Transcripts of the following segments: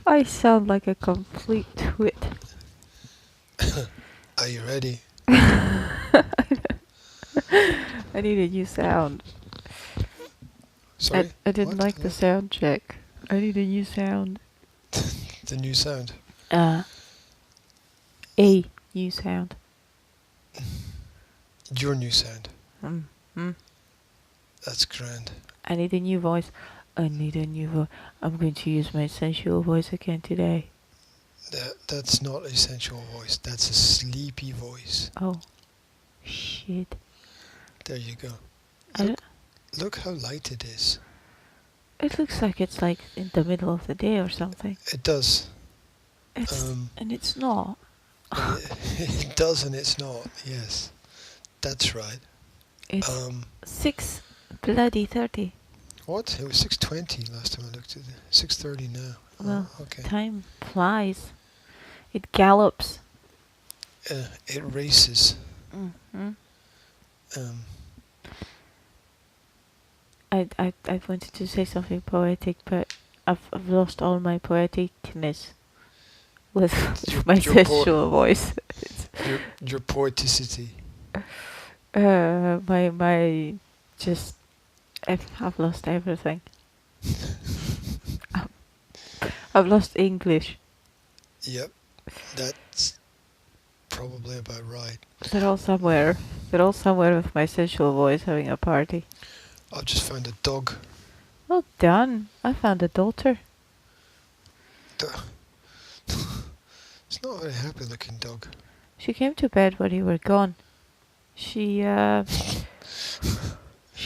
I sound like a complete twit. Are you ready? I need a new sound. Sorry? I didn't What? like the Hello? sound check. I need a new sound. The new sound. Uh, a new sound. Your new sound. Mm, mm. That's grand. I need a new voice. I need a new voice. I'm going to use my sensual voice again today. That's not a sensual voice. That's a sleepy voice. Oh, shit. There you go. I don't, Look how light it is. it looks like it's like in the middle of the day or something. It does. And it's not. It does and it's not. Yes. That's right. It's Um, 6:30. what? It was 6:20 last time I looked at it. 6:30 now. Well, Oh, okay. time flies. It gallops. It races. Mm-hmm. Um, I wanted to say something poetic, but I've lost all my poeticness with my your sensual voice. your poeticity. My just I've lost everything. I've lost English. Yep. That's probably about right. They're all somewhere. They're all somewhere with my sensual voice having a party. I've just found a dog. Well done. I found a daughter. It's not a very happy looking dog. She came to bed when you were gone. She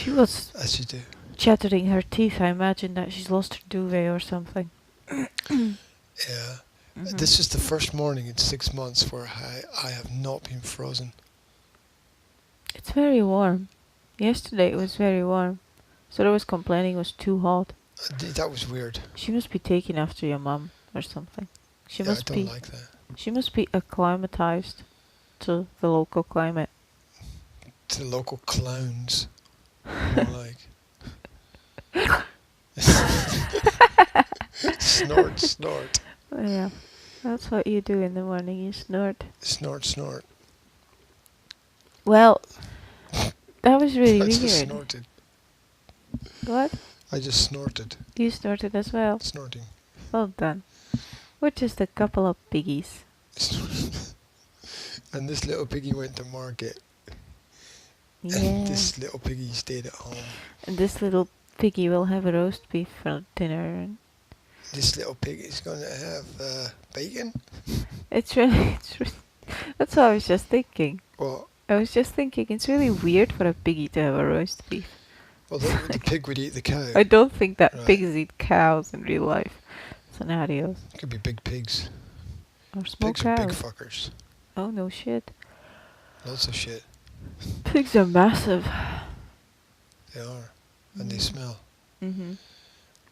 was As you do. chattering her teeth. I imagine that she's lost her duvet or something. Yeah. Mhm. This is the first morning in 6 months where I have not been frozen. It's very warm. Yesterday it was very warm. So I was complaining it was too hot. That was weird. She must be taking after your mum or something. She Yeah, I must don't be. like that. She must be acclimatized to the local climate. To local clowns. More like. Snort, snort. Yeah, that's what you do in the morning. You snort. Snort, snort. Well, that was really I just weird. snorted. What? I just snorted. You snorted as well. Snorting. Well done. We're just a couple of piggies. And this little piggy went to market. Yeah. And this little piggy stayed at home. And this little piggy will have a roast beef for dinner. And This little pig is going to have bacon. it's really. That's what I was just thinking. Well, I was just thinking it's really weird for a piggy to have a roast beef. the pig would eat the cow. I don't think that Right. pigs eat cows in real life scenarios. Could be big pigs. Or small Pigs are big cows. fuckers. Oh no shit. Lots of shit. Pigs are massive. They are. And they smell. Mm-hmm.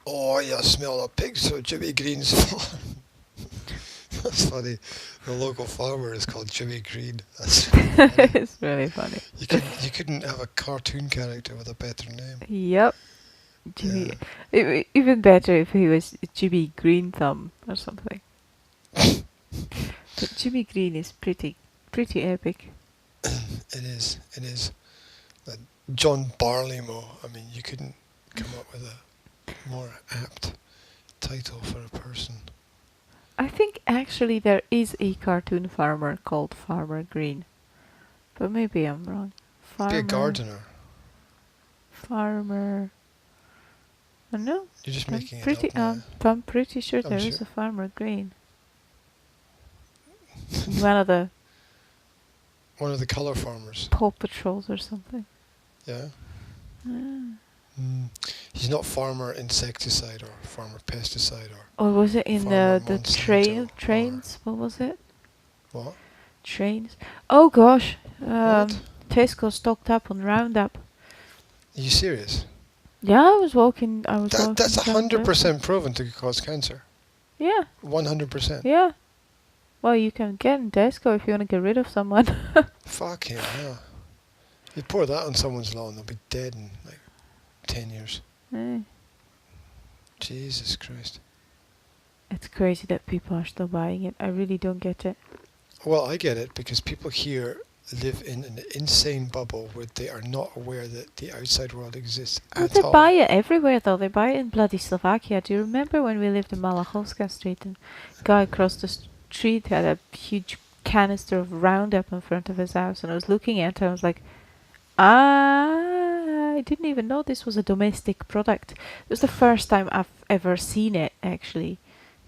Oh, you smell the pigs from Jimmy Green's farm. That's funny. The local farmer is called Jimmy Green. That's really funny. It's really funny. You couldn't have a cartoon character with a better name. Yep. Jimmy. Yeah. Even better if he was Jimmy Green Thumb or something. But Jimmy Green is pretty epic. It is. It is. John Barleymow. I mean, you couldn't come up with a more apt title for a person. I think actually there is a cartoon farmer called Farmer Green. But maybe I'm wrong. Be a gardener. Farmer. I don't know. You're just I'm making pretty it up now. I'm pretty sure I'm there is sure. a Farmer Green. One of the One of the colour farmers. Paw Patrols or something. Yeah. Ah. He's not farmer insecticide or farmer pesticide Or was it in Farmer the Monsanto or- trains? What was it? or what? Trains. Oh gosh. What? Tesco stocked up on Roundup. Are you serious? Yeah, I was walking. That's down there. 100% proven to cause cancer. Yeah, 100%. yeah. Well, you can get in Tesco if you want to get rid of someone. Fuck him, yeah. You pour that on someone's lawn, they'll be dead in like 10 years. Eh. Jesus Christ. It's crazy that people are still buying it. I really don't get it. Well, I get it because people here live in an insane bubble where they are not aware that the outside world exists Well, at they all. buy it everywhere though. They buy it in bloody Slovakia. Do you remember when we lived in Malachowska Street and guy across the street had a huge canister of Roundup in front of his house, and I was looking at it and I was like, I didn't even know this was a domestic product. It was the first time I've ever seen it actually,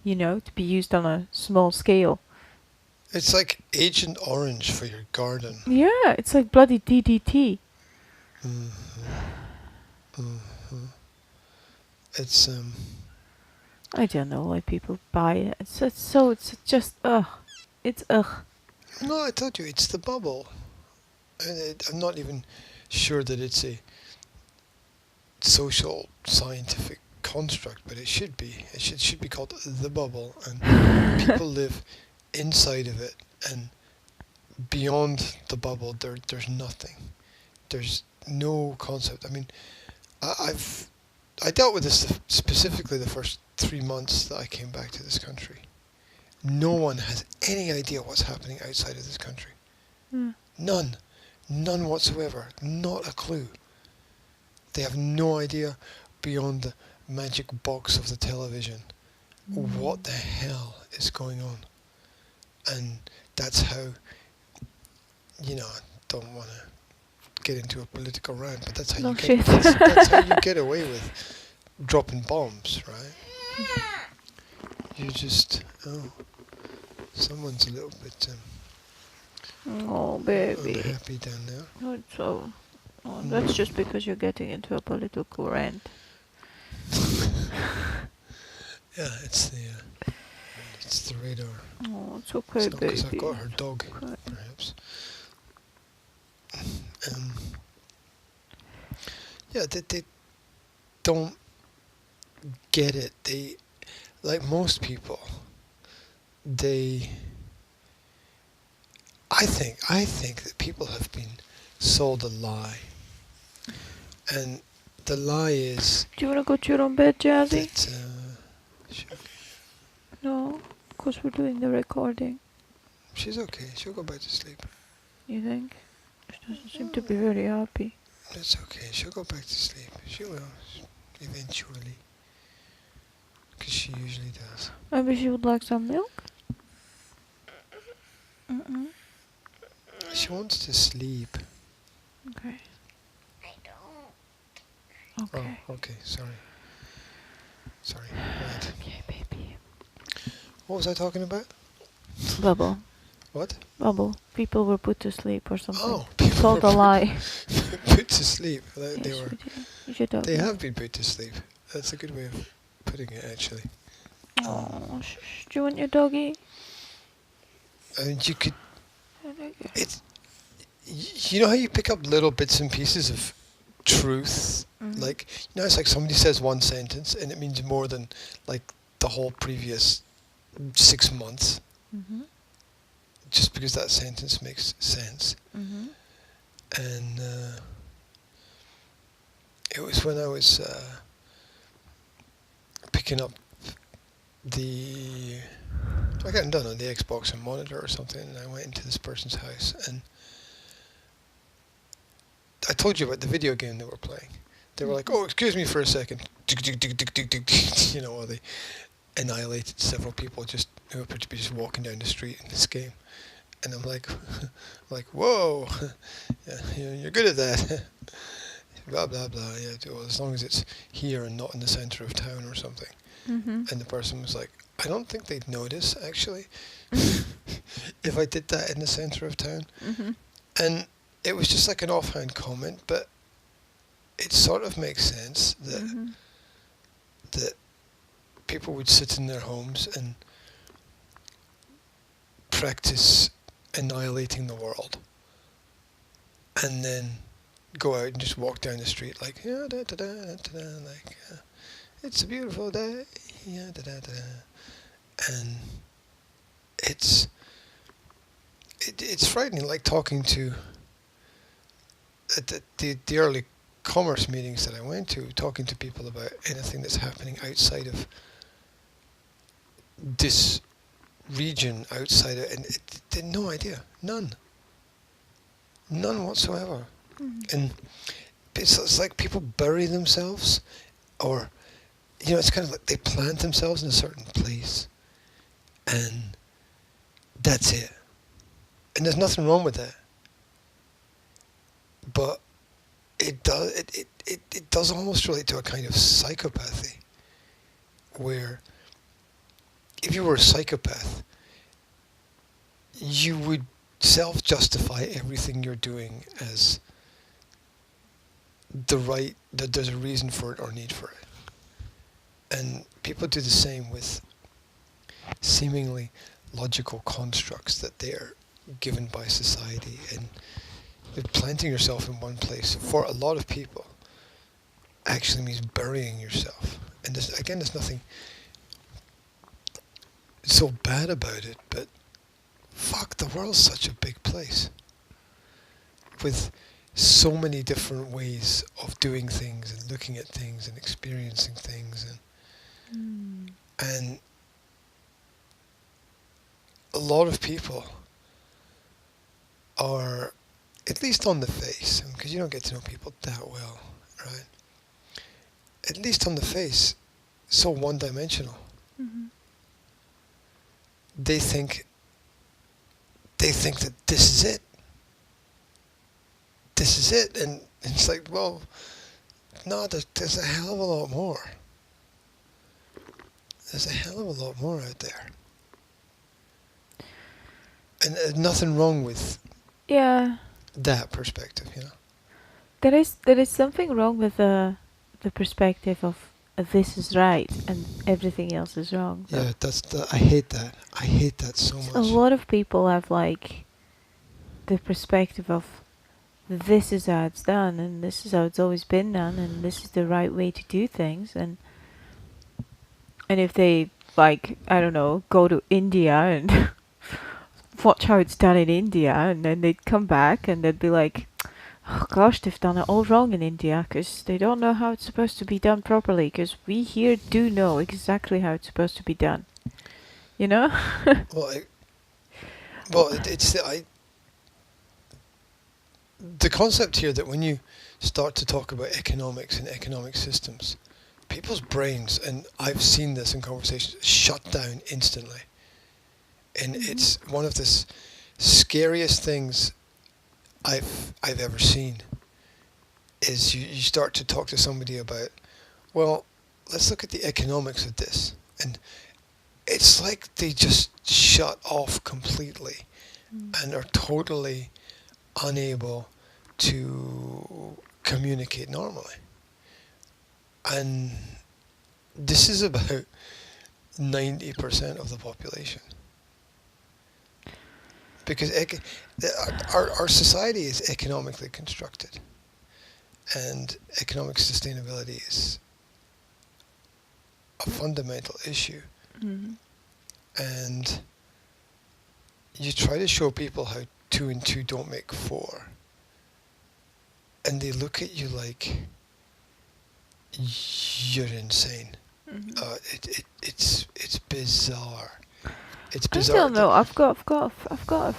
to be used on a small scale. It's like Agent Orange for your garden. Yeah, it's like bloody DDT. hmm hmm It's I don't know why people buy it. It's just ugh. It's ugh. no, I told you it's the bubble. And I'm not even sure that it's a social scientific construct, but it should be. It should be called the bubble, and people live inside of it, and beyond the bubble, there's nothing. There's no concept. I mean, I dealt with this specifically the first 3 months that I came back to this country. No one has any idea what's happening outside of this country. Mm. None whatsoever. Not a clue. They have no idea beyond the magic box of the television what the hell is going on. And that's how, I don't want to get into a political rant, but that's how No you shit. get that's how you get away with dropping bombs, right? You just someone's a little bit Oh, baby. unhappy down there. Oh, that's just because you're getting into a political rant. Yeah, it's the radar. Oh, it's okay, It's not baby. because I've got her dog, Okay. perhaps. Yeah, they don't get it. They, like most people, I think that people have been sold a lie, and the lie is Do you want to go to your own bed, Jazzy? that sure, No, because we're doing the recording. she's okay. She'll go back to sleep. You think? She doesn't seem to be very happy. It's okay. She'll go back to sleep. She will, eventually. Because she usually does. Maybe she would like some milk? Mm-mm. She wants to sleep. Okay. I don't. Okay. Oh, okay. Sorry. Right. Okay, baby. What was I talking about? Bubble. What? Bubble. People were put to sleep or something. Oh, people Told a were lie. put to sleep. They Yes, were. we did. You should have They been. have been put to sleep. That's a good way of putting it, actually. Oh, do you want your doggy? I mean, you could. Okay. It's. You know how you pick up little bits and pieces of truth? Mhm. Like, it's like somebody says one sentence and it means more than like the whole previous 6 months, Mhm. just because that sentence makes sense. Mhm. And it was when I was picking up I got done on the Xbox and monitor or something, and I went into this person's house, and I told you about the video game they were playing. They were like, "Oh, excuse me for a second," while they annihilated several people just who appeared to be just walking down the street in this game. And I'm like, whoa, yeah, you're good at that. Blah blah blah. Yeah, well, as long as it's here and not in the center of town or something. Mhm. And the person was like, I don't think they'd notice actually if I did that in the center of town. Mhm. And it was just like an offhand comment, but it sort of makes sense that Mhm. that people would sit in their homes and practice annihilating the world, and then go out and just walk down the street like, yeah, da da da da da, like, it's a beautiful day, yeah, da da da, and it's frightening. Like talking to at the early commerce meetings that I went to, talking to people about anything that's happening outside of this region outside it, and it did no idea, none whatsoever. Mm. And it's like people bury themselves, or it's kind of like they plant themselves in a certain place, and that's it. And there's nothing wrong with that, but it does almost relate to a kind of psychopathy, where if you were a psychopath, you would self-justify everything you're doing as that there's a reason for it or need for it. And people do the same with seemingly logical constructs that they are given by society. And planting yourself in one place, for a lot of people, actually means burying yourself. And there's nothing so bad about it, but fuck, the world's such a big place with so many different ways of doing things and looking at things and experiencing things, and a lot of people are, at least on the face, because you don't get to know people that well, right? At least on the face, so one-dimensional. Mm-hmm. They think that this is it. This is it, and it's like, well, no, there's a hell of a lot more. There's a hell of a lot more out there. And there's nothing wrong with that perspective, There is something wrong with the perspective of this is right and everything else is wrong. Yeah, I hate that. I hate that so much. A lot of people have like the perspective of this is how it's done and this is how it's always been done and this is the right way to do things, and if they, like, I don't know, go to India and watch how it's done in India, and then they'd come back and they'd be like, oh gosh, they've done it all wrong in India because they don't know how it's supposed to be done properly, because we here do know exactly how it's supposed to be done. You know? The concept here that when you start to talk about economics and economic systems, people's brains, and I've seen this in conversations, shut down instantly. And it's one of the scariest things I've ever seen, is you start to talk to somebody about, well, let's look at the economics of this. And it's like they just shut off completely and are totally unable to communicate normally. And this is about 90% of the population. Because our society is economically constructed, and economic sustainability is a fundamental issue. Mm-hmm. And you try to show people how 2 and 2 don't make 4, and they look at you like you're insane. Mm-hmm. It's bizarre. It's I bizarre. don't know. I've got a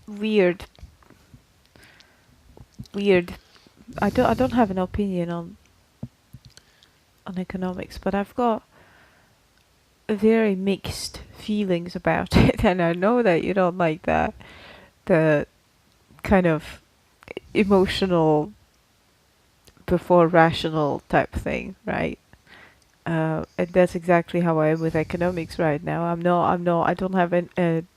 weird. I don't have an opinion on economics, but I've got very mixed feelings about it, and I know that you don't like that. The kind of emotional before rational type thing, right? And that's exactly how I am with economics right now. I don't have an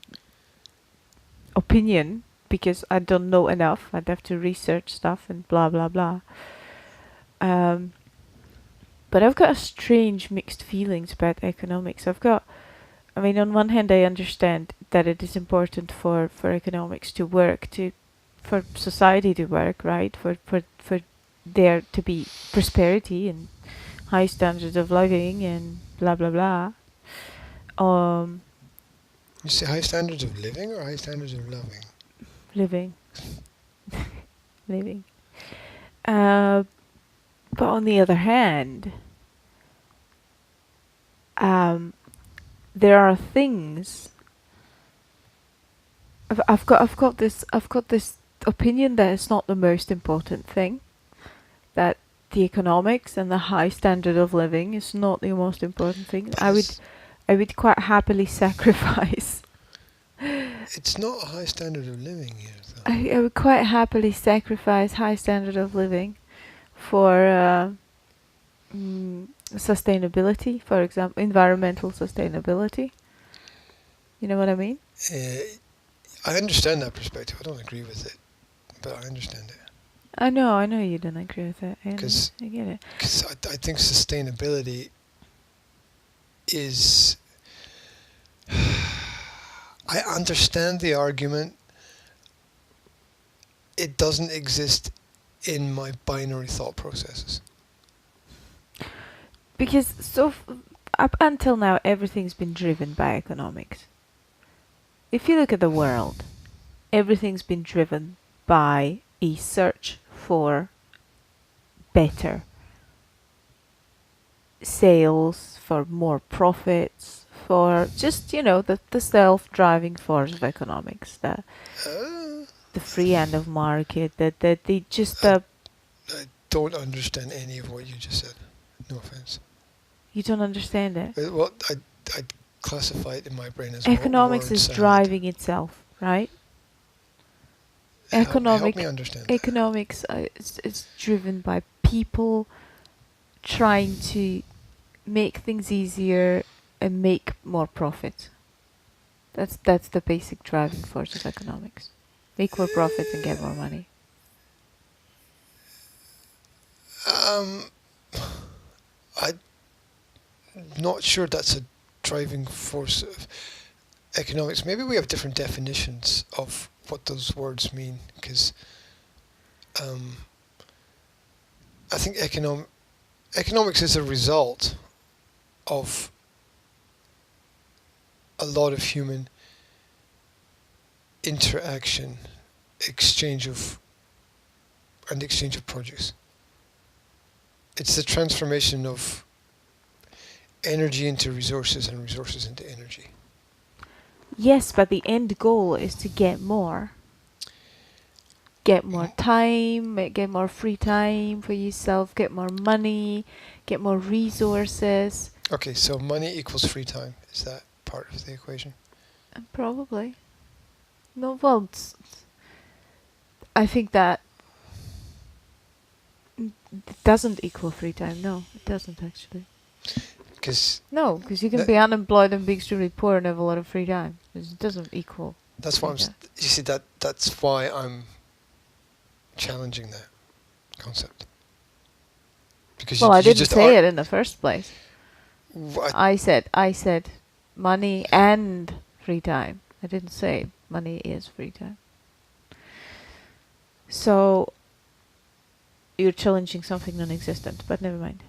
opinion because I don't know enough. I'd have to research stuff and blah blah blah. But I've got a strange mixed feelings about economics. I mean, on one hand, I understand that it is important for economics to work, for society to work, right? For there to be prosperity and high standards of living and blah blah blah. You say high standards of living or high standards of loving? Living. Living. But on the other hand, there are things. I've got this opinion that it's not the most important thing. That the economics and the high standard of living is not the most important thing. But I would quite happily sacrifice. it's not a high standard of living here, though. I would quite happily sacrifice high standard of living for sustainability, for example, environmental sustainability. You know what I mean? I understand that perspective. I don't agree with it, but I understand it. I know you don't agree with it. I get it. Because I think sustainability is. I understand the argument. It doesn't exist in my binary thought processes. Because up until now, everything's been driven by economics. If you look at the world, everything's been driven by a search for better sales, for more profits, for just, the self-driving force of economics, the free end of market, that they just I don't understand any of what you just said. No offense. you don't understand it. Well, I'd classify it in my brain as Economics war and is salad. driving itself, right? Help me understand that. Economics is driven by people trying to make things easier and make more profit. That's the basic driving force of economics. Make more profits and get more money. I'm not sure that's a driving force of economics. Maybe we have different definitions of what those words mean, because I think economics is a result of a lot of human interaction, exchange of produce. It's the transformation of energy into resources and resources into energy. Yes, but the end goal is to get more. Get more time, get more free time for yourself, get more money, get more resources. Okay, so money equals free time. Is that part of the equation? Probably. No, well, I think that it doesn't equal free time. No, it doesn't actually. Because No, because you can be unemployed and be extremely poor and have a lot of free time. It doesn't equal. that's why free time. you see that's why I'm challenging that concept. Because Well, I you didn't just say it in the first place. What? I said money and free time. I didn't say money is free time. So you're challenging something non-existent, but never mind.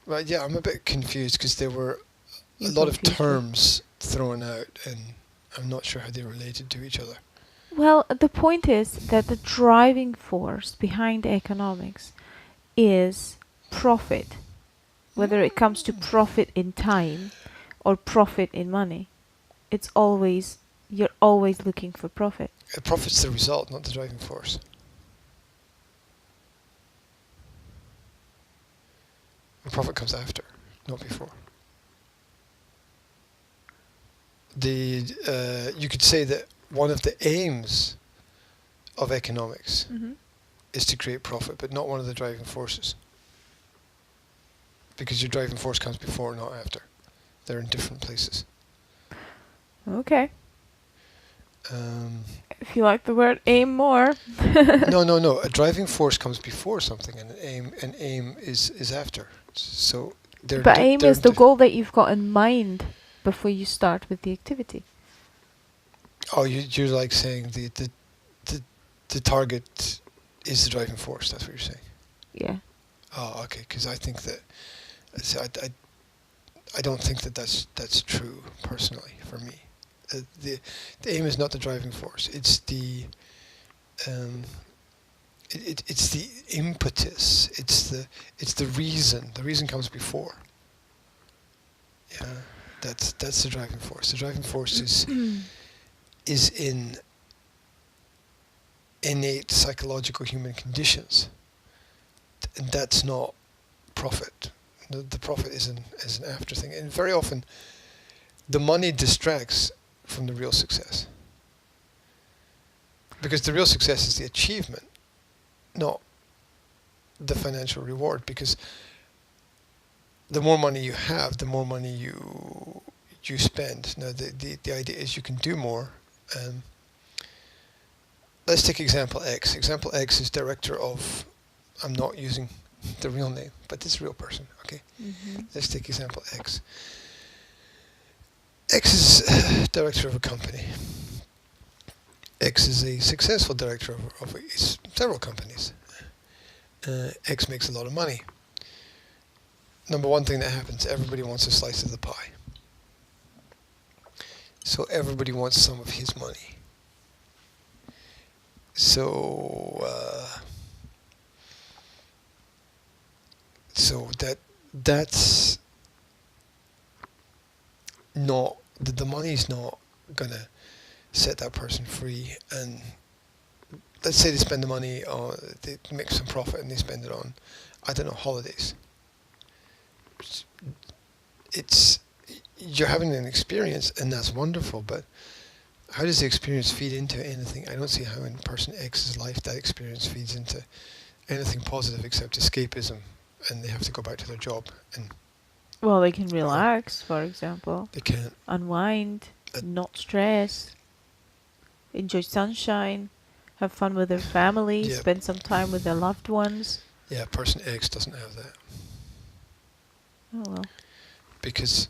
Well, yeah, I'm a bit confused because there were a You lot of confused me. terms thrown out, and I'm not sure how they related to each other. Well, the point is that the driving force behind economics is profit, whether it comes to profit in time or profit in money. You're always looking for profit. Profit's the result, not the driving force. And profit comes after, not before. You could say that one of the aims of economics is to create profit, but not one of the driving forces. Because your driving force comes before, not after. They're in different places. Okay. Um, If you like the word aim more. no. A driving force comes before something, and an aim is after. So they're. But aim is the goal that you've got in mind before you start with the activity. Oh, you're like saying the target is the driving force. That's what you're saying. Yeah. Oh, okay. Because I think that. So I don't think that's true personally for me. The aim is not the driving force. It's the it's the impetus. It's the reason. The reason comes before. Yeah. That's the driving force. The driving force is in innate psychological human conditions, and that's not profit. The profit is an after thing, and very often the money distracts from the real success, because the real success is the achievement, not the financial reward. Because the more money you have, the more money you spend. Now the idea is you can do more. Let's take example X. Example X is director of, I'm not using the real name, but it's a real person, okay? Mm-hmm. Let's take example X. X is director of a company. X is a successful director of several companies. X makes a lot of money. Number one thing that happens, everybody wants a slice of the pie. So everybody wants some of his money. So that's not, the money's not gonna set that person free. And let's say they spend the money on, they make some profit and they spend it on, I don't know, holidays. It's, you're having an experience and that's wonderful, but how does the experience feed into anything? I don't see how in person X's life that experience feeds into anything positive except escapism, and they have to go back to their job, and Well, they can relax, for example. they can't. Unwind, not stress, enjoy sunshine, have fun with their family, Yeah. spend some time with their loved ones. Yeah, person X doesn't have that, Oh well. because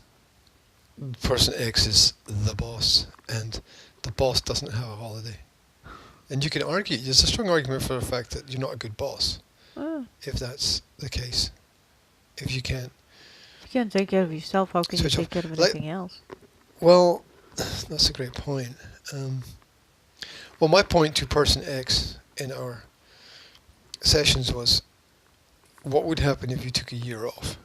person X is the boss, and the boss doesn't have a holiday. And you can argue, there's a strong argument for the fact that you're not a good boss, Oh, if that's the case. If you can't. if you can't take care of yourself, how can you Switch take off. care of Like- anything else? Well, that's a great point. Well, my point to person X in our sessions was, what would happen if you took a year off?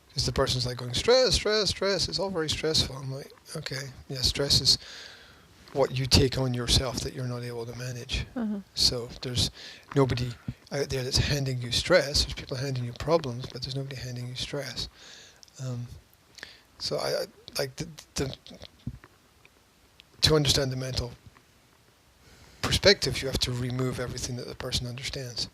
Because the person's like going, stress, stress, stress, it's all very stressful. I'm like, okay, yeah, stress is what you take on yourself that you're not able to manage. Uh-huh. So there's nobody out there that's handing you stress. There's people handing you problems, but there's nobody handing you stress. So I like the to understand the mental perspective, you have to remove everything that the person understands,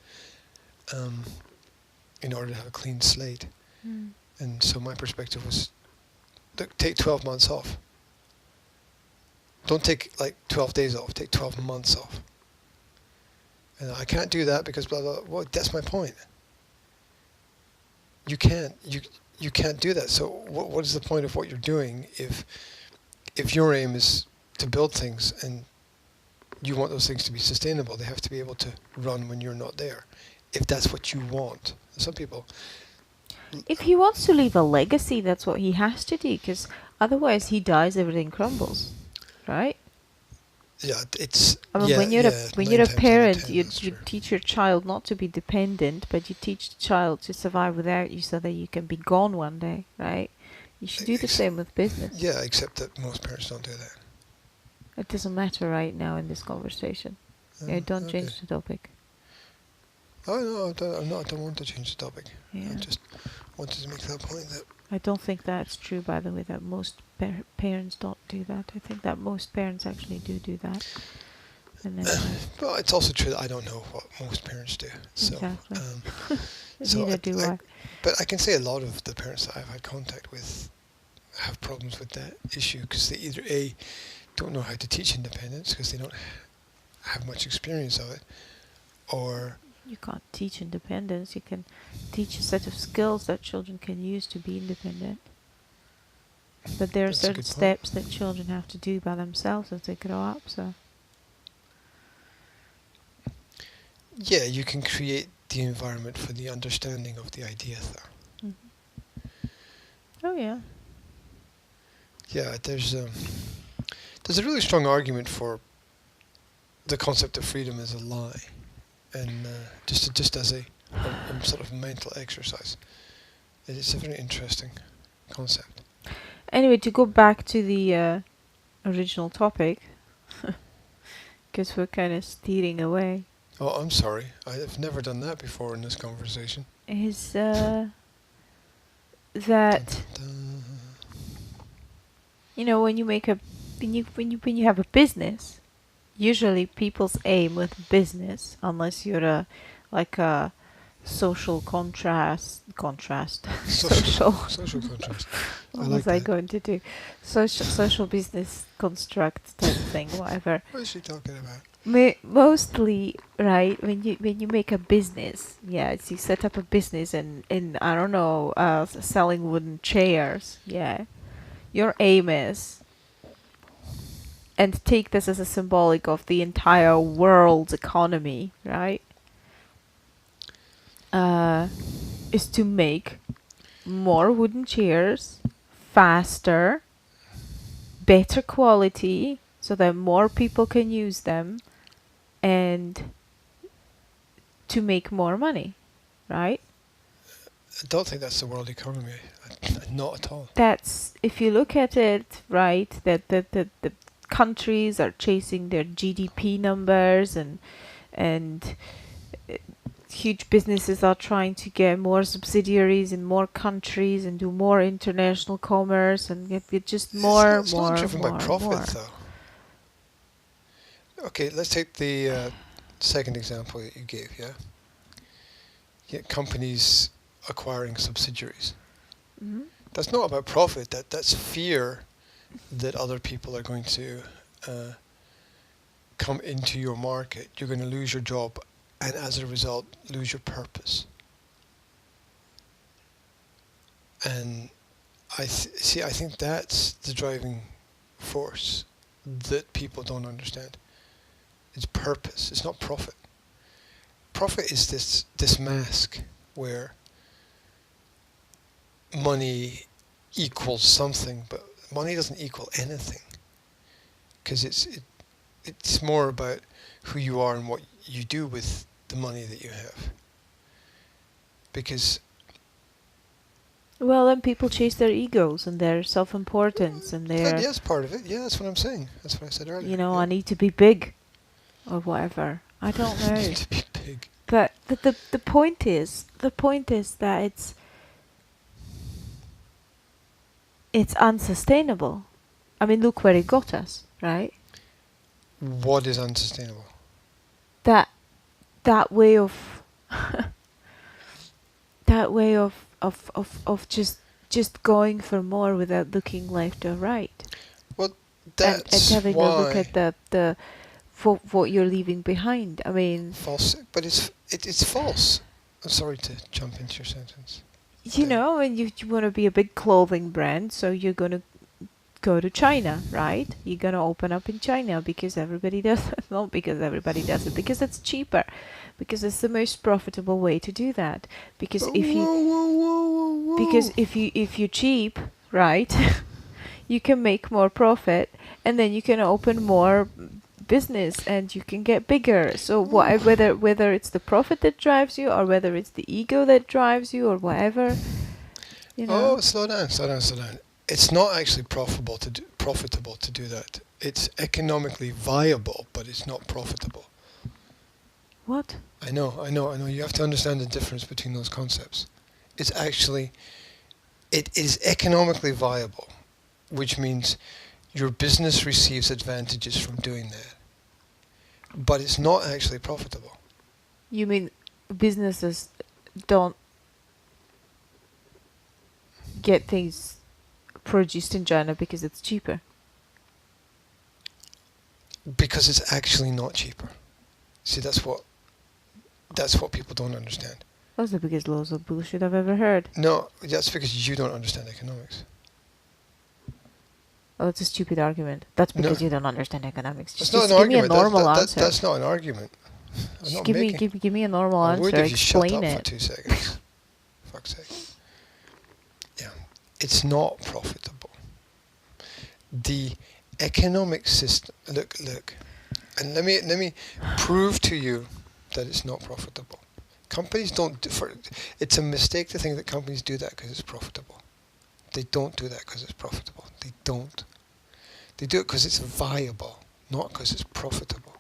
in order to have a clean slate. Mm. And so my perspective was, look, take 12 months off. Don't take like 12 days off, take 12 months off. And I can't do that because blah, blah, well, that's my point. You can't do that. So what is the point of what you're doing if your aim is to build things and you want those things to be sustainable? They have to be able to run when you're not there, if that's what you want. Some people, If he wants to leave a legacy, that's what he has to do, because otherwise he dies, everything crumbles, right? yeah, it's I mean, yeah, when you're yeah, when 9 you're a times out of parent, 10, you that's you true. teach your child not to be dependent, but you teach the child to survive without you, so that you can be gone one day, right? You should do the Ex- same with business. Yeah, except that most parents don't do that. It doesn't matter right now in this conversation. Yeah, don't Okay. change the topic. Oh no, I don't want to change the topic. Yeah. I just wanted to make that point that I don't think that's true, by the way, that most parents don't do that. I think that most parents actually do that. And then, well, it's also true that I don't know what most parents do. So, Exactly. so neither do I. but I can say a lot of the parents that I've had contact with have problems with that issue because they either A, don't know how to teach independence because they don't have much experience of it, or You can't teach independence. You can teach a set of skills that children can use to be independent. But there are That's a certain good point. steps that children have to do by themselves as they grow up. So yeah, you can create the environment for the understanding of the idea though. oh yeah, Yeah, there's a really strong argument for the concept of freedom as a lie, and just as a sort of mental exercise. It's a very interesting concept. Anyway, to go back to the original topic, because we're kind of steering away, Oh, I'm sorry. I've never done that before in this conversation. is Dun, that dun, dun. you know when you make a when you have a business, usually people's aim with business, unless you're a like a social contrast social Social contrast. I what like was I that. going to do? Social business construct type thing, whatever. What is she talking about? Mostly, right? When you make a business, yeah, it's you set up a business and I don't know, selling wooden chairs. Yeah, your aim is, and take this as a symbolic of the entire world's economy, right? Is to make more wooden chairs faster, better quality, so that more people can use them, and to make more money, right? I don't think that's the world economy. Not at all. That's if you look at it, right, that the countries are chasing their GDP numbers, and huge businesses are trying to get more subsidiaries in more countries and do more international commerce and get just more, It's not driven by profit, more. though. Okay, let's take the second example that you gave, yeah? Companies acquiring subsidiaries. Mhm. That's not about profit. That's fear that other people are going to come into your market. You're going to lose your job, and as a result, lose your purpose. And I think that's the driving force that people don't understand. It's purpose. It's not profit. Profit is this mask where money equals something, but money doesn't equal anything, because it's more about who you are and what you do with the money that you have. Because Well, then people chase their egos and their self-importance and their, that's part of it. Yeah, that's what I'm saying. That's what I said earlier. you know, yeah. I need to be big or whatever. I don't know. to be big. But the point is that it's unsustainable. I mean, look where it got us, right? What is unsustainable? That way of that way of just going for more without looking left or right, Well, and that's having why a look at the for what you're leaving behind. I mean, false. But it's false. I'm sorry to jump into your sentence. you Yeah. know, and you want to be a big clothing brand, so you're gonna go to China, right? You're gonna open up in China because everybody does it. Not because everybody does it, because it's cheaper, because it's the most profitable way to do that. Because if you Whoa. because if you're cheap, right, you can make more profit, and then you can open more business and you can get bigger. So whether it's the profit that drives you or whether it's the ego that drives you or whatever, you know. Oh, slow down. It's not actually profitable to do that. It's economically viable, but it's not profitable. What? I know. You have to understand the difference between those concepts. It's actually, it is economically viable, which means your business receives advantages from doing that. But it's not actually profitable. You mean businesses don't get things produced in China because it's cheaper? Because it's actually not cheaper. See, that's what people don't understand. That's the biggest loads of bullshit I've ever heard. No, that's because you don't understand economics. Oh, it's a stupid argument. That's No. because you don't understand economics. That's Just not an give me a argument. normal answer. That's not an argument. I'm Just not give making. me a normal I answer. would if you shut Explain up for it. 2 seconds. Fuck's sake. Yeah, it's not profitable. The economic system. Look, and let me prove to you that it's not profitable. Companies don't. It's a mistake to think that companies do that because it's profitable. They don't do that because it's profitable. They don't. They do it because it's viable, not because it's profitable.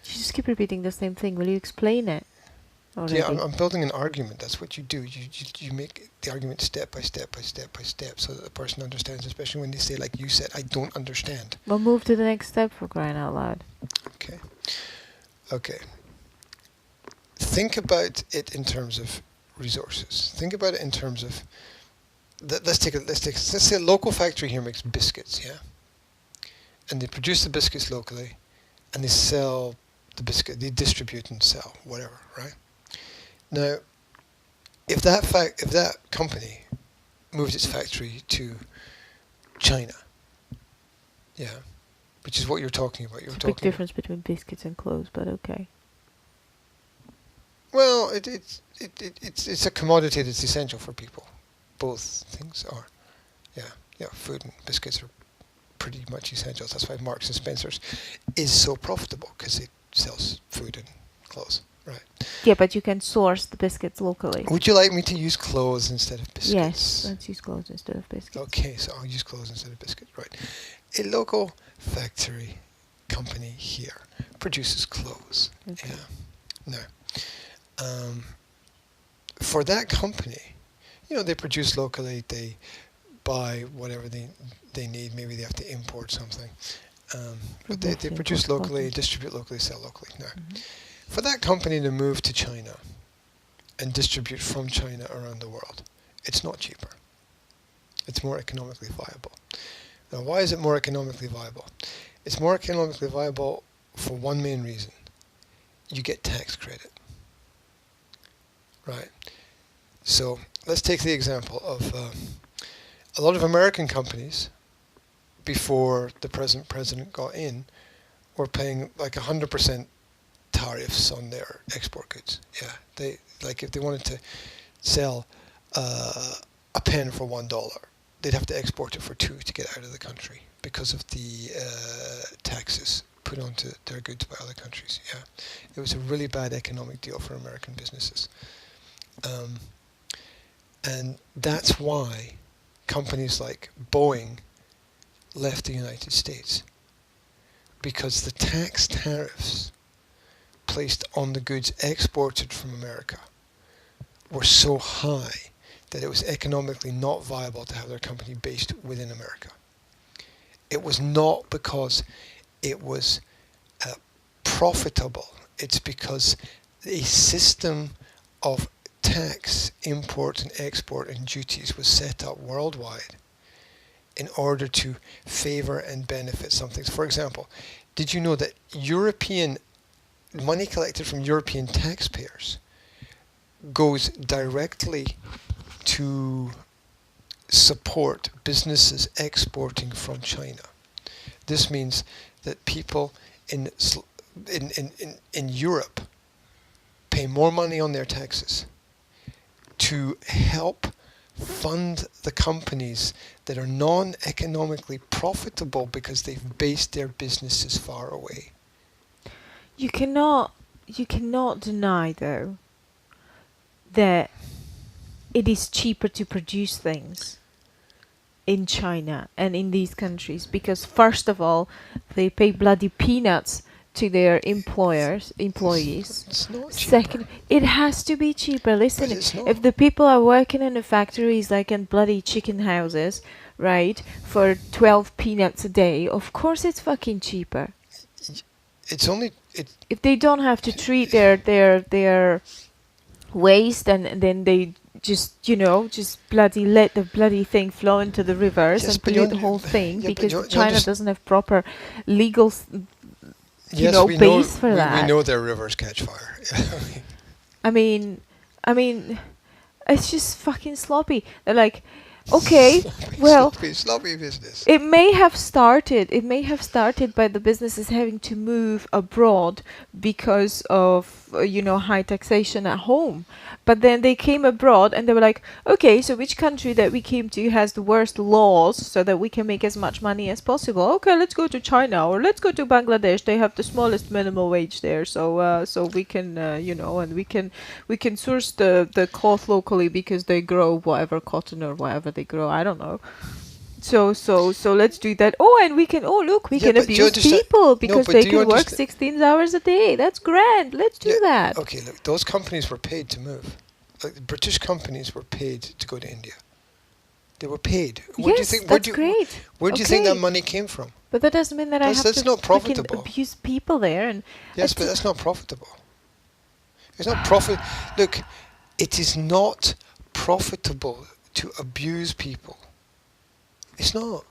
You just keep repeating the same thing. Will you explain it already? Yeah, I'm building an argument. That's what you do. You make the argument step by step by step by step so that the person understands, especially when they say, like you said, I don't understand. Well, move to the next step, for crying out loud. Okay. Okay. Think about it in terms of resources. Think about it in terms of let's say a local factory here makes biscuits, yeah? And they produce the biscuits locally and they sell the biscuit, they distribute and sell, whatever, right? Now, if that company moved its factory to China, yeah, which is what you're talking about. It's a big difference between biscuits and clothes, but okay. Well, it's a commodity that's essential for people. Both things are, yeah. Food and biscuits are pretty much essentials. That's why Marks and Spencer's is so profitable, because it sells food and clothes, right? Yeah, but you can source the biscuits locally. Would you like me to use clothes instead of biscuits? Yes, let's use clothes instead of biscuits. Okay, so I'll use clothes instead of biscuits, right? A local factory company here produces clothes. Okay. Yeah. Now, for that company, they produce locally, they buy whatever they need. Maybe they have to import something. But they produce locally, distribute locally, sell locally. Now, for that company to move to China and distribute from China around the world, it's not cheaper. It's more economically viable. Now, why is it more economically viable? It's more economically viable for one main reason. You get tax credit. Right? So let's take the example of a lot of American companies, before the present president got in, were paying like 100% tariffs on their export goods. Yeah, they if they wanted to sell a pen for $1, they'd have to export it for $2 to get out of the country because of the taxes put onto their goods by other countries. Yeah, it was a really bad economic deal for American businesses. And that's why companies like Boeing left the United States, because the tax tariffs placed on the goods exported from America were so high that it was economically not viable to have their company based within America. It was not because it was profitable. It's because a system of tax, import and export and duties was set up worldwide in order to favor and benefit something. For example, did you know that money collected from European taxpayers goes directly to support businesses exporting from China? This means that people in Europe pay more money on their taxes to help fund the companies that are non-economically profitable because they've based their businesses far away. You cannot deny, though, that it is cheaper to produce things in China and in these countries, because first of all, they pay bloody peanuts to their employees. It's not cheaper. Second, it has to be cheaper. Listen, if the people are working in the factories, like in bloody chicken houses, right, for 12 peanuts a day, of course it's fucking cheaper. If they don't have to treat their waste, and then they just bloody let the bloody thing flow into the rivers and pollute the whole thing, because China doesn't have proper legal base for that. We know their rivers catch fire. I mean, it's just fucking sloppy. They're like, okay, well, sloppy business. It may have started by the businesses having to move abroad because of high taxation at home. But then they came abroad and they were like, okay, so which country that we came to has the worst laws so that we can make as much money as possible? Okay, let's go to China or let's go to Bangladesh. They have the smallest minimum wage there, so we can and we can source the cloth locally because they grow whatever cotton or whatever they grow. I don't know. So let's do that. Oh, and we can. Oh, look, we Yeah, can but do you abuse understand- people because but they do you can work understand- 16 hours a day. That's grand. Let's do Yeah, that. Okay, look, those companies were paid to move. Like the British companies were paid to go to India. They were paid. Where do you Yes, think? that's great. Where do you think that Okay. money came from? But that doesn't mean that I That's- have that's to not freaking profitable. abuse people there. And Yes, but that's not profitable. It's not profit. Look, it is not profitable to abuse people. It's not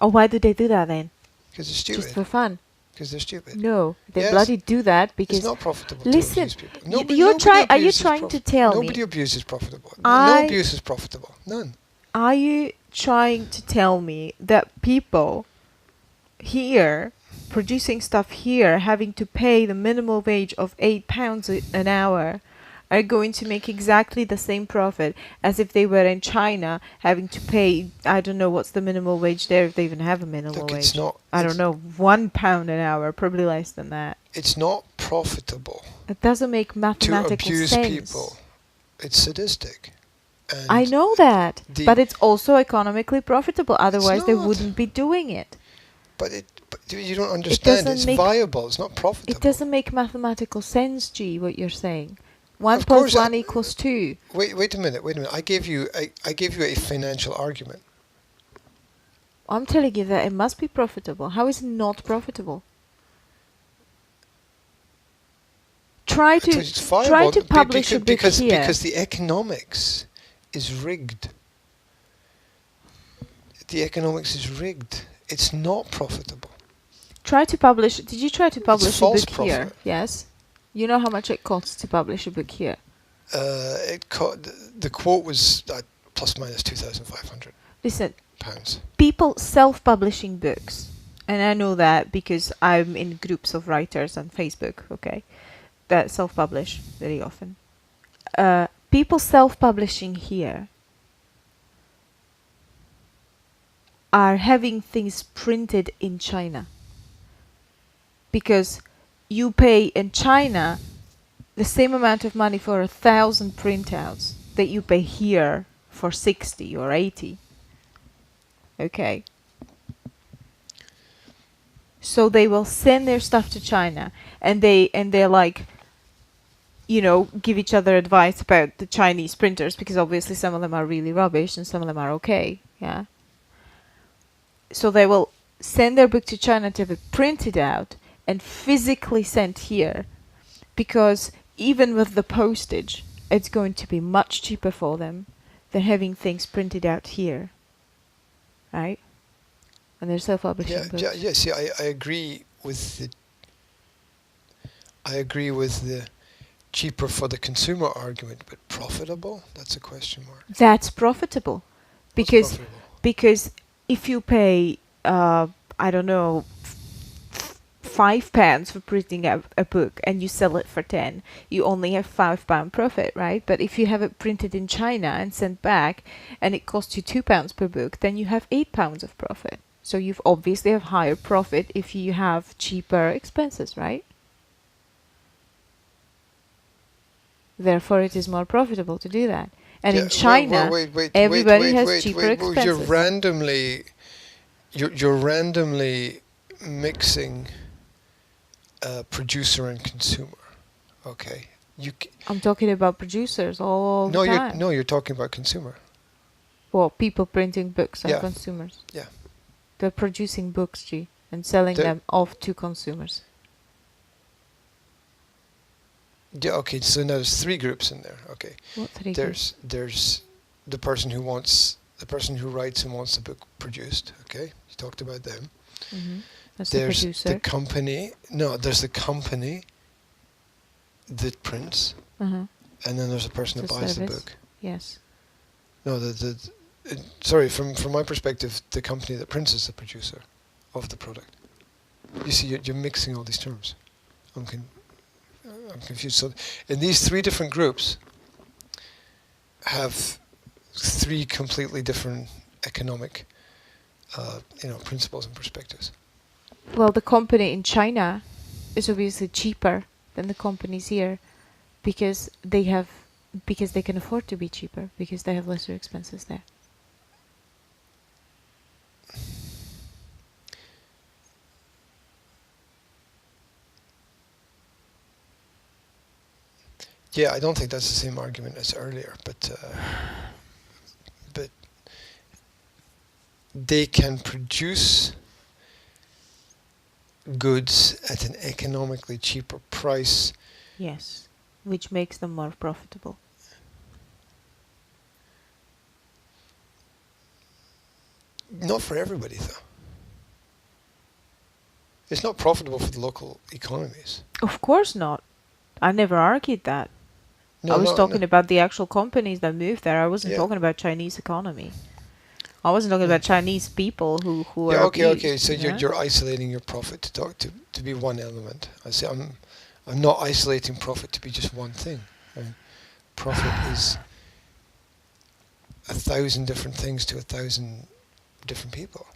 oh, why do they do that then? because they're Just stupid. for fun? Because they're stupid. No, they Yes. bloody do that It's because not profitable Listen, to abuse people. you're trying. Are you abuses trying to tell me? Nobody abuses profitable. No I- abuse is profitable. None. Are you trying to tell me that people here producing stuff here having to pay the minimum wage of £8 an hour are going to make exactly the same profit as if they were in China having to pay, I don't know what's the minimum wage there, if they even have a minimum Look, wage. it's not. I don't know, £1 an hour, probably less than that. It's not profitable It doesn't make to mathematical abuse sense. people. It's sadistic. And I know that, the- but it's also economically profitable. Otherwise, they not. wouldn't be doing it. But you don't understand. doesn't It's make- viable. It's not profitable. It doesn't make mathematical sense, G, what you're saying. 1 Of plus course, 1 equals 2. Wait a minute. I gave you a financial argument. I'm telling you that it must be profitable. How is it not profitable? Try to It's viable try to publish a book because here. because the economics is rigged. The economics is rigged. It's not profitable. Try to publish. Did you try to publish a false book here? profit. Yes. You know how much it costs to publish a book here. The quote was plus minus £2,500. Listen, people self-publishing books, and I know that because I'm in groups of writers on Facebook, okay, that self-publish very often. People self-publishing here are having things printed in China because you pay in China the same amount of money for 1,000 printouts that you pay here for 60 or 80. Okay. So they will send their stuff to China and they're like, give each other advice about the Chinese printers because obviously some of them are really rubbish and some of them are okay. Yeah. So they will send their book to China to have it printed out and physically sent here because even with the postage, it's going to be much cheaper for them than having things printed out here. Right? And they're self-publishing books. See, I agree with the cheaper for the consumer argument, but profitable? That's a question mark. That's profitable. What's Because profitable? because if you pay, I don't know, £5 for printing a book and you sell it for 10, you only have £5 profit, right? But if you have it printed in China and sent back and it costs you £2 per book, then you have £8 of profit. So you've obviously have higher profit if you have cheaper expenses, right? Therefore, it is more profitable to do that. And in China, everybody has cheaper expenses. You're randomly mixing producer and consumer. Okay, I'm talking about producers all the time. You're talking about consumer. Well, people printing books and Yeah. consumers. Yeah. They're producing books, G, and selling them off to consumers. Yeah. Okay. So now there's 3 groups in there. Okay. What 3 groups? There's the person who writes and wants the book produced. Okay. You talked about them. Mm-hmm. That's the There's producer. the company. No, there's the company that prints, Uh-huh. and then there's a person that The buys the service. book. Yes. No, sorry. From my perspective, the company that prints is the producer of the product. You see, you're mixing all these terms. I'm confused. So, in these three different groups, have three completely different economic, principles and perspectives. Well, the company in China is obviously cheaper than the companies here because they can afford to be cheaper because they have lesser expenses there. Yeah, I don't think that's the same argument as earlier, but they can produce goods at an economically cheaper price. Yes, which makes them more profitable. Not for everybody, though. It's not profitable for the local economies. Of course not. I never argued that. No, I was no, talking no. about the actual companies that move there. I wasn't Yeah. talking about Chinese economy. I wasn't talking Yeah. about Chinese people who Yeah, are okay. abused, So you know? you're isolating your profit to be one element. I say I'm not isolating profit to be just one thing. Profit is 1,000 different things to 1,000 different people.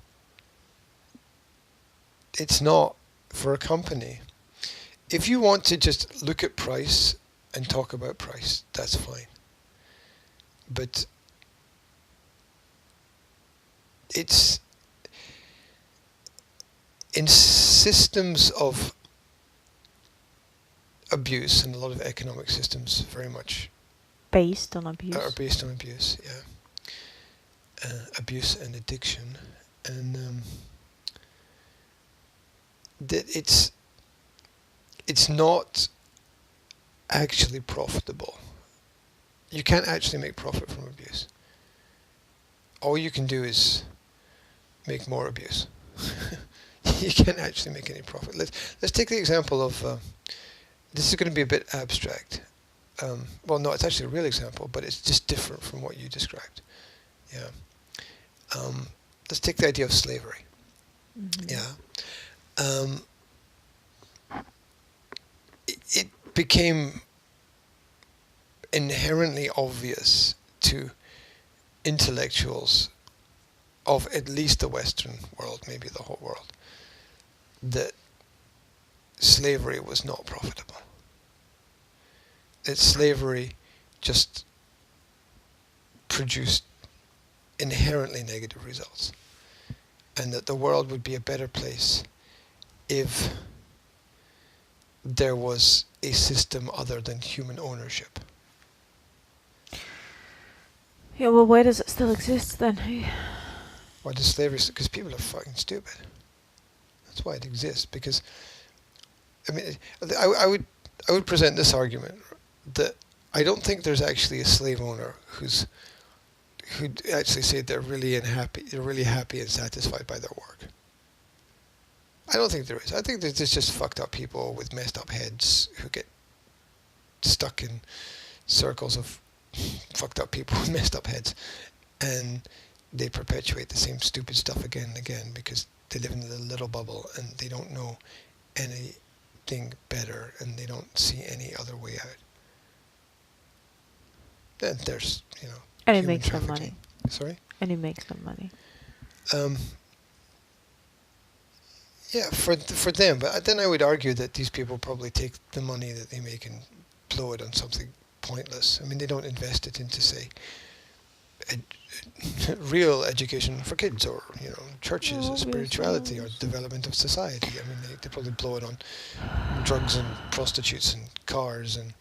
It's not for a company. If you want to just look at price and talk about price, that's fine. But it's in systems of abuse, and a lot of economic systems very much Based on abuse. are based on abuse, yeah. Abuse and addiction, and that it's not actually profitable. You can't actually make profit from abuse. All you can do is make more abuse. You can't actually make any profit. Let's take the example of this is going to be a bit abstract. Well, no, it's actually a real example, but it's just different from what you described. Yeah. Let's take the idea of slavery. Mhm. Yeah. It became inherently obvious to intellectuals of at least the Western world, maybe the whole world, that slavery was not profitable. That slavery just produced inherently negative results, and that the world would be a better place if there was a system other than human ownership. Yeah, well, why does it still exist then? Why does slavery? Because people are fucking stupid. That's why it exists. Because, I mean, I would present this argument that I don't think there's actually a slave owner who'd actually say they're really happy and satisfied by their work. I don't think there is. I think there's just fucked up people with messed up heads who get stuck in circles of fucked up people with messed up heads, and they perpetuate the same stupid stuff again and again because they live in a little bubble and they don't know anything better and they don't see any other way out. Then there's, And it human makes them trafficking. money. Sorry? And it makes them money. Yeah, for them, but then I would argue that these people probably take the money that they make and blow it on something pointless. I mean, they don't invest it into, say, real education for kids, or churches, No, or spirituality, or obviously. development of society. I mean, they probably blow it on drugs and prostitutes and cars and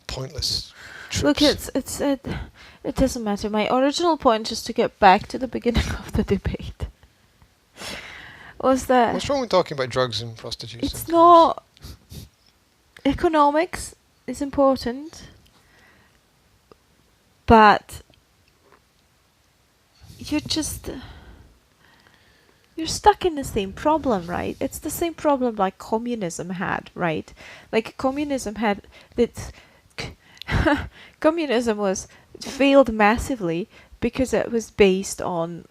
pointless trips. Look, it doesn't matter. My original point, just to get back to the beginning of the debate, was that What's wrong with talking about drugs and prostitutes? it's and cars? not economics is important, but you're stuck in the same problem, right? It's the same problem like communism had, right? Like communism had that communism failed massively because it was based on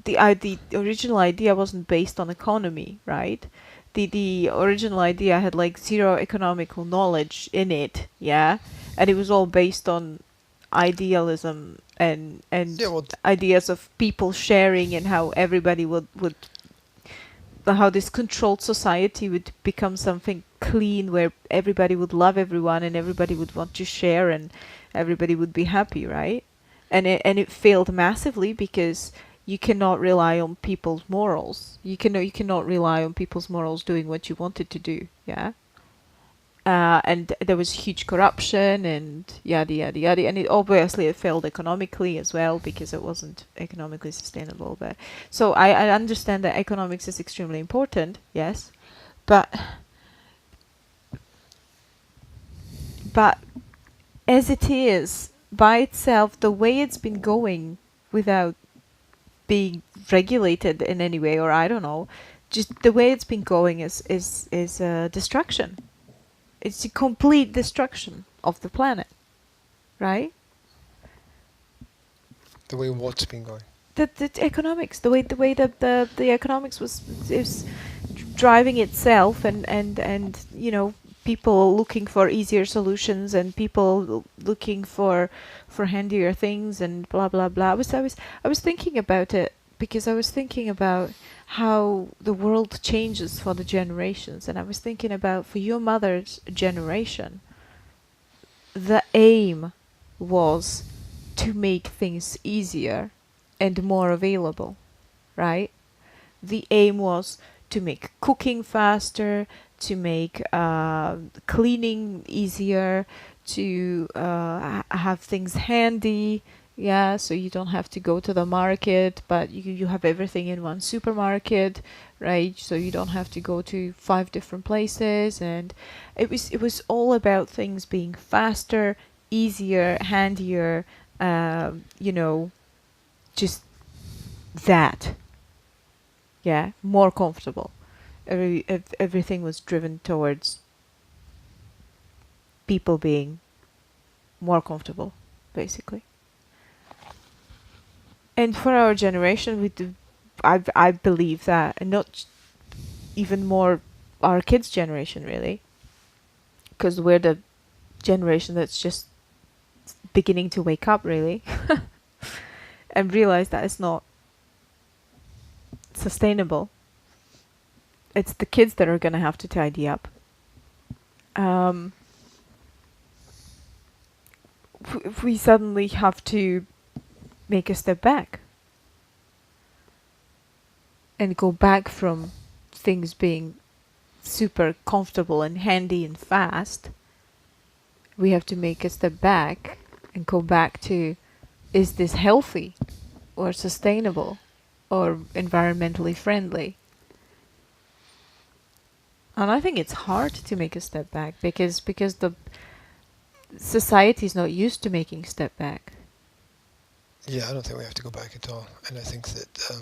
the original idea wasn't based on economy, right? the original idea had like zero economical knowledge in it, yeah, and it was all based on idealism and Yeah, well, ideas of people sharing and how everybody would how this controlled society would become something clean where everybody would love everyone and everybody would want to share and everybody would be happy, right? And it failed massively because you cannot rely on people's morals. You cannot rely on people's morals doing what you wanted to do, yeah. And there was huge corruption and yada yada yada, and it failed economically as well because it wasn't economically sustainable. But so I understand that economics is extremely important, yes, but but as it is by itself, the way it's been going without being regulated in any way, or I don't know, just the way it's been going is destruction. It's a complete destruction of the planet, right? the way what's been going. The economics, the way that the economics is driving itself, and people looking for easier solutions and people looking for handier things and blah blah blah. I was thinking about it because I was thinking about how the world changes for the generations, and I was thinking about for your mother's generation, the aim was to make things easier and more available, right? The aim was to make cooking faster, to make cleaning easier, to have things handy, yeah, so you don't have to go to the market, but you have everything in one supermarket, right? So you don't have to go to 5 different places, and it was all about things being faster, easier, handier, just that, yeah, more comfortable. Everything was driven towards people being more comfortable, basically. And for our generation, I believe that, and not even more our kids' generation, really, because we're the generation that's just beginning to wake up, really, and realize that it's not sustainable. It's the kids that are going to have to tidy up. If we suddenly have to make a step back and go back from things being super comfortable and handy and fast, we have to make a step back and go back to, is this healthy or sustainable or environmentally friendly? And I think it's hard to make a step back because the society is not used to making step back. Yeah, I don't think we have to go back at all. And I think that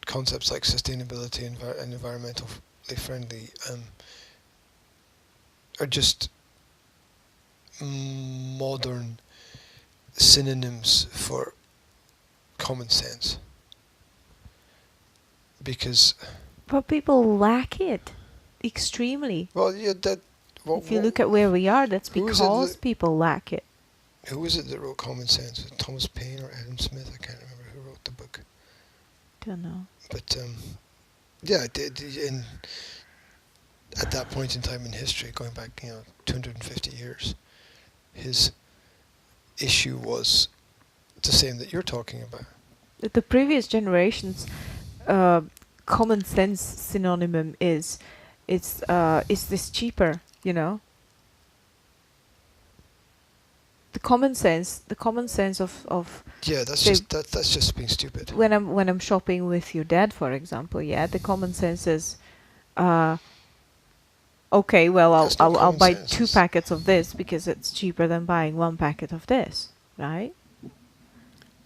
concepts like sustainability and environmentally friendly are just modern synonyms for common sense. Because, But people lack it extremely. well, yeah, that. If you look at where we are, that's who is it because that- people lack it. Who was it that wrote Common Sense? Was it Thomas Paine or Adam Smith? I can't remember who wrote the book. Don't know. But yeah, in at that point in time in history, going back 250 years, his issue was the same that you're talking about. The previous generations, common sense synonym is this cheaper, The common sense of Yeah, that's They- just being stupid. when I'm shopping with your dad, for example, yeah, the common sense is, okay, well, That's not I'll common buy sense, 2 it's- packets of this because it's cheaper than buying 1 packet of this, right?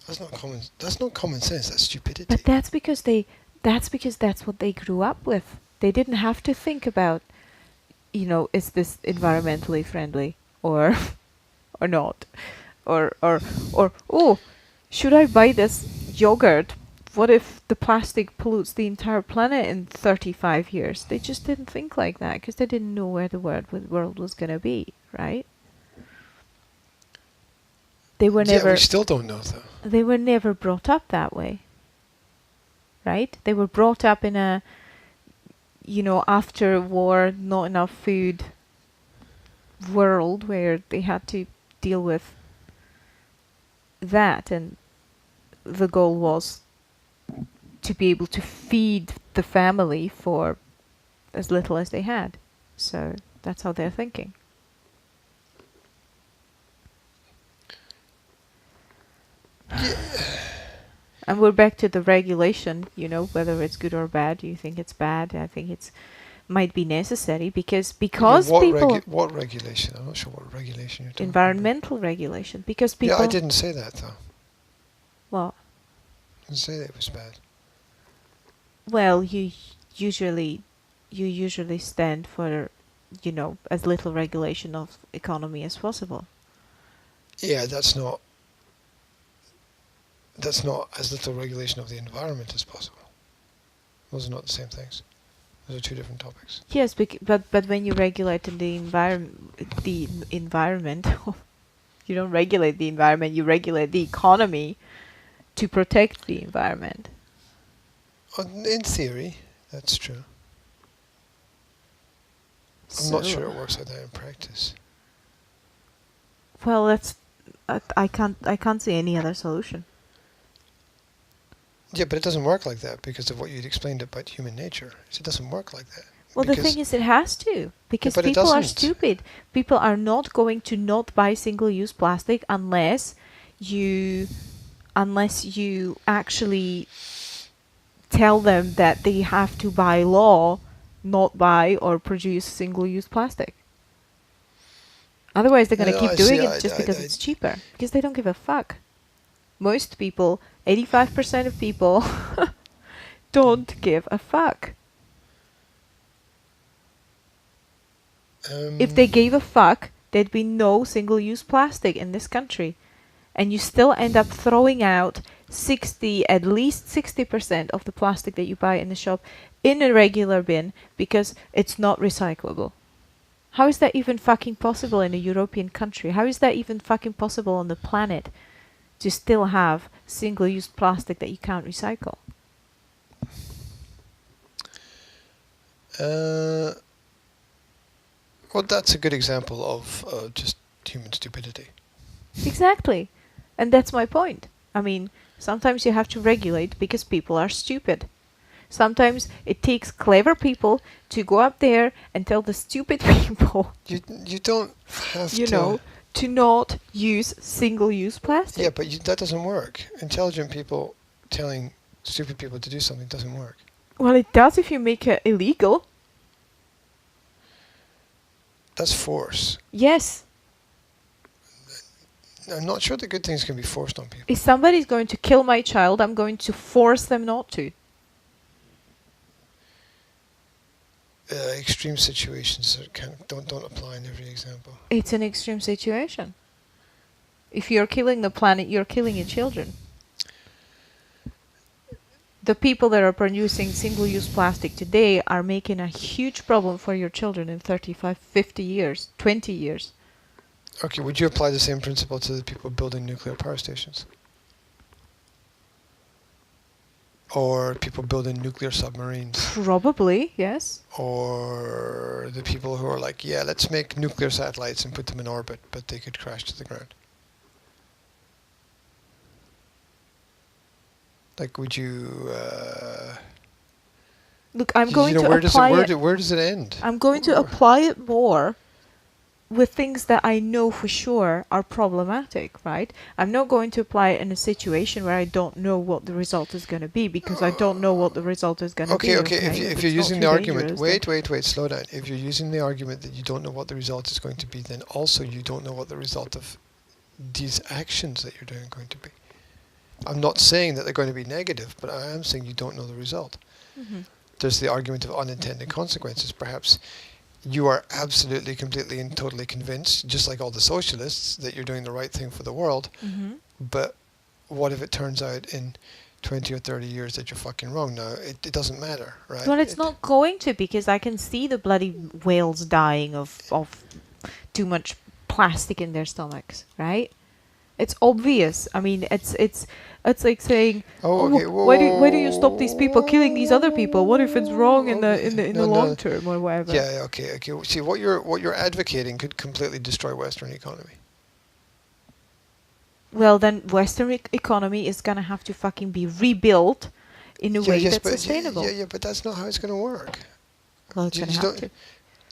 That's not common sense. That's stupidity. But that's because that's what they grew up with. They didn't have to think about, is this environmentally friendly or or not, or oh, should I buy this yogurt what if the plastic pollutes the entire planet in 35 years? They just didn't think like that because they didn't know where the world was going to be, right? They were Yeah, never we still don't know though. they were never brought up that way, right? They were brought up in a, after war, not enough food world where they had to deal with that, and the goal was to be able to feed the family for as little as they had. So that's how they're thinking. And we're back to the regulation, whether it's good or bad. Do you think it's bad? I think it's might be necessary because what people what regulation? I'm not sure what regulation you're talking environmental regulation, because about. people Yeah, I didn't say that though. well I didn't say that it was bad. well you usually stand for as little regulation of economy as possible. Yeah, that's not as little regulation of the environment as possible. Those are not the same things. Those are two different topics. Yes, but when you regulate the environment, you don't regulate the environment. You regulate the economy to protect the environment. In theory, that's true. I'm not sure it works like that in practice. Well, I can't see any other solution. Yeah, but it doesn't work like that because of what you'd explained about human nature. It doesn't work like that. Well, the thing is, it has to, because but it people are doesn't. stupid. People are not going to not buy single-use plastic unless you actually tell them that they have to by law not buy or produce single-use plastic. Otherwise, they're going to keep doing it just because it's cheaper, because they don't give a fuck. Most people, 85% of people, don't give a fuck. If they gave a fuck, there'd be no single-use plastic in this country. And you still end up throwing out at least 60% of the plastic that you buy in the shop in a regular bin because it's not recyclable. How is that even fucking possible in a European country? How is that even fucking possible on the planet to still have single-use plastic that you can't recycle? Well, that's a good example of just human stupidity. Exactly. And that's my point. I mean, sometimes you have to regulate because people are stupid. Sometimes it takes clever people to go up there and tell the stupid people, You don't have to... to not use single-use plastic. Yeah, but that doesn't work. Intelligent people telling stupid people to do something doesn't work. Well, it does if you make it illegal. That's force. Yes. I'm not sure that good things can be forced on people. If somebody's going to kill my child, I'm going to force them not to. Extreme situations don't apply in every example. It's an extreme situation. If you're killing the planet, you're killing your children. The people that are producing single-use plastic today are making a huge problem for your children in 35, 50 years, 20 years. Okay, would you apply the same principle to the people building nuclear power stations? Or people building nuclear submarines? Probably, yes. Or the people who are like, yeah, let's make nuclear satellites and put them in orbit, but they could crash to the ground. Like, would you... Look, I'm going to apply it... Where does it end? I'm going to apply it more with things that I know for sure are problematic, right? I'm not going to apply it in a situation where I don't know what the result is going to be, because I don't know what the result is going to be. Okay, if you're using the argument... Wait, slow down. If you're using the argument that you don't know what the result is going to be, then also you don't know what the result of these actions that you're doing are going to be. I'm not saying that they're going to be negative, but I am saying you don't know the result. Mm-hmm. There's the argument of unintended consequences. Perhaps you are absolutely, completely and totally convinced, just like all the socialists, that you're doing the right thing for the world. Mm-hmm. But what if it turns out in 20 or 30 years that you're fucking wrong. Now, it doesn't matter, right? But it's not going to, because I can see the bloody whales dying of too much plastic in their stomachs, right? It's obvious. I mean, it's like saying, Oh, okay. Whoa, why do you stop these people killing these other people? What if it's wrong in the No, long term or whatever? Yeah, okay. See, what you're advocating could completely destroy Western economy. Well, then Western economy is gonna have to fucking be rebuilt in a way that's sustainable. Yeah, but that's not how it's going to work. Well, it's You gonna just have don't- to.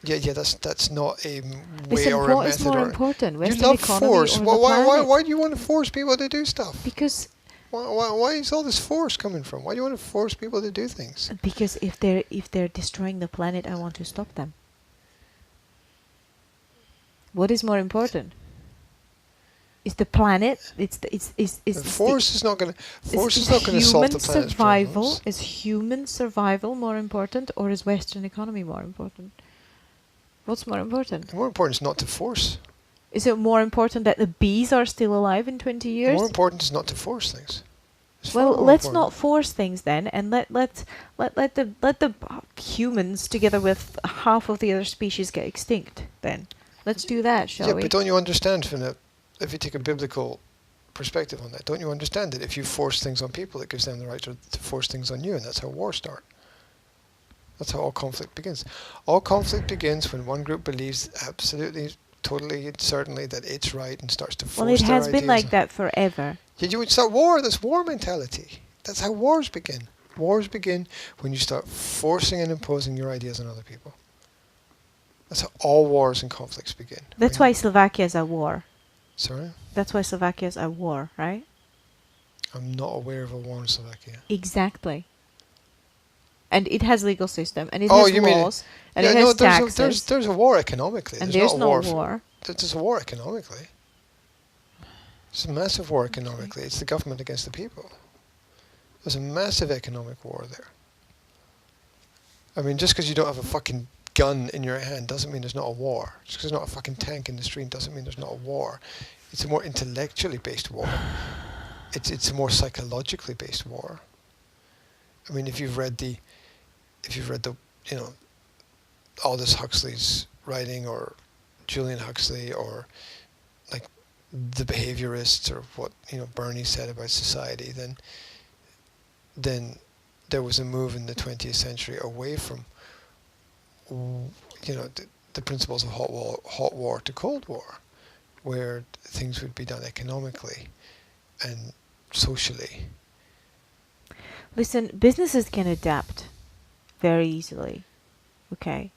Yeah, that's not a way Listen, or a what is method. more Or important, you Western love economy force. or Well, the why planet? why do you want to force people to do stuff? Because Why is all this force coming from? Why do you want to force people to do things? if they're destroying the planet, I want to stop them. What is more important? Is the planet? It's Force is not going to. Force is not going to solve human the planet's survival. problems. Is human survival more important, or is Western economy more important? What's more important? The more important is not to force. Is it more important that the bees are still alive in 20 years? More important is not to force things. It's far Well, more let's important. not force things then, and let the humans together with half of the other species get extinct. Then let's do that, shall Yeah, we? but don't you understand if you take a biblical perspective on that, don't you understand that if you force things on people, it gives them the right to force things on you, and that's how wars start. That's how all conflict begins. All conflict begins when one group believes absolutely, totally, certainly that it's right and starts to force Well, it their has been ideas like on- that forever. Yeah, you would start war. That's war mentality. That's how wars begin. Wars begin when you start forcing and imposing your ideas on other people. That's how all wars and conflicts begin. That's When- why Slovakia is at war. Sorry? That's why Slovakia is at war, right? I'm not aware of a war in Slovakia. Exactly. And it has legal system, and it Oh, has you mean- laws, and yeah, it has no, taxes, there's a war economically. and There's there's not no a war. war. There's a war economically. It's a massive war economically. It's the government against the people. There's a massive economic war there. I mean, just because you don't have a fucking gun in your hand doesn't mean there's not a war. Just because there's not a fucking tank in the street doesn't mean there's not a war. It's a more intellectually based war. It's a more psychologically based war. I mean, if you've read the, you know, Aldous Huxley's writing, or Julian Huxley, or like the behaviorists, or what, you know, Bernie said about society, then there was a move in the 20th century away from, you know, the principles of hot war to Cold War, where things would be done economically and socially. Listen, businesses can adapt very easily. Okay.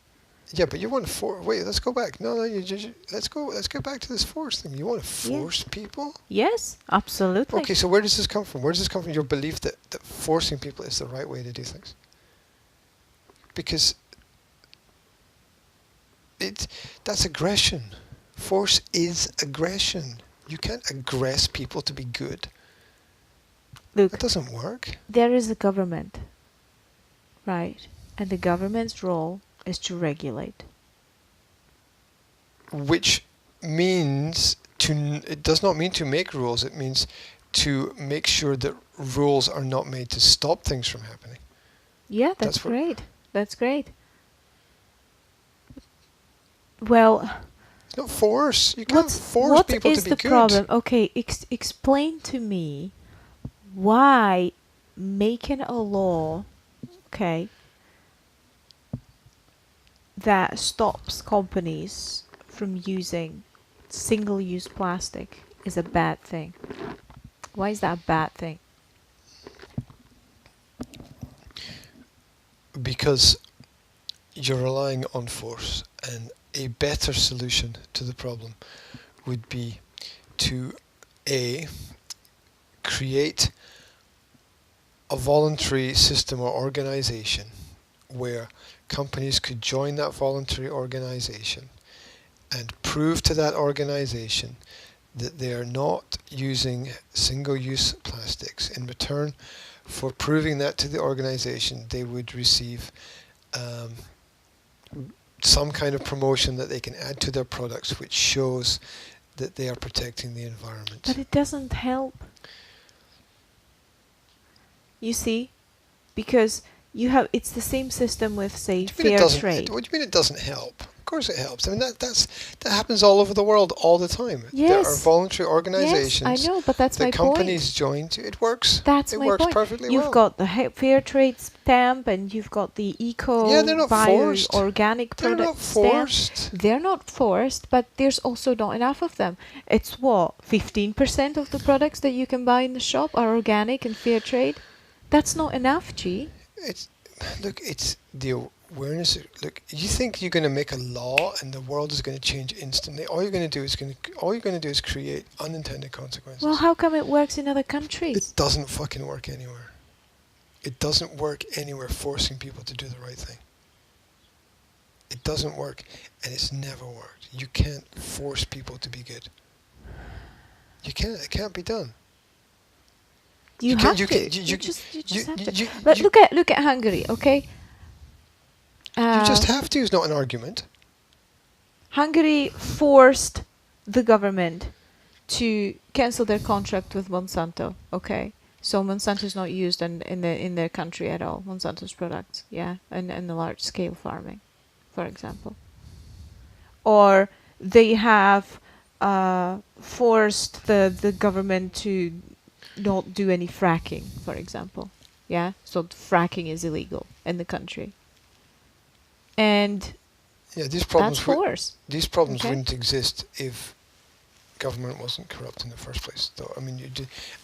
Yeah, but you want to wait. Let's go back. No, let's get back to this force thing. You want to Yeah. force people? Yes, absolutely. Okay, so where does this come from? Where does this come from? Your belief that forcing people is the right way to do things? Because that's aggression. Force is aggression. You can't aggress people to be good. Look, That doesn't work. there is a government, right? And the government's role is to regulate. Which means it does not mean to make rules. It means to make sure that rules are not made to stop things from happening. Yeah, that's That's what- great. That's great. Well, It's not force. You can't force what people is to be the good. problem? Okay, explain to me why making a law, okay, that stops companies from using single-use plastic is a bad thing. Why is that a bad thing? Because you're relying on force, and a better solution to the problem would be to create a voluntary system or organization where companies could join that voluntary organization and prove to that organization that they are not using single-use plastics. In return for proving that to the organization, they would receive some kind of promotion that they can add to their products, which shows that they are protecting the environment. But it doesn't help. You see, because it's the same system with, say, What do you mean it fair doesn't? trade. What do you mean it doesn't help? Of course it helps. I mean that happens all over the world all the time. There are Yes. voluntary Yes, organisations. I know, but that's The my companies point. join. It works. That's It my works point. perfectly You've well. got the fair trade stamp, and you've got the eco, Yeah, they're not bio, forced. organic They're product not stamp. forced. They're not forced, but there's also not enough of them. It's what, 15% of the products that you can buy in the shop are organic and fair trade? That's not enough, G. It's it's the awareness. Look, you think you're going to make a law and the world is going to change instantly? All you're going to do is create unintended consequences. Well, how come it works in other countries? It doesn't fucking work anywhere. It doesn't work anywhere forcing people to do the right thing. It doesn't work, and it's never worked. You can't force people to be good. You can't. It can't be done. You can't- have you to. can't- You just have to. you- But you- look at Hungary, okay? You just have to is not an argument. Hungary forced the government to cancel their contract with Monsanto. Okay, so Monsanto is not used in their country at all. Monsanto's products, yeah, and the large scale farming, for example. Or they have forced the government to not do any fracking, for example. Yeah, so fracking is illegal in the country, and Yeah, that's force. these problems Okay. wouldn't exist if government wasn't corrupt in the first place. Though I mean,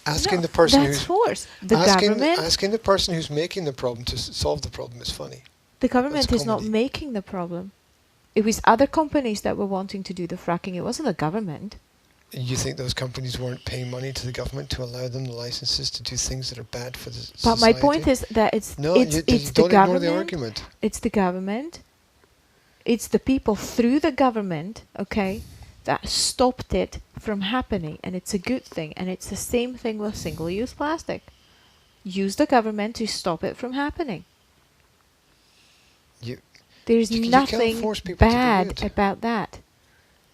asking the person That's who's force. The government, asking the person who's making the problem to solve the problem is funny. the government that's is not comedy. making the problem. It was other companies that were wanting to do the fracking. It wasn't the government. You think those companies weren't paying money to the government to allow them the licenses to do things that are bad for the society? But my point is that it's no, it's you the don't ignore government. the argument. It's the government. It's the people through the government, okay, that stopped it from happening, and it's a good thing. And it's the same thing with single-use plastic. Use the government to stop it from happening. You There's you can't nothing force people to do bad it. about that.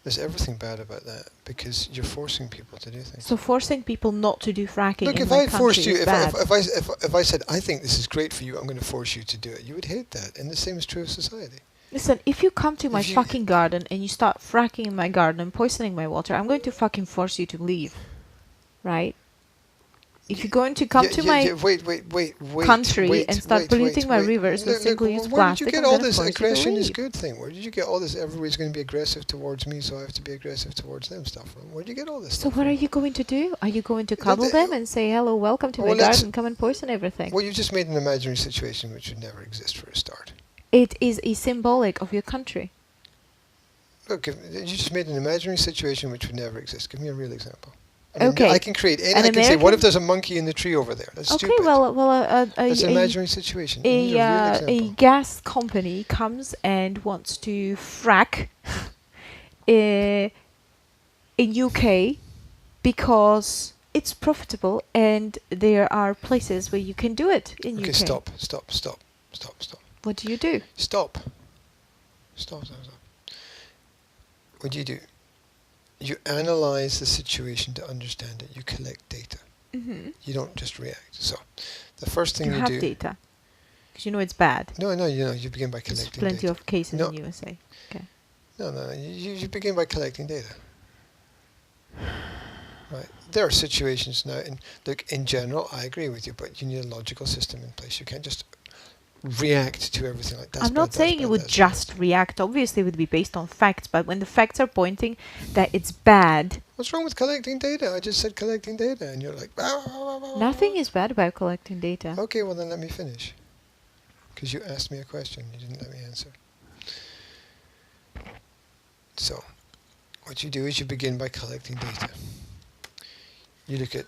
There's everything bad about that because you're forcing people to do things. So forcing people not to do fracking Look, in if my I forced country you, is if bad. I said I think this is great for you, I'm going to force you to do it. You would hate that, and the same is true of society. Listen, if you come to my If you- fucking garden and you start fracking in my garden and poisoning my water, I'm going to fucking force you to leave. Right? If you're going to come to my wait, country and start polluting my rivers with single-use where did you plastic, get I'm all gonna this force you to aggression is leave. good thing? Where did you get all this everybody's going to be aggressive towards me, so I have to be aggressive towards them stuff from? Where did you get all this So stuff what from? are you going to do? Are you going to Th- cuddle th- them and say, hello, welcome to Well, my let's- garden, come and poison everything? Well, you just made an imaginary situation which would never exist for a start. It is a symbolic of your country. Look, you just made an imaginary situation which would never exist. Give me a real example. I mean, Okay. I can create any. An I can say, what American- if there's a monkey in the tree over there? That's Okay, stupid. well, That's an imaginary situation. You need a real a example. gas company comes and wants to frack in UK because it's profitable and there are places where you can do it in Okay, UK. stop. What do you do? Stop. What do? You analyze the situation to understand it. You collect data. Mm-hmm. You don't just react. So, the first thing You you have do. data because you know it's bad. No, you begin by There's collecting plenty data. of cases No. in USA. Okay. No. You begin by collecting data. Right. There are situations now, and look, in general, I agree with you, but you need a logical system in place. You can't just react to everything like that. I'm not saying you would just react. Obviously, it would be based on facts, but when the facts are pointing that it's bad, What's wrong with collecting data? I just said collecting data, and you're like, nothing is bad about collecting data. Okay, well then let me finish. Because you asked me a question, you didn't let me answer. So, what you do is you begin by collecting data. You look at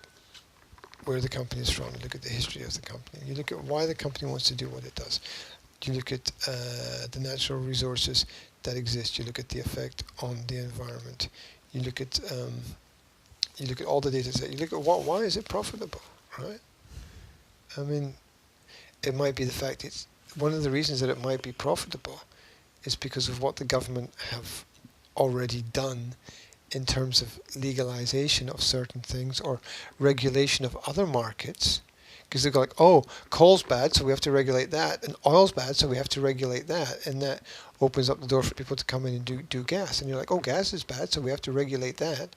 where the company is from, you look at the history of the company, you look at why the company wants to do what it does. You look at the natural resources that exist, you look at the effect on the environment, you look at all the data set, you look at why is it profitable, right? I mean, it might be the fact it's one of the reasons that it might be profitable is because of what the government have already done in terms of legalization of certain things or regulation of other markets, Because they go like, oh, coal's bad, so we have to regulate that, and oil's bad, so we have to regulate that, and that opens up the door for people to come in and do gas. And you're like, oh, gas is bad, so we have to regulate that.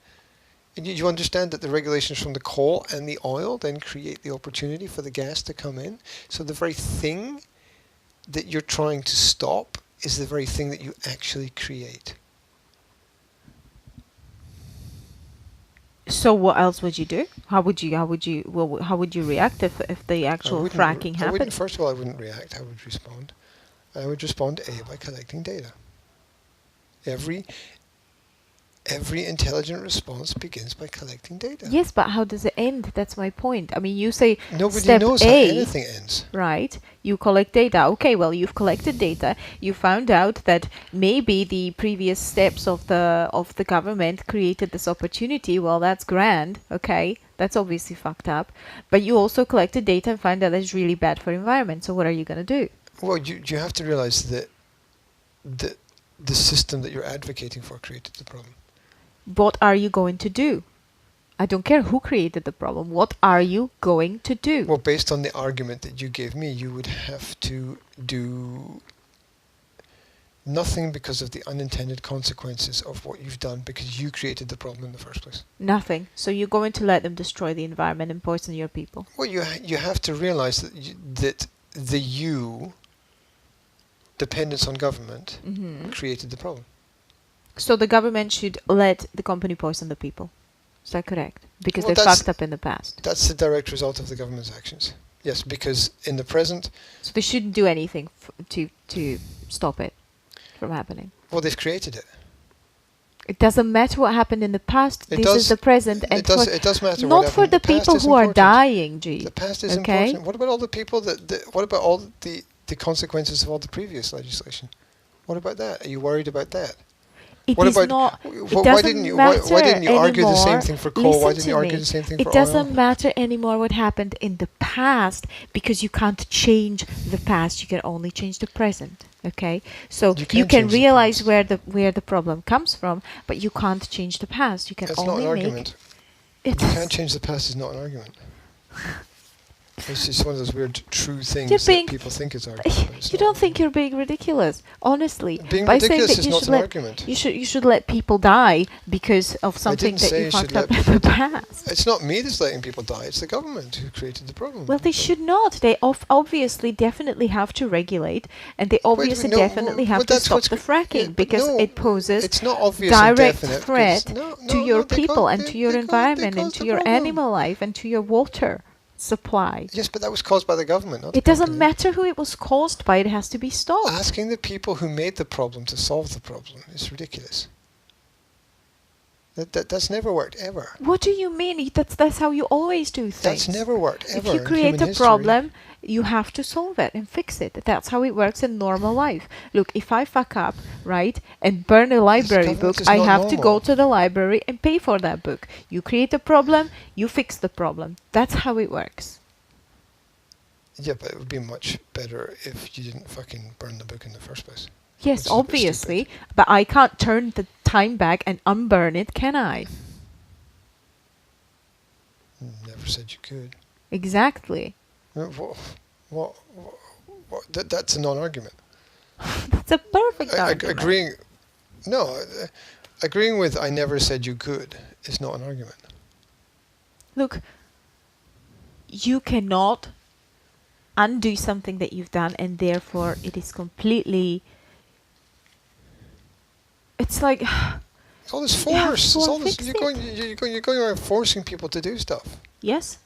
And you understand that the regulations from the coal and the oil then create the opportunity for the gas to come in. So the very thing that you're trying to stop is the very thing that you actually create. So what else would you do? How would you react if the actual fracking happened? First of all, I wouldn't react. I would respond. I would respond by collecting data. Every intelligent response begins by collecting data. Yes, but how does it end? That's my point. I mean, you say Nobody step knows how A, anything ends. right? You collect data. Okay, well, you've collected data. You found out that maybe the previous steps of the government created this opportunity. Well, that's grand. Okay, that's obviously fucked up. But you also collected data and found out that it's really bad for environment. So what are you gonna do? Well, you have to realize that the system that you're advocating for created the problem. What are you going to do? I don't care who created the problem. What are you going to do? Well, based on the argument that you gave me, you would have to do nothing because of the unintended consequences of what you've done because you created the problem in the first place. Nothing. So you're going to let them destroy the environment and poison your people. Well, you have to realize that the dependence on government created the problem. So the government should let the company poison the people. Is that correct? Because Well, they that's- fucked up in the past. That's the direct result of the government's actions. Yes, because in the present, So they shouldn't do anything to stop it from happening. well, they've created it. It doesn't matter what happened in the past. It This does- is the present, and It does matter. not what for happened. the past people is who are important. dying, G. The past is Okay? important. What about all the people what about all the consequences of all the previous legislation? What about that? Are you worried about that? It What is about- not. why It doesn't didn't you matter why didn't you argue the same anymore. thing for coal? Why Listen didn't you to argue me. the same thing It for doesn't oil? matter anymore what happened in the past because you can't change the past. You can only change the present. Okay, so You you can can change the realize past. where the problem comes from, but you can't change the past. You can That's not only an make argument. it. You can't change the past is not an argument. It's just one of those weird true things You're that being- people think is argument. but it's You not don't an think you're being ridiculous, honestly. Being by saying ridiculous that is you not should an let argument. you should let people die because of something didn't that say you you fucked should up let in the past. It's not me that's letting people die. It's the government who created the problem. Well, they should not. They obviously definitely have to regulate, and they obviously no, definitely well, have but to that's stop what's the go- fracking yeah, but because no, it poses It's not obvious and direct definite. threat to your they people caused- and they- to your they caused- they environment and caused to the your problem. animal life and to your water supply. Yes, but that was caused by the government, not the It doesn't company. matter who it was caused by, it has to be stopped. Asking the people who made the problem to solve the problem is ridiculous. That's never worked, ever. What do you mean? That's how you always do things. That's never worked, ever. If you in create human a history. problem, you have to solve it and fix it. That's how it works in normal life. Look, if I fuck up, right, and burn a library government book, is I not have to go normal. to the library and pay for that book. You create a problem, you fix the problem. That's how it works. Yeah, but it would be much better if you didn't fucking burn the book in the first place. Yes, Which is a bit obviously, but I can't turn the time back and unburn it, can I? Never said you could. Exactly. That's a non-argument. That's a perfect I- argument. agreeing, no, agreeing with "I never said you could" is not an argument. Look, you cannot undo something that you've done, and therefore it is completely. It's like All this You have force. to It's all this. fix You're going around forcing people to do stuff. yes,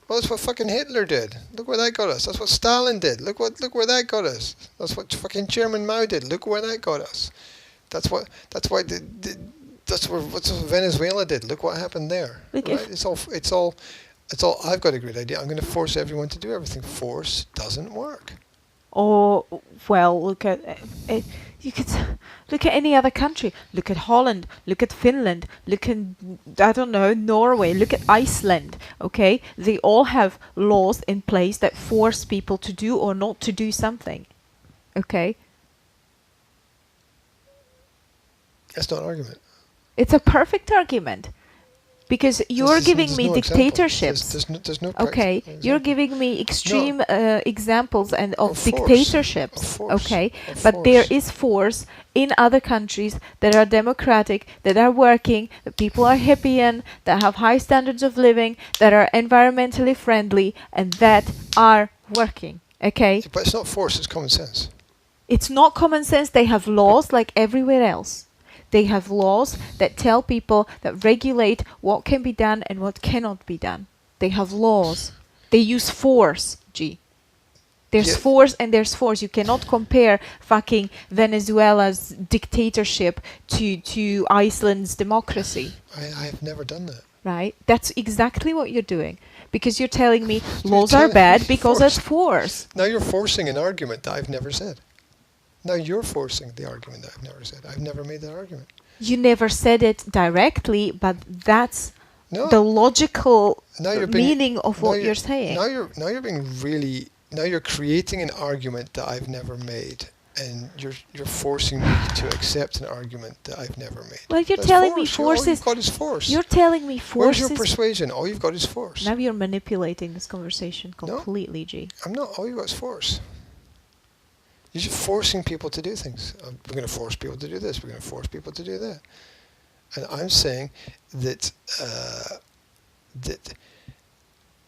Well, that's what fucking Hitler did. Look where that got us. That's what Stalin did. Look where that got us. That's what fucking Chairman Mao did. Look where that got us. That's what Venezuela did. Look what happened there. Look, Right? if- It's all. I've got a great idea. I'm going to force everyone to do everything. Force doesn't work. or well, look at you could look at any other country. Look at Holland. Look at Finland. Look at I don't know, Norway. Look at Iceland. Okay, they all have laws in place that force people to do or not to do something. Okay, That's not an argument. it's a perfect argument. Because you're giving there's me no example. dictatorships. There's no Okay, practical you're example. giving me extreme examples and Of of force. dictatorships. Of force. Okay, Of but there force. is force in other countries that are democratic, that are working, that people are happy in, that have high standards of living, that are environmentally friendly, and that are working. Okay, But it's not force, it's common sense. it's not common sense. They have laws like everywhere else. They have laws that tell people, that regulate what can be done and what cannot be done. They have laws. They use force, G. There's Yeah. force and there's force. You cannot compare fucking Venezuela's dictatorship to Iceland's democracy, I have never done that. right? That's exactly what you're doing. Because you're telling me You're laws are telling bad me because force. it's force. Now you're forcing an argument that I've never said. Now you're forcing the argument that I've never said. I've never made that argument. You never said it directly, but that's No. the logical Now you're being, meaning of now what you're saying. Now you're being really. Now you're creating an argument that I've never made, and you're forcing me to accept an argument that I've never made. Well, you're That's telling me force. force All is. you've got is force. You're telling me force Where's your is. persuasion? All you've got is force. Now you're manipulating this conversation No. completely, G. I'm not. All you've got is force. You're just forcing people to do things. We're going to force people to do this. We're going to force people to do that. And I'm saying that that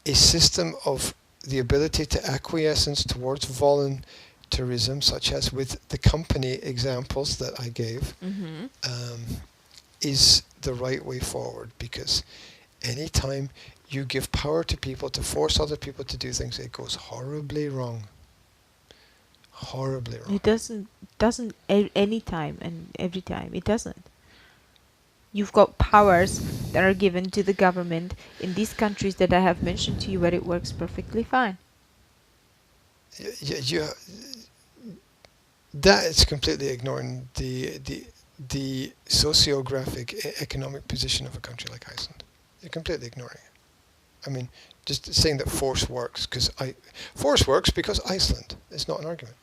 a system of the ability to acquiescence towards voluntarism, such as with the company examples that I gave, is the right way forward. Because anytime you give power to people to force other people to do things, it goes horribly wrong. Horribly wrong. It doesn't any time and every time. It doesn't. You've got powers that are given to the government in these countries that I have mentioned to you where it works perfectly fine. That is completely ignoring the sociographic economic position of a country like Iceland. You're completely ignoring it. I mean, just saying that force works because Iceland is not an argument.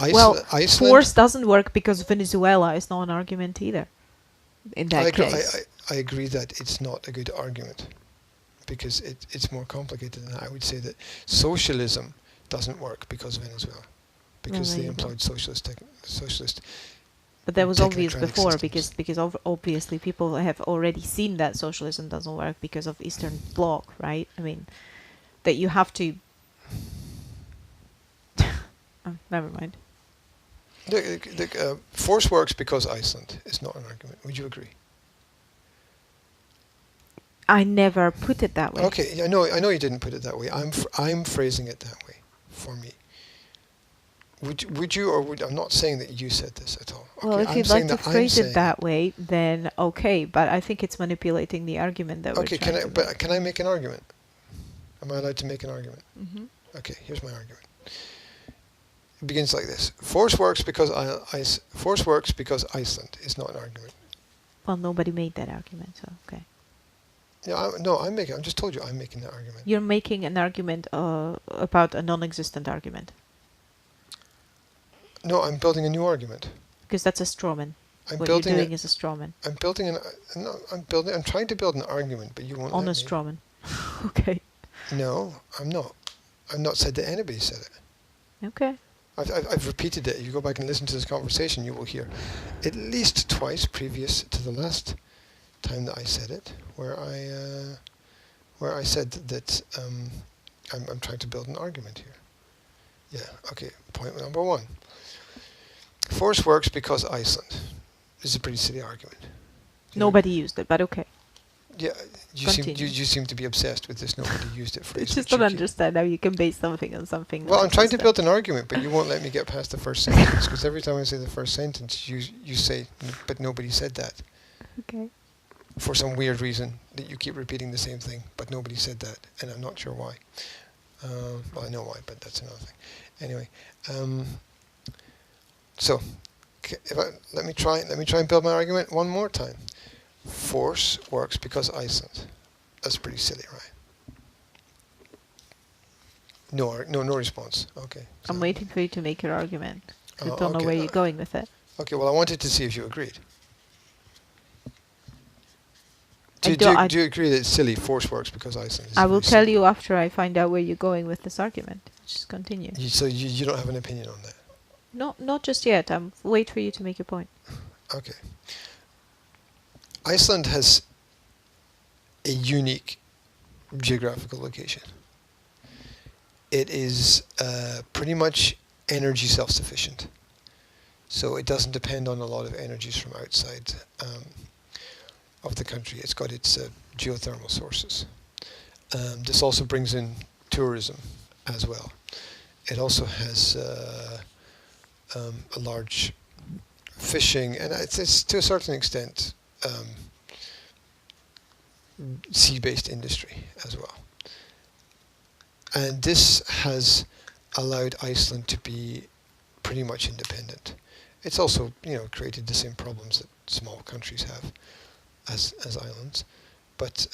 Well, Iceland, force doesn't work because Venezuela is not an argument either. In that case. I agree that it's not a good argument because it's more complicated than that. I would say that socialism doesn't work because of Venezuela, because there they you go. employed socialist. But that was obvious technocratic before systems. because obviously people have already seen that socialism doesn't work because of Eastern Bloc, right? I mean, that you have to. Oh, never mind. Force works because Iceland is not an argument. Would you agree? I never put it that way. Okay, I know you didn't put it that way. I'm phrasing it that way for me. Would you or would I'm not saying that you said this at all. Well, Okay, if I'm you'd saying like to that I'm phrase it saying that way, then okay. But I think it's manipulating the argument that Okay, we're trying to make. but can I make an argument? Am I allowed to make an argument? Hmm. Okay, here's my argument. It begins like this: force works because Iceland is not an argument. Well, nobody made that argument, so okay. Yeah, I'm just told you I'm making that argument. You're making an argument about a non-existent argument No, I'm building a new argument. because that's a strawman. I'm What building you're doing is a strawman. I'm building I'm trying to build an argument, but you won't On a let me. strawman. Okay. No, I'm not. I've not said that anybody said it. Okay. I've repeated it. If you go back and listen to this conversation, you will hear at least twice previous to the last time that I said it, where I said that I'm trying to build an argument here. Yeah. Okay. Point number one. Force works because Iceland. This is a pretty silly argument. You know, Nobody used it, but okay. Yeah. Continue. You seem to be obsessed with this. Nobody used it I phrase. just which don't you keep- understand how you can base something on something. Well, not I'm trying to existent. build an argument, but you won't let me get past the first sentence, because every time I say the first sentence, you say, but nobody said that. Okay. For some weird reason that you keep repeating the same thing, but nobody said that, and I'm not sure why. Well, I know why, but that's another thing. Anyway, so let me try and build my argument one more time. Force works because Iceland. That's pretty silly, right? No response. Okay. I'm so- waiting for you to make your argument. 'Cause I Oh, don't know okay, where you're going with it. Okay, well, I wanted to see if you agreed. Do, I you- do, do, you- I, do you agree that it's silly? Force works because Iceland is I will very tell silly. you after I find out where you're going with this argument. Just continue. So you don't have an opinion on that? Not just yet. I'm wait for you to make your point. Okay. Iceland has a unique geographical location. It is pretty much energy self-sufficient. So it doesn't depend on a lot of energies from outside of the country. It's got its geothermal sources. This also brings in tourism as well. It also has a large fishing, and it's to a certain extent sea-based industry as well. And this has allowed Iceland to be pretty much independent. It's also, created the same problems that small countries have as islands, but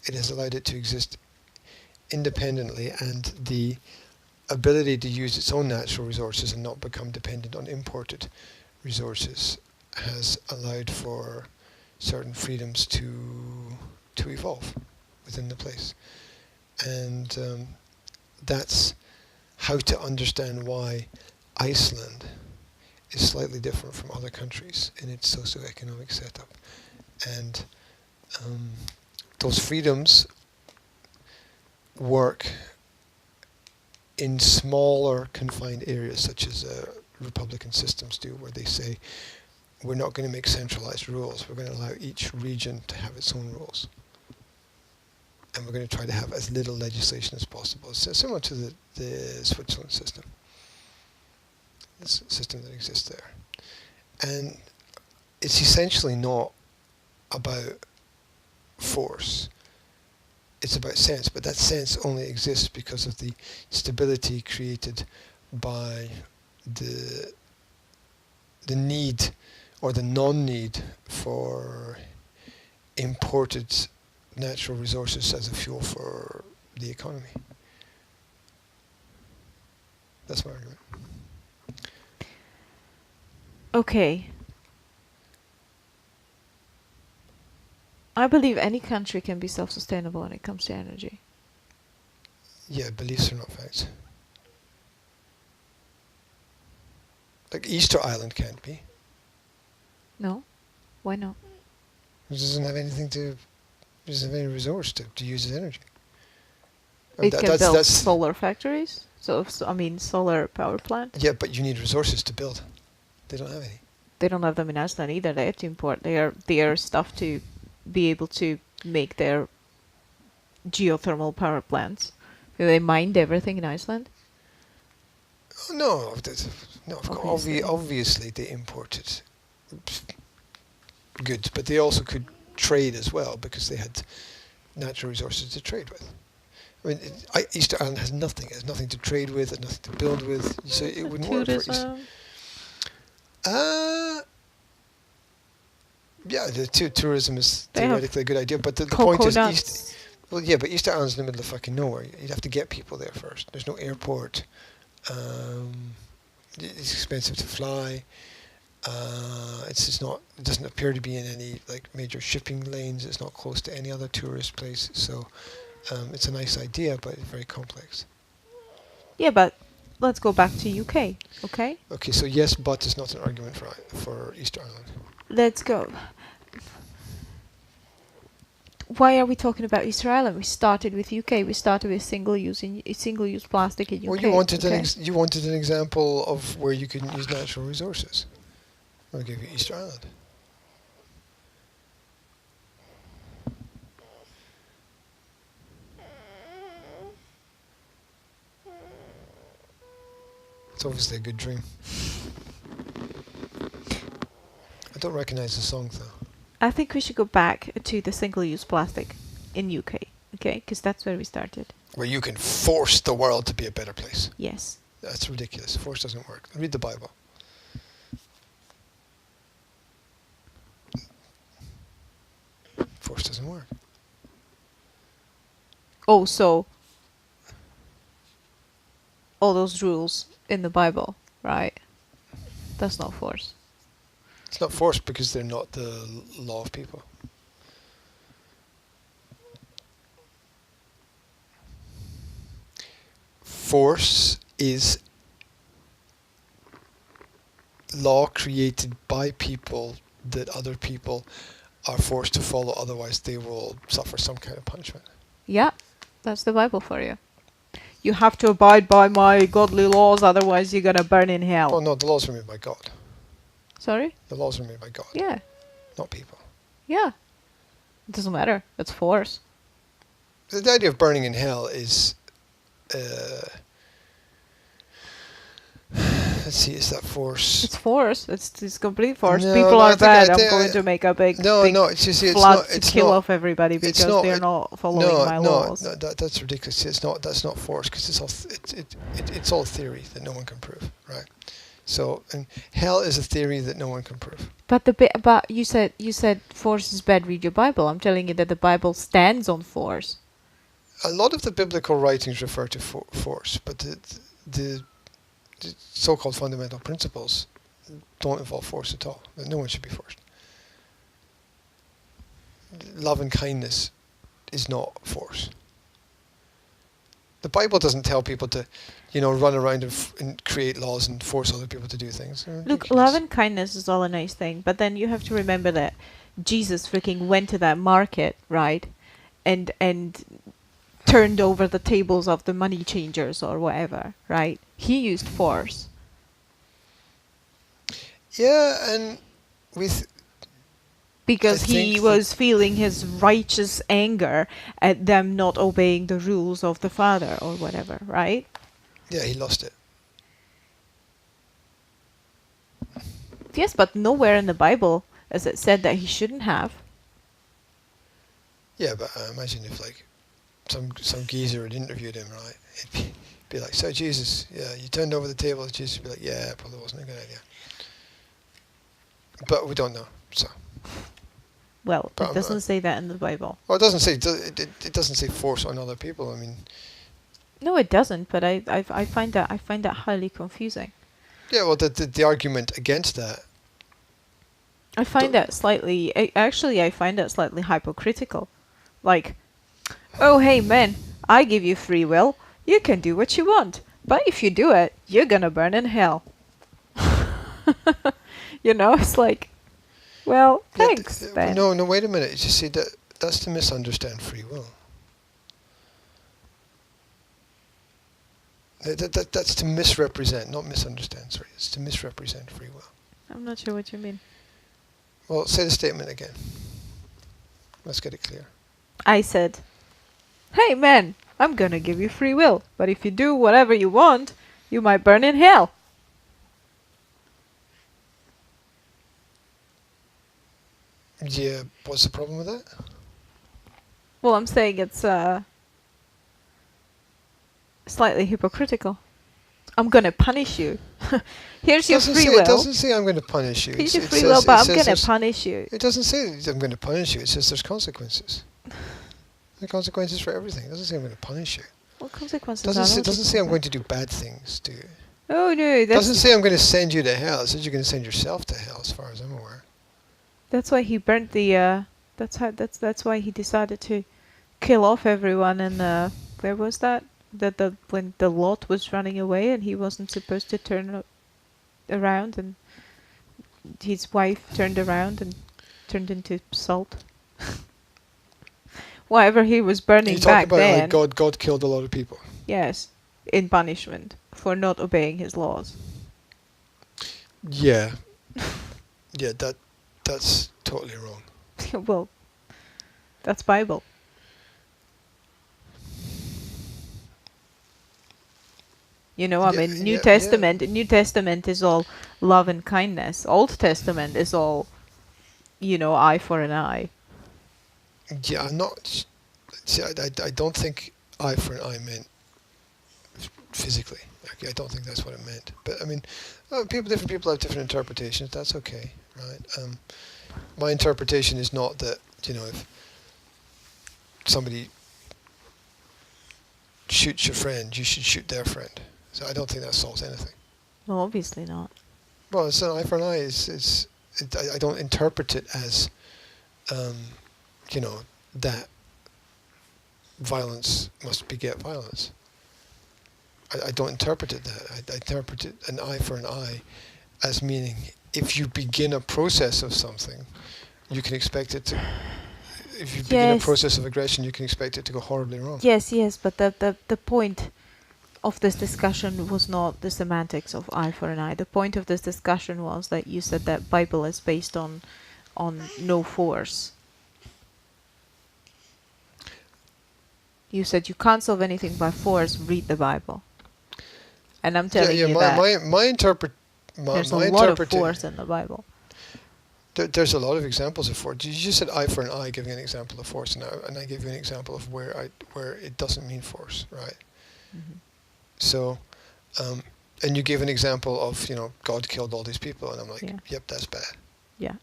it has allowed it to exist independently, and the ability to use its own natural resources and not become dependent on imported resources has allowed for certain freedoms to evolve within the place. And that's how to understand why Iceland is slightly different from other countries in its socioeconomic setup. And those freedoms work in smaller confined areas, such as republican systems do, where they say, we're not going to make centralized rules, we're going to allow each region to have its own rules. And we're going to try to have as little legislation as possible. It's similar to the Switzerland system. This system that exists there. And it's essentially not about force. It's about sense, but that sense only exists because of the stability created by the need or the non-need for imported natural resources as a fuel for the economy. That's my argument. Okay. I believe any country can be self-sustainable when it comes to energy. Yeah, beliefs are not facts. Like Easter Island can't be. No? Why not? It doesn't have anything to. It doesn't have any resource to use as energy. It can build solar factories. Solar power plant. Yeah, but you need resources to build. They don't have any. They don't have them in Iceland either. They have to import their stuff to be able to make their geothermal power plants. Do they mined everything in Iceland? Oh, no, no. Of course, Obviously. obviously they imported goods, but they also could trade as well because they had natural resources to trade with. I mean, Easter Island has nothing. It has nothing to trade with. It has nothing to build with. So it wouldn't work for Easter. Tourism. Yeah, the tourism is They have theoretically a good idea, but the point is coconuts. Well, yeah, but Easter Island's in the middle of fucking nowhere. You'd have to get people there first. There's no airport. It's expensive to fly. It's just not. It doesn't appear to be in any major shipping lanes. It's not close to any other tourist place. So it's a nice idea, but it's very complex. Yeah, but let's go back to UK, okay? Okay, so yes, but is not an argument for Easter Island. Let's go. Why are we talking about Easter Island? We started with UK. We started with single-use plastic in UK. Well, you wanted okay? you wanted an example of where you can use natural resources. I'll give you Easter Island. It's obviously a good dream. I don't recognize the song though. I think we should go back to the single-use plastic in UK, okay? Because that's where we started. Where you can force the world to be a better place. Yes. That's ridiculous. Force doesn't work. Read the Bible. Force doesn't work. Oh, so all those rules in the Bible, right? That's not force. It's not force because they're not the law of people. force is law created by people that other people are forced to follow, otherwise they will suffer some kind of punishment. Yeah, that's the Bible for you. You have to abide by my godly laws, otherwise you're gonna burn in hell. Oh no, the laws were made by God. Sorry? The laws were made by God, Yeah, not people. yeah. It doesn't matter. It's force. The idea of burning in hell is, let's see, is that force? It's force. It's complete force. No, People no, I are think- I bad. I'm think- going to make a big, No, big no, it's just it's flood not. to It's kill not. off everybody because not- they're it- not following my laws. No, that's ridiculous. It's not. That's not force, because it's all. It's all theory that no one can prove, right? So, and hell is a theory that no one can prove. But the bit about you said force is bad. Read your Bible. I'm telling you that the Bible stands on force. A lot of the biblical writings refer to force, but the so-called fundamental principles don't involve force at all. No one should be forced. Love and kindness is not force. The Bible doesn't tell people to, run around and create laws and force other people to do things. They're Look, ridiculous. love and kindness is all a nice thing, but then you have to remember that Jesus freaking went to that market, right, and turned over the tables of the money changers or whatever, right? He used force. Yeah, and with Because I he think was feeling his righteous anger at them not obeying the rules of the Father or whatever, right? yeah, he lost it. Yes, but nowhere in the Bible is it said that he shouldn't have. Yeah, but imagine if some geezer had interviewed him, right? He'd be like, "So Jesus, yeah, you turned over the table." Jesus would be like, "Yeah, probably wasn't a good idea." But we don't know, so. Well, But it doesn't say that in the Bible. Well, it doesn't say it doesn't say force on other people. I mean, No, it doesn't. But I find that highly confusing. yeah. Well, the argument against that. I find that slightly. I find that slightly hypocritical. Like, oh hey man, I give you free will. You can do what you want, but if you do it, you're gonna burn in hell. It's like, well, Yeah, thanks. then. No, wait a minute. You see, that's to misunderstand free will. That's to misrepresent, not misunderstand. Sorry, it's to misrepresent free will. I'm not sure what you mean. Well, say the statement again. Let's get it clear. I said, hey man, I'm gonna give you free will, but if you do whatever you want, you might burn in hell. Yeah, what's the problem with that? Well, I'm saying it's slightly hypocritical. I'm gonna punish you. Here's your free It will. doesn't say I'm going to punish you. Here's It your free says- will, it but I'm says gonna there's- punish you. It doesn't say I'm going to punish you. It says there's consequences. There are consequences for everything. It doesn't say I'm going to punish you. What consequences It are doesn't those? say I'm going to do bad things to you. Oh no, It doesn't that's say I'm going to send you to hell. It says you're going to send yourself to hell, as far as I'm aware. that's why he burnt the. That's why he decided to kill off everyone. And where was that? When the Lot was running away and he wasn't supposed to turn around, and his wife turned around and turned into salt. Whatever he was burning You talk back about then. like God killed a lot of people. Yes, in punishment for not obeying his laws. Yeah. Yeah, that's totally wrong. Well, that's Bible. I Yeah, mean, New yeah, Testament. New Testament is all love and kindness. Old Testament is all, eye for an eye. Yeah, I'm not. See, I don't think eye for an eye meant physically. I don't think that's what it meant. But I mean, different people have different interpretations. That's okay, right? My interpretation is not that if somebody shoots your friend, you should shoot their friend. So I don't think that solves anything. Well, obviously not. Well, it's an eye for an eye. I don't interpret it as, that violence must beget violence. I don't interpret it that. I interpret it an eye for an eye as meaning if you begin a process of something, you can expect it to. If you begin a Yes. process of aggression, you can expect it to go horribly wrong. Yes, yes, but the point of this discussion was not the semantics of eye for an eye. The point of this discussion was that you said that Bible is based on no force. You said you can't solve anything by force. Read the Bible. And I'm telling you that my there's a lot of force in the Bible. There's a lot of examples of force. You just said eye for an eye, giving an example of force, and I gave you an example of where it doesn't mean force, right? Mm-hmm. So, and you gave an example of God killed all these people, and I'm like, Yeah. yep, that's bad. Yeah.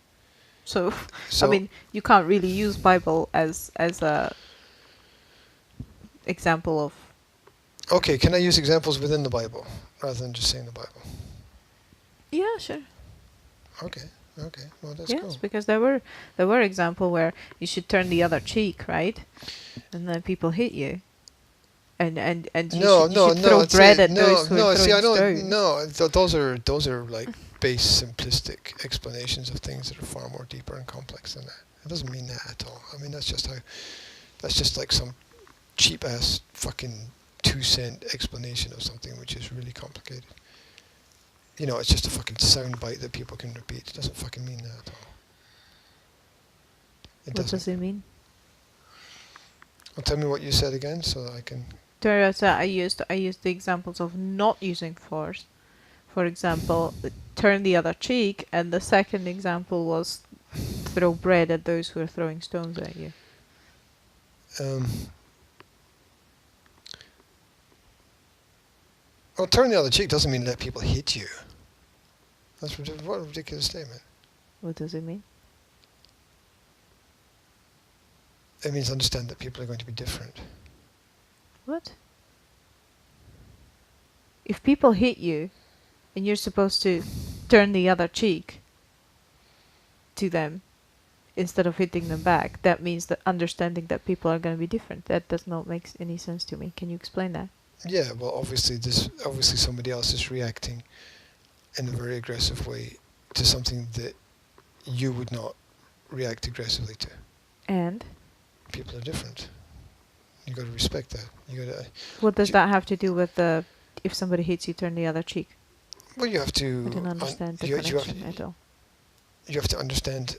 So, So I mean, you can't really use Bible as a example of. okay, can I use examples within the Bible rather than just saying the Bible? Yeah, sure. Okay, well that's Yes, cool. because there were example where you should turn the other cheek, right? And then people hit you. And you should throw bread at those who are throwing stones. Those are like base simplistic explanations of things that are far more deeper and complex than that. It doesn't mean that at all. I mean that's just like some cheap ass fucking 2-cent explanation of something which is really complicated. It's just a fucking sound bite that people can repeat. It doesn't fucking mean that at all. It What doesn't. does it mean? Well, tell me what you said again so that I can. I used the examples of not using force. For example, turn the other cheek, and the second example was throw bread at those who are throwing stones at you. Well, turn the other cheek doesn't mean let people hit you. What a ridiculous statement. What does it mean? It means understand that people are going to be different. What? If people hit you, and you're supposed to turn the other cheek to them instead of hitting them back, that means that understanding that people are going to be different. That does not make any sense to me. Can you explain that? Yeah, well, obviously somebody else is reacting in a very aggressive way to something that you would not react aggressively to. And People are different. You got to respect that. what does that have to do with the if somebody hits you, turn the other cheek? Well, you have to. I don't understand the you connection at all. You have to understand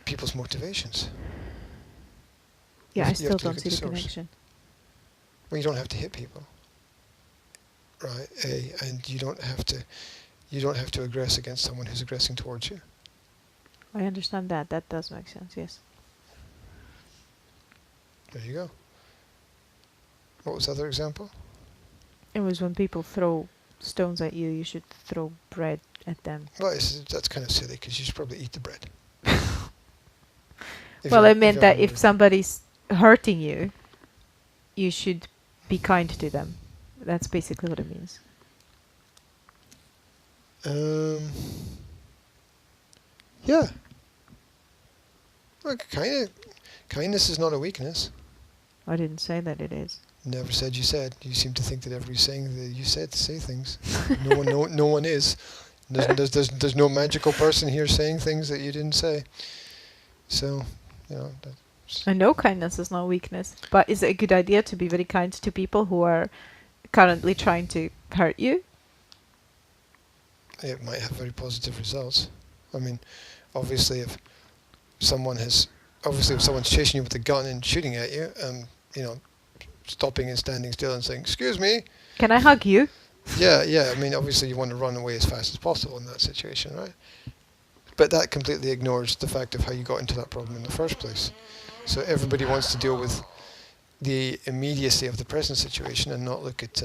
people's motivations. Yeah, you I have still to look don't at see the the source. connection. Well, you don't have to hit people, right? And you don't have to. You don't have to aggress against someone who's aggressing towards you. I understand that. That does make sense. Yes. There you go. What was the other example? It was when people throw stones at you, you should throw bread at them. Well, that's kind of silly because you should probably eat the bread. Well, I meant that if somebody's hurting you, you should be kind to them. That's basically what it means. Yeah. Well, kindness is not a weakness. I didn't say that it is. Never said you said. You seem to think that every saying that you said to say things. No one is. There's no magical person here saying things that you didn't say. So, I know kindness is not weakness, but is it a good idea to be very kind to people who are currently trying to hurt you? it might have very positive results. I mean, obviously if someone's chasing you with a gun and shooting at you, stopping and standing still and saying, "Excuse me." Can I hug you? Yeah. I mean, obviously you want to run away as fast as possible in that situation, right? But that completely ignores the fact of how you got into that problem in the first place. So everybody wants to deal with the immediacy of the present situation and not look at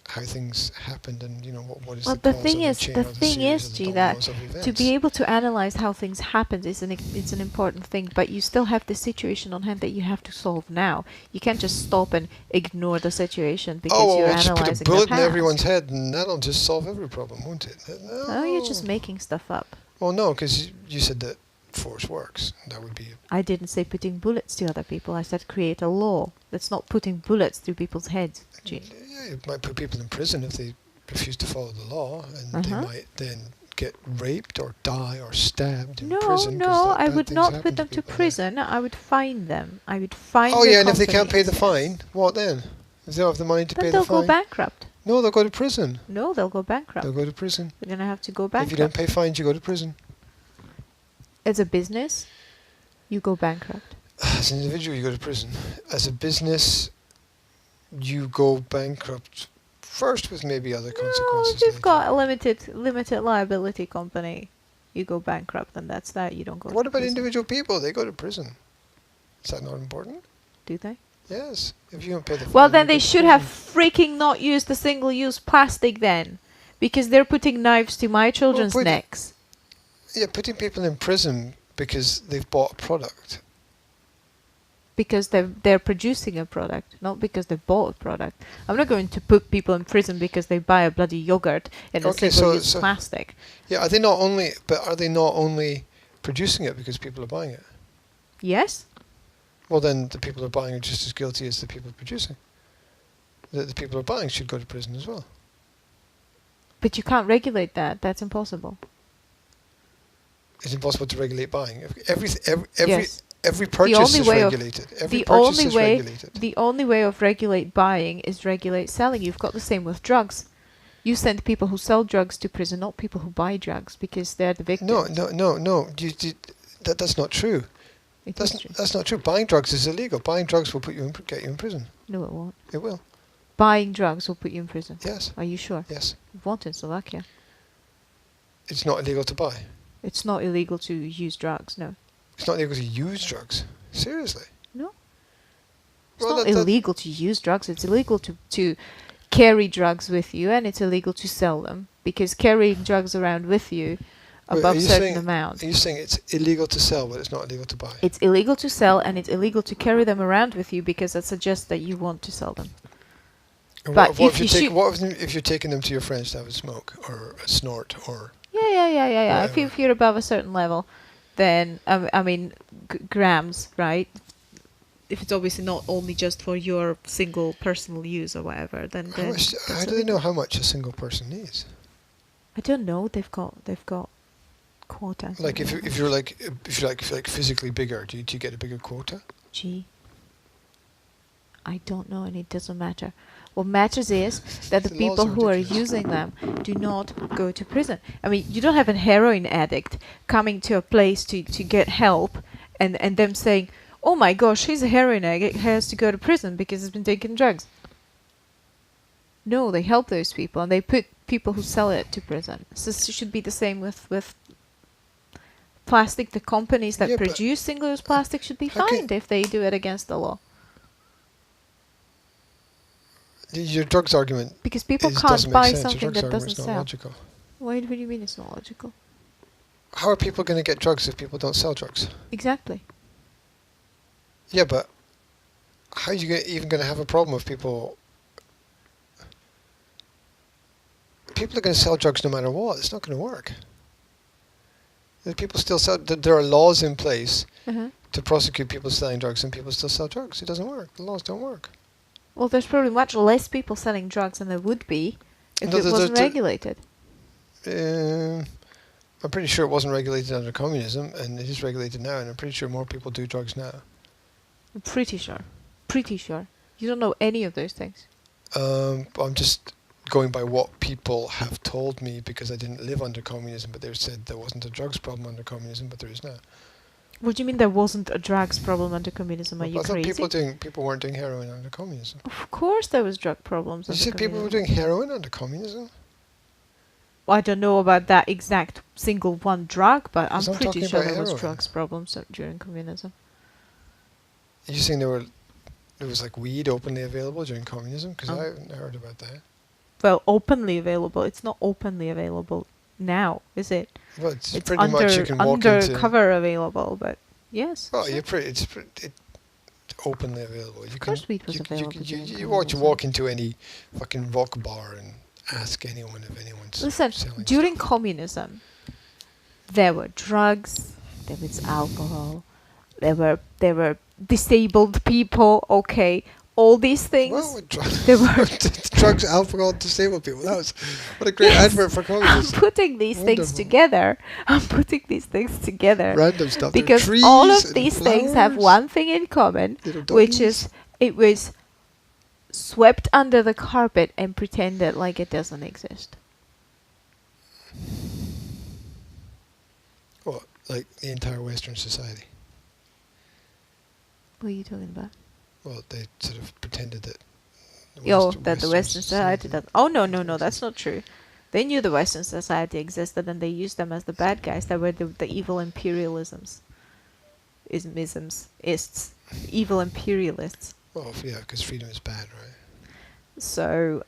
how things happened and what is Well, the the thing cause is, of the chain or thing series is, of G, the that dominoes of events. to be able to analyze how things happened it's an important thing, but you still have the situation on hand that you have to solve now. You can't just stop and ignore the situation because you're just analyzing put a bullet the in past. everyone's head and that'll just solve every problem, won't it? No. Oh, you're just making stuff up. Well, no, because you said that force works. That would be... I didn't say putting bullets to other people. I said create a law. That's not putting bullets through people's heads, G. Yeah, it might put people in prison if they refuse to follow the law, and they Uh-huh. might then get raped or die or stabbed in No, prison. 'Cause no, I bad would things not happen put them to people there. prison. I would fine them. I would fine Oh the yeah, and if they can't pay the companies, yes. fine, what then? If they don't have the money to Then pay they'll the go fine, bankrupt. no, they'll go to prison. No, they'll go bankrupt. They'll go to prison. They're gonna have to go If you don't bankrupt. pay fines, you go to prison. As a business, you go bankrupt. As an individual, you go to prison. As a business, you go bankrupt first with maybe other No, consequences. if you've later. got a limited liability company, you go bankrupt, and that's that. You don't go. What to about prison. individual people? They go to prison. Is that not important? Do they? Yes. If you don't pay the fine, Well, you then go they to should have prison. freaking not used the single-use plastic then, because they're putting knives to my children's put- necks. Yeah, putting people in prison because they've bought a product. Because they're producing a product, not because they bought a product. I'm not going to put people in prison because they buy a bloody yogurt in a Okay, single-use so- plastic. Yeah, are they not only producing it because people are buying it? Yes? Well, then the people who are buying are just as guilty as the people producing. The people who are buying should go to prison as well. But you can't regulate that. That's impossible. It's impossible to regulate buying. Every Yes. every purchase only is way of- regulated. Every the purchase only is way regulated. the only way of regulate buying is regulate selling. You've got the same with drugs. You send people who sell drugs to prison, not people who buy drugs, because they're the victims. No. That's not true. It is true. That's not true. Buying drugs is illegal. Buying drugs will get you in prison. No, it won't. It will. Buying drugs will put you in prison. Yes. Are you sure? Yes. It won't in Slovakia. It's not illegal to buy. It's not illegal to use drugs. No. It's not illegal to use drugs. Seriously. No. It's Well, not that- illegal to use drugs. It's illegal to carry drugs with you, and it's illegal to sell them, because carrying drugs around with you Wait, above are you certain saying- amount. Are you saying it's illegal to sell, but it's not illegal to buy? It's illegal to sell, and it's illegal to carry them around with you, because that suggests that you want to sell them. And but what if if you shoot- if you're taking them to your friends to have a smoke or a snort or Yeah. Whatever. If you're above a certain level, then I mean grams, right? If it's obviously not only just for your single personal use or whatever, then how that's do they know how much a single person needs? I don't know. They've got quotas. Like if you're like physically bigger, do you get a bigger quota? Gee, I don't know, and it doesn't matter. What matters is that the The laws people are who are ridiculous. using them do not go to prison. I mean, you don't have a heroin addict coming to a place to get help and them saying, oh my gosh, he's a heroin addict, he has to go to prison because he's been taking drugs. No, they help those people, and they put people who sell it to prison. So it should be the same with plastic. The companies that Yeah, but produce single-use plastic should be how can- fined if they do it against the law. Your drugs argument Because people doesn't can't make buy sense. Your something drugs that argument's doesn't not sell. logical. What do you mean it's not logical? How are people going to get drugs if people don't sell drugs? Exactly. Yeah, but how are you even going to have a problem if people? People are going to sell drugs no matter what. It's not going to work. The people still sell. There are laws in place Uh-huh. to prosecute people selling drugs, and people still sell drugs. It doesn't work. The laws don't work. Well, there's probably much less people selling drugs than there would be if No, it wasn't there- regulated. I'm pretty sure it wasn't regulated under communism, and it is regulated now. And I'm pretty sure more people do drugs now. I'm pretty sure. Pretty sure. You don't know any of those things. I'm just going by what people have told me because I didn't live under communism, but they said there wasn't a drugs problem under communism, but there is now. What do you mean there wasn't a drugs problem under communism? Are you I thought crazy? people weren't doing heroin under communism. Of course there was drug problems You under said people were communism. doing heroin under communism? I don't know about that exact single one drug, but I'm 'Cause I'm pretty talking sure about there was heroin. drugs problems during communism. Are you saying there was like weed openly available during communism? Because Oh. I haven't heard about that. Well, openly available. It's not openly available now, is it? Well, it's It's pretty much you can walk into. undercover available, but yes. Well, it's it's openly available. You Of course weed was you, available You, during you communism. walk into any fucking rock bar and ask anyone if anyone's Listen, selling during stuff. communism, there were drugs, there was alcohol, there were disabled people. Okay, all these things. Well, They were drugs, alcohol, disabled people. What a great Yes. advert for I'm colleges. putting these things Wonderful. together. I'm putting these things together Random stuff. There are because trees all of and these things have flowers, one thing in common, little which doggies. is it was swept under the carpet and pretended like it doesn't exist. What, like the entire Western society? What are you talking about? Well, they sort of pretended that. That the Western society does. Oh no, that's not true. They knew the Western society existed, and they used them as the bad guys. They were the evil imperialisms, evil imperialists. Well, yeah, because freedom is bad, right? So,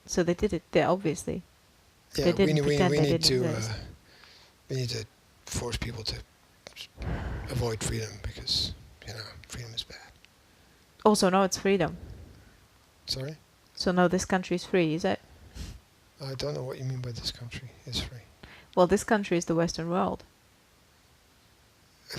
so they did it. They obviously. Yeah, They didn't pretend we they need didn't to exist. we need to force people to avoid freedom because freedom is bad. Also, now it's freedom. Sorry, So now this country is free, is it? I don't know what you mean by this country is free. Well, this country is the Western world.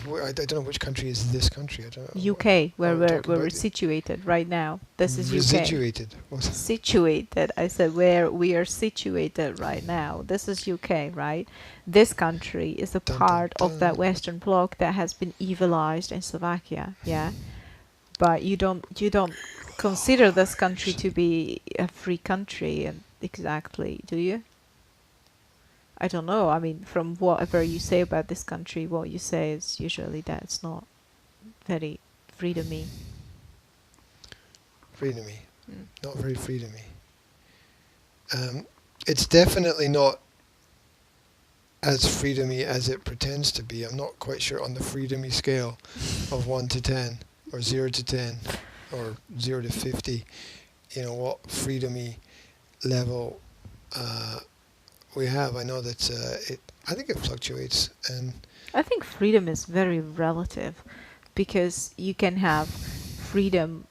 I don't know which country is this country. I don't know. UK, where we're we're talking where we're about situated right now. This is UK. Residuated. What? Situated. I said where we are situated right now. This is UK, right? This country is a Dun, dun, part of that dun. Western bloc that has been evilized in Slovakia. Yeah, but you don't consider this country to be a free country, and exactly, do you? I don't know. I mean, from whatever you say about this country, what you say is usually that it's not very freedomy. Freedomy. Mm. Not very freedomy. It's definitely not as freedomy as it pretends to be. I'm not quite sure on the freedomy scale of 1 to 10 or 0 to 10 or 0 to 50, what freedomy level we have. I know that I think it fluctuates, and I think freedom is very relative because you can have freedom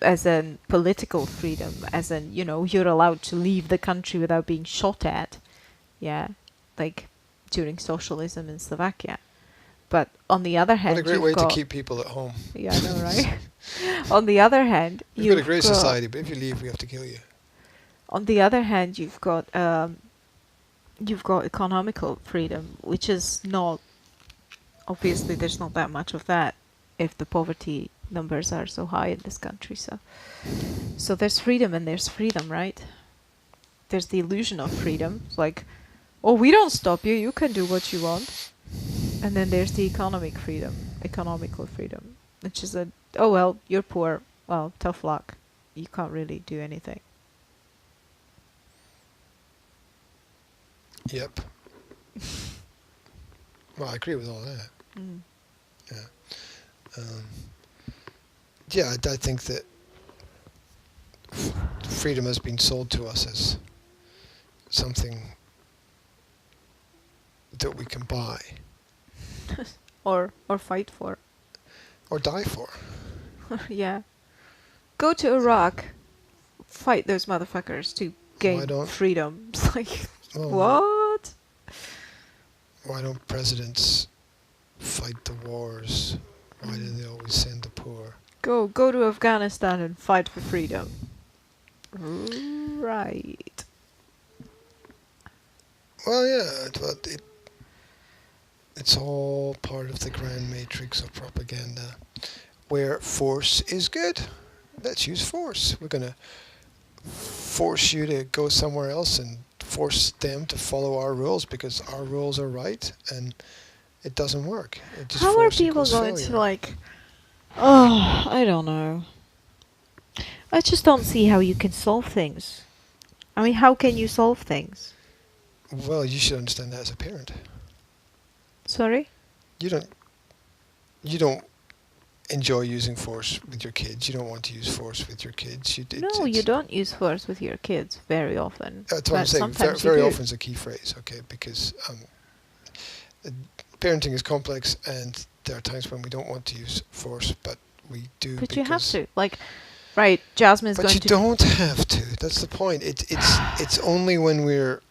as in political freedom, as in, you're allowed to leave the country without being shot at. Yeah, like during socialism in Slovakia. But on the other hand, what a great you've way got, to keep people at home. Yeah, I know, right? On the other hand, We've got a great society, but if you leave, we have to kill you. On the other hand, you've got economical freedom, which is not, obviously there's not that much of that if the poverty numbers are so high in this country. So there's freedom and there's freedom, right? There's the illusion of freedom. It's like, oh, we don't stop you. You can do what you want. And then there's the economical freedom, which is oh, well, you're poor. Well, tough luck. You can't really do anything. Yep. Well, I agree with all that. Mm. Yeah, I think that freedom has been sold to us as something that we can buy Or fight for. or die for. Yeah. Go to Iraq, fight those motherfuckers to gain don't- freedom. It's like, Well, what? Why don't presidents fight the wars? Why do they always send the poor? Go to Afghanistan and fight for freedom. Right. Well, yeah, but it's all part of the grand matrix of propaganda, where force is good. Let's use force. We're going to force you to go somewhere else and force them to follow our rules because our rules are right, and it doesn't work. It just How are force people equals going failure. to like... Oh, I don't know. I just don't see how you can solve things. I mean, how can you solve things? Well, you should understand that as a parent. Sorry? You don't enjoy using force with your kids. You don't want to use force with your kids. No, you don't use force with your kids very often. That's what I'm but saying. sometimes you Very do. often is a key phrase, okay? Because parenting is complex, and there are times when we don't want to use force, but we do. But you have because- to. Like, right, Jasmine's But going you to... don't have to. That's the point. It's only when we're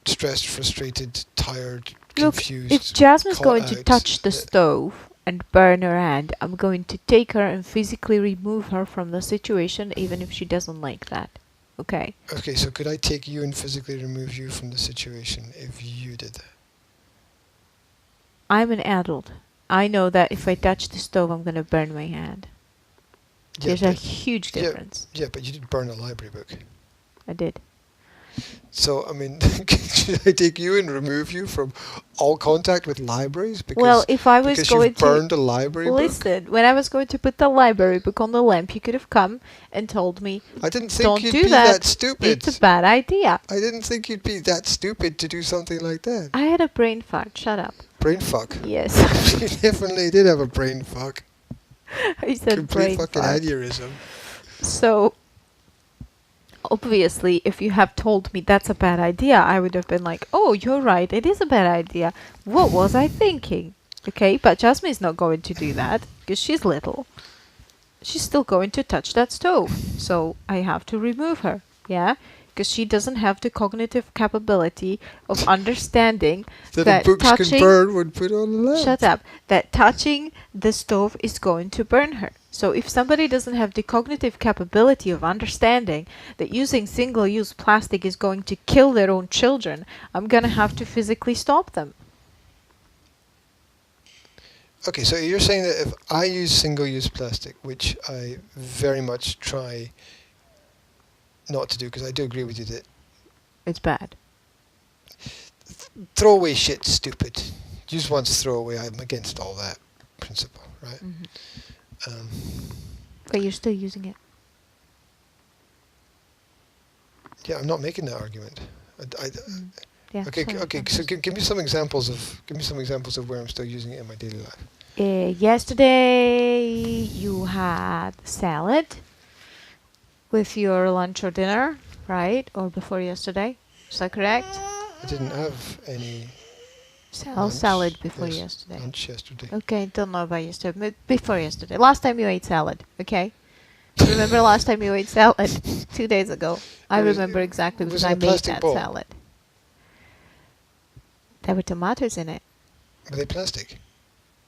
stressed, frustrated, tired, Look, confused. if Jasmine's caught going to out touch the that- stove and burn her hand. I'm going to take her and physically remove her from the situation, even if she doesn't like that. Okay? Okay, so could I take you and physically remove you from the situation if you did that? I'm an adult. I know that if I touch the stove, I'm going to burn my hand. Yeah, There's a but, huge difference. yeah, but you did burn a library book. I did. So, I mean, should I take you and remove you from all contact with libraries? Because, Well, if I was because going you've burned a library book? listen, when I was going to put the library book on the lamp, you could have come and told me, I didn't think don't you'd do be that stupid. It's a bad idea. I didn't think you'd be that stupid to do something like that. I had a brain fart. Shut up. Brain fuck. Yes. You definitely did have a brain fuck. I said Complete brain fucking fart. aneurysm. So, obviously, if you have told me that's a bad idea, I would have been like, oh, you're right, it is a bad idea. What was I thinking? Okay, but Jasmine's not going to do that because she's little. She's still going to touch that stove. So, I have to remove her. Yeah? Because she doesn't have the cognitive capability of understanding That that the books can touching... burn when put on the lamp. Shut up. That touching the stove is going to burn her. So if somebody doesn't have the cognitive capability of understanding that using single-use plastic is going to kill their own children, I'm going to have to physically stop them. Okay, so you're saying that if I use single-use plastic, which I very much try not to do, because I do agree with you that It's bad. throwaway shit's stupid. Use once, throw away. I'm against all that principle, right? Um, But you're still using it. yeah, I'm not making that argument. Yeah. Okay, sorry, okay. I'm So just- give me some examples of where I'm still using it in my daily life. Yesterday you had salad with your lunch or dinner, right? Or before yesterday. Is that correct? I didn't have any lunch Salad before yesterday. lunch yesterday. Okay, don't know about yesterday. Before yesterday. Last time you ate salad, okay? Remember last time you ate salad? 2 days ago. I It was- remember exactly it was because in I a made plastic that bowl. salad. There were tomatoes in it. Were they plastic?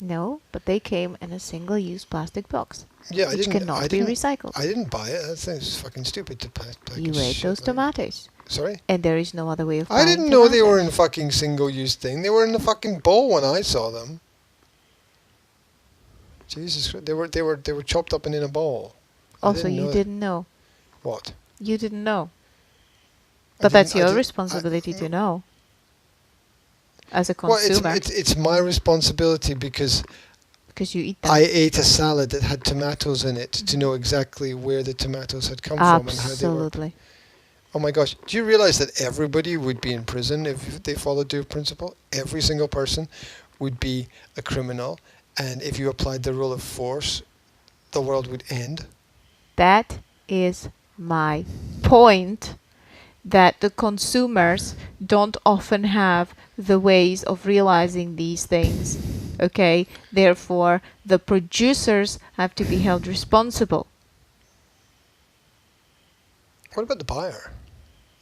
No, but they came in a single-use plastic box, Yeah, which cannot be recycled. I didn't buy it. That thing's fucking stupid to pack. You ate those tomatoes. Sorry? And there is no other way of I buying didn't know they were in tomatoes. fucking single-use thing. They were in the fucking bowl when I saw them. Jesus Christ. They were chopped up and in a bowl. I Also, didn't you know that. didn't know. What? You didn't know. I But that's didn't- I your did- responsibility to know. As a Well, consumer. it's my responsibility because Because you eat them. I ate a salad that had tomatoes in it to know exactly where the tomatoes had come from and how they were. Absolutely. Oh my gosh. Do you realize that everybody would be in prison if they followed their principle? Every single person would be a criminal. And if you applied the rule of force, the world would end. That is my point, that the consumers don't often have the ways of realizing these things. Okay? Therefore, the producers have to be held responsible. What about the buyer?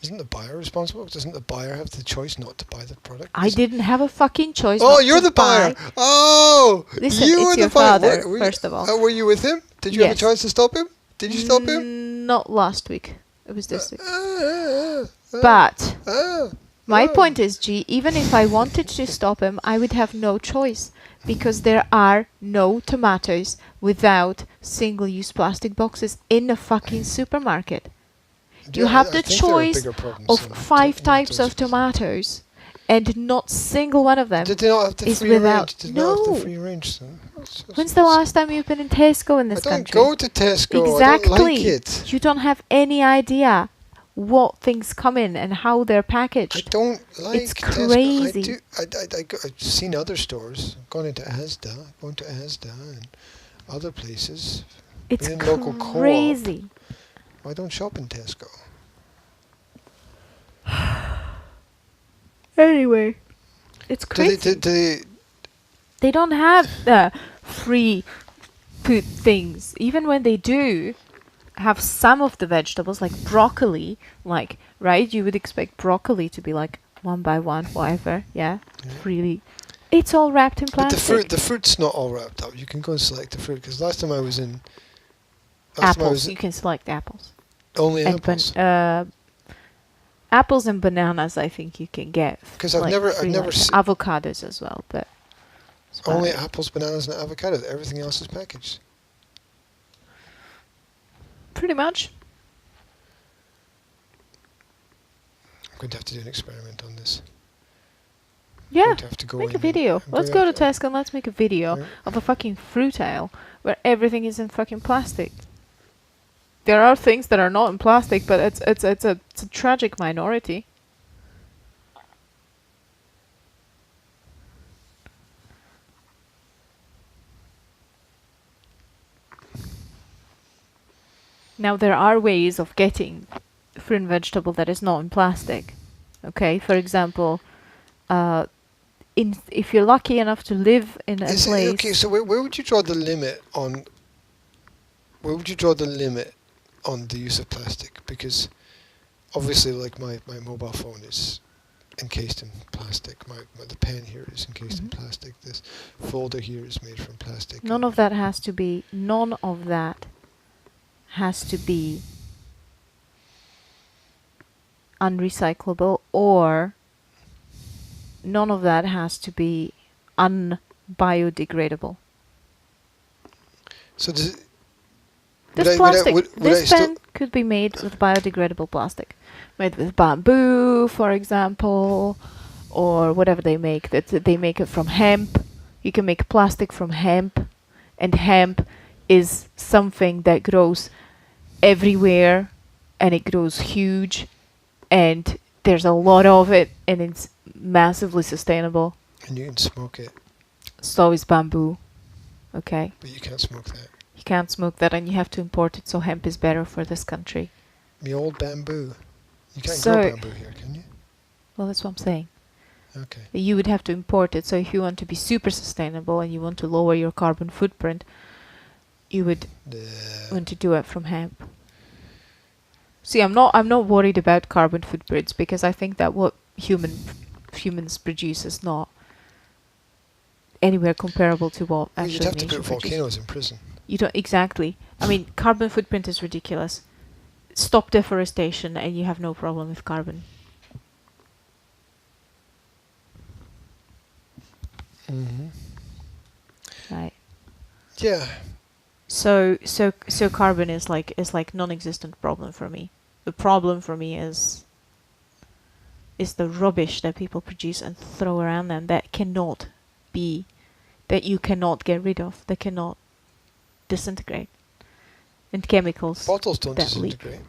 Isn't the buyer responsible? Doesn't the buyer have the choice not to buy the product? I didn't have a fucking choice. Oh, not you're to the buyer. buy. Oh, Listen, you it's were your the buyer. father, Were first of all. Were you with him? Did you have a Yes. choice to stop him? Did you stop him? Not last week. It was this week. Ah, But ah, my ah. point is, G, even if I wanted to stop him, I would have no choice because there are no tomatoes without single-use plastic boxes in a fucking supermarket. You Yeah, have I the think there are choice bigger problems of than 5 types of tomatoes. tomatoes, and not single one of them. Did they not have the is free without- range? Did they not have No. the free range? Then? When's the last time you've been in Tesco in I this don't country? go to Tesco. Exactly. I don't like it. You don't have any idea what things come in and how they're I packaged. don't like It's Tesco. crazy. I've seen other stores. I've gone into Asda. I've gone to Asda and other places. It's in local co-op. crazy. I don't shop in Tesco. Anyway, it's Do crazy. They don't have free food things. Even when they do have some of the vegetables, like broccoli, like, right? You would expect broccoli to be like one by one, whatever, yeah? Yeah. Freely. It's all wrapped in But plastic. the fruit's not all wrapped up. You can go and select the fruit. Because last time I was in, last time I Apples. was You can select apples. only And apples. apples and bananas, I think you can get. 'Cause I've never se- avocados as well, but that's about Only it. apples, bananas, and avocados. Everything else is packaged. Pretty much. I'm going to have to do an experiment on this. I'm Yeah. going to have to go Make a in video. I'm Let's going go to to- Tesco and let's make a video Yeah. of a fucking fruit aisle where everything is in fucking plastic. There are things that are not in plastic, but it's a tragic minority. Now there are ways of getting fruit and vegetable that is not in plastic. Okay, for example, if you're lucky enough to live in a Is it, place. okay, so where would you draw the limit on? Where would you draw the limit on the use of plastic? Because obviously, like my mobile phone is encased in plastic. The pen here is encased in Mhm. plastic. This folder here is made from plastic. None of that has to be unrecyclable, or none of that has to be unbiodegradable. So does it, This this pen could be made with biodegradable plastic, made with bamboo, for example, or whatever they make. That they make it from hemp. You can make plastic from hemp, and hemp is something that grows everywhere, and it grows huge, and there's a lot of it, and it's massively sustainable. and you can smoke it, So is bamboo. Okay. but you can't smoke that. You can't smoke that, and you have to import it, so hemp is better for this country. The old bamboo. You can't So- grow bamboo here, can you? Well, that's what I'm saying. Okay. You would have to import it, so if you want to be super sustainable and you want to lower your carbon footprint, you would want to do it from hemp. See, I'm not worried about carbon footprints, because I think that what humans produce is not anywhere comparable to what Well, you'd actually have to nature put produces. volcanoes in prison. You don't exactly. I mean, carbon footprint is ridiculous. Stop deforestation, and you have no problem with carbon. Mm-hmm. Right. Yeah. So carbon is like non-existent problem for me. The problem for me is the rubbish that people produce and throw around them that you cannot get rid of, that cannot disintegrate, and chemicals Bottles don't that leak. disintegrate.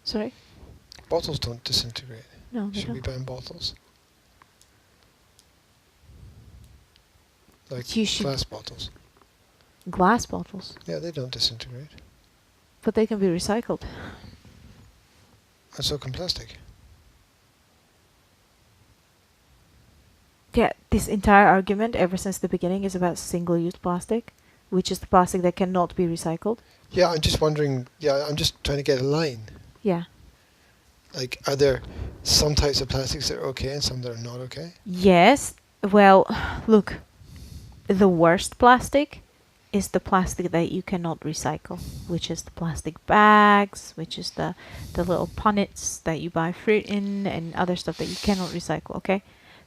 Sorry? Bottles don't disintegrate. No, they Should we don't. ban bottles? Like You should- glass bottles. Glass bottles, Yeah, they don't disintegrate. but they can be recycled. And so can plastic. Yeah, this entire argument ever since the beginning is about single-use plastic, which is the plastic that cannot be recycled. Yeah, I'm just wondering. Yeah, I'm just trying to get a line. Yeah. Like, are there some types of plastics that are okay and some that are not okay? Yes. Well, look, the worst plastic is the plastic that you cannot recycle, which is the plastic bags, which is the little punnets that you buy fruit in, and other stuff that you cannot recycle, okay?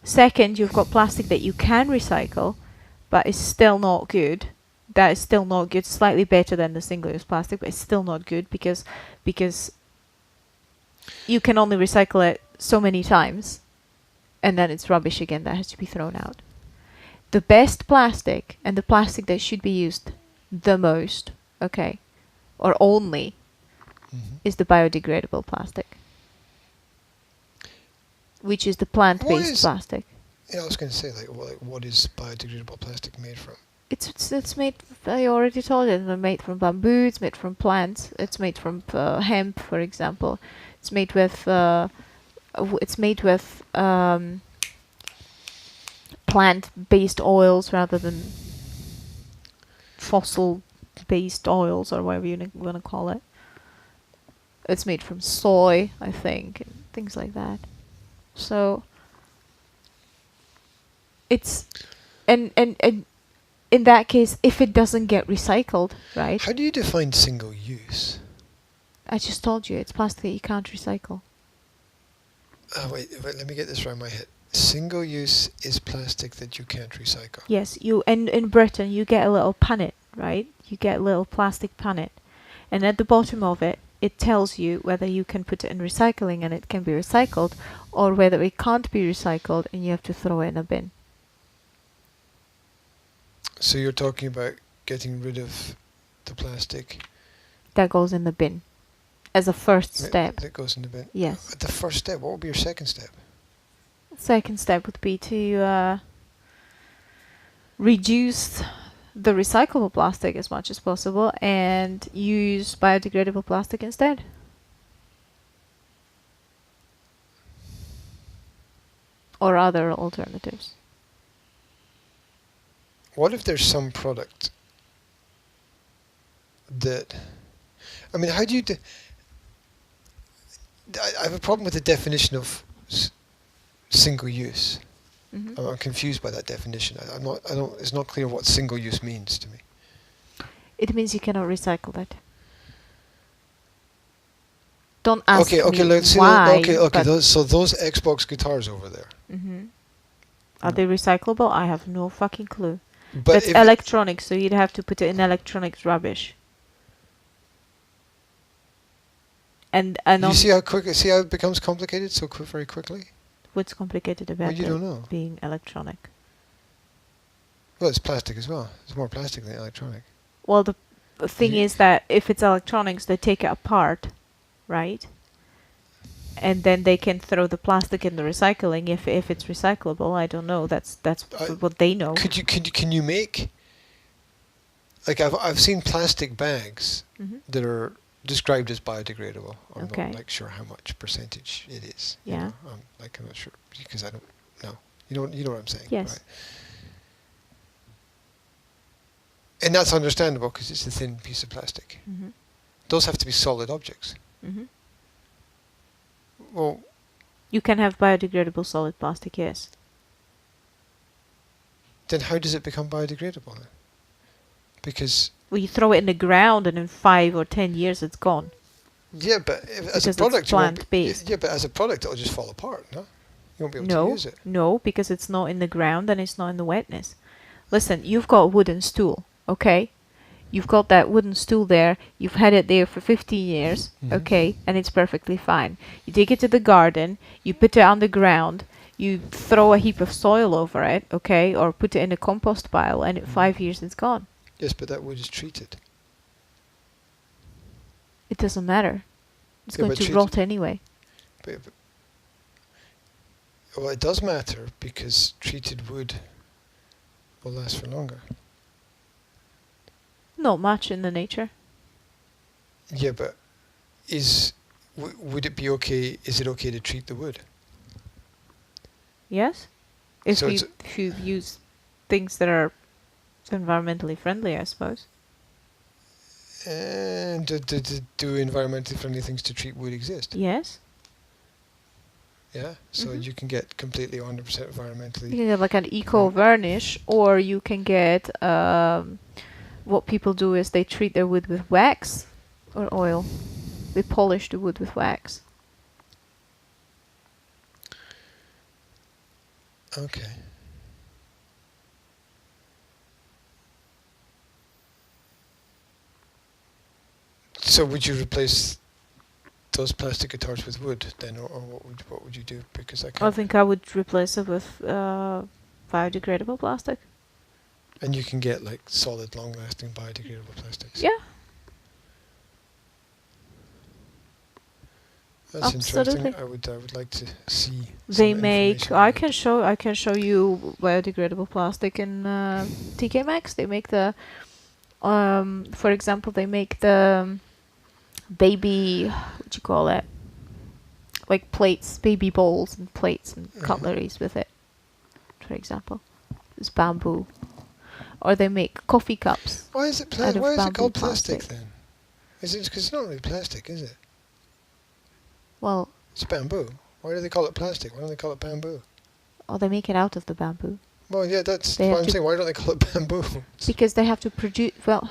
Second, you've got plastic that you can recycle, but it's still not good. That is still not good. Slightly better than the single-use plastic, but it's still not good because you can only recycle it so many times, and then it's rubbish again that has to be thrown out. The best plastic, and the plastic that should be used the most, okay, or only, Mm-hmm. is the biodegradable plastic, which is the plant-based is- plastic. Yeah, I was going to say, like, what is biodegradable plastic made from? It's made. I already told you. It's made from bamboo. It's made from plants. It's made from hemp, for example. It's made with. Plant-based oils rather than fossil-based oils, or whatever you want to call it. It's made from soy, I think, and things like that. So it's and in that case, if it doesn't get recycled, right? How do you define single use? I just told you it's plastic that you can't recycle. Wait, let me get this around my head. Single use is plastic that you can't recycle. Yes, you and in Britain you get a little punnet, right? You get a little plastic punnet, and at the bottom of it, it tells you whether you can put it in recycling and it can be recycled, or whether it can't be recycled and you have to throw it in a bin. So you're talking about getting rid of the plastic That goes in the bin as a first that- step. that goes in the bin. Yes. The first step. What would be your second step? Second step would be to reduce the recyclable plastic as much as possible and use biodegradable plastic instead. Or other alternatives. What if there's some product that, I mean, how do you I have a problem with the definition of single use. Mhm. I'm confused by that definition. It's not clear what single use means to me. It means you cannot recycle it. Don't ask Okay, me let's see. why. Okay. Those Xbox guitars over there. Are they recyclable? I have no fucking clue. But That's if electronics, so you'd have to put it in electronics rubbish. And you see how it becomes complicated so very quickly? what's complicated about Well, you it don't know. being electronic? Well, it's plastic as well. It's more plastic than electronic. Well, the thing Ye- is that if it's electronics, they take it apart, right? And then they can throw the plastic in the recycling if it's recyclable. I don't know. That's what they know. Can you make, like, I've seen plastic bags Mhm. that are described as biodegradable. I'm Okay. not like sure how much percentage it is. you Yeah. know. I'm not sure because I don't know. You know what I'm saying. Yes. Right? And that's understandable because it's a thin piece of plastic. Mhm. Those have to be solid objects. Mhm. Well, You can have biodegradable solid plastic, yes. then how does it become biodegradable then? Because Well, you throw it in the ground, and in 5 or 10 years, it's gone. yeah, but as Because a it's product, you won't be- plant-based. Yeah, but as a product, it'll just fall apart. No, you won't be able to No, use it. no, because it's not in the ground and it's not in the wetness. Listen, you've got a wooden stool, okay? You've got that wooden stool there. You've had it there for 15 years, Mhm. okay? And it's perfectly fine. You take it to the garden, you put it on the ground, you throw a heap of soil over it, okay? Or put it in a compost pile, and in 5 years it's gone. Yes, but that wood is treated. It doesn't matter. It's Yeah, going but to treat- rot anyway. But, well, it does matter because treated wood will last for longer. Not much in the nature. Yeah, but would it be okay? Is it okay to treat the wood? Yes? If So you it's- if you use things that are environmentally friendly, I suppose. And do environmentally friendly things to treat wood exist? Yes. Yeah, so Mhm. you can get completely 100% environmentally. You can get like an eco varnish, or you can get what people do is they treat their wood with wax or oil. They polish the wood with wax. Okay. So would you replace those plastic guitars with wood then, or what would you do? Because I I can't. think I would replace it with biodegradable plastic. And you can get like solid, long-lasting biodegradable plastics. Yeah. That's Absolutely. interesting. I would like to see. They some make. information on I can show you biodegradable plastic in TK Maxx. They make the, for example, they make the baby. What you call it? Like plates, baby bowls and plates and Mhm. cutleries with it. For example, it's bamboo, or they make coffee cups. Why is it out of Why is it bamboo called plastic plastic. then? Is it because it's not really plastic, is it? Well, It's bamboo. Why do they call it plastic? Why don't they call it bamboo? or they make it out of the bamboo. Well, yeah, that's They what have I'm to- saying. Why don't they call it bamboo? Because they have to produce, well,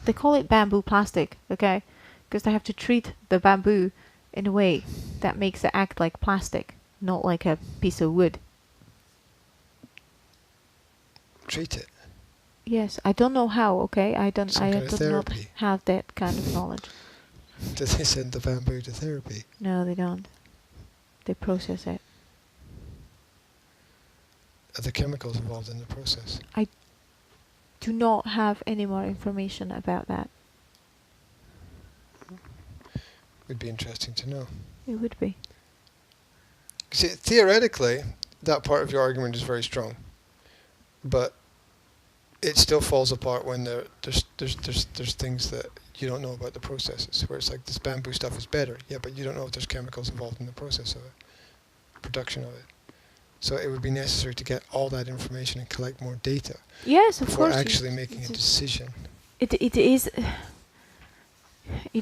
they call it bamboo plastic, okay? Because they have to treat the bamboo in a way that makes it act like plastic, not like a piece of wood. Treat it. Yes, I don't know how, okay? I Some kind of do not therapy. have that kind of knowledge. Do they send the bamboo to therapy? No, they don't. They process it. Are the chemicals involved in the process? Do not have any more information about that. Would be interesting to know. It would be. See, theoretically, that part of your argument is very strong, but it still falls apart when there's things that you don't know about the processes. Where it's like this bamboo stuff is better, yeah, but you don't know if there's chemicals involved in the process of it, production of it. So it would be necessary to get all that information and collect more data Yes, of before course. actually making a decision. It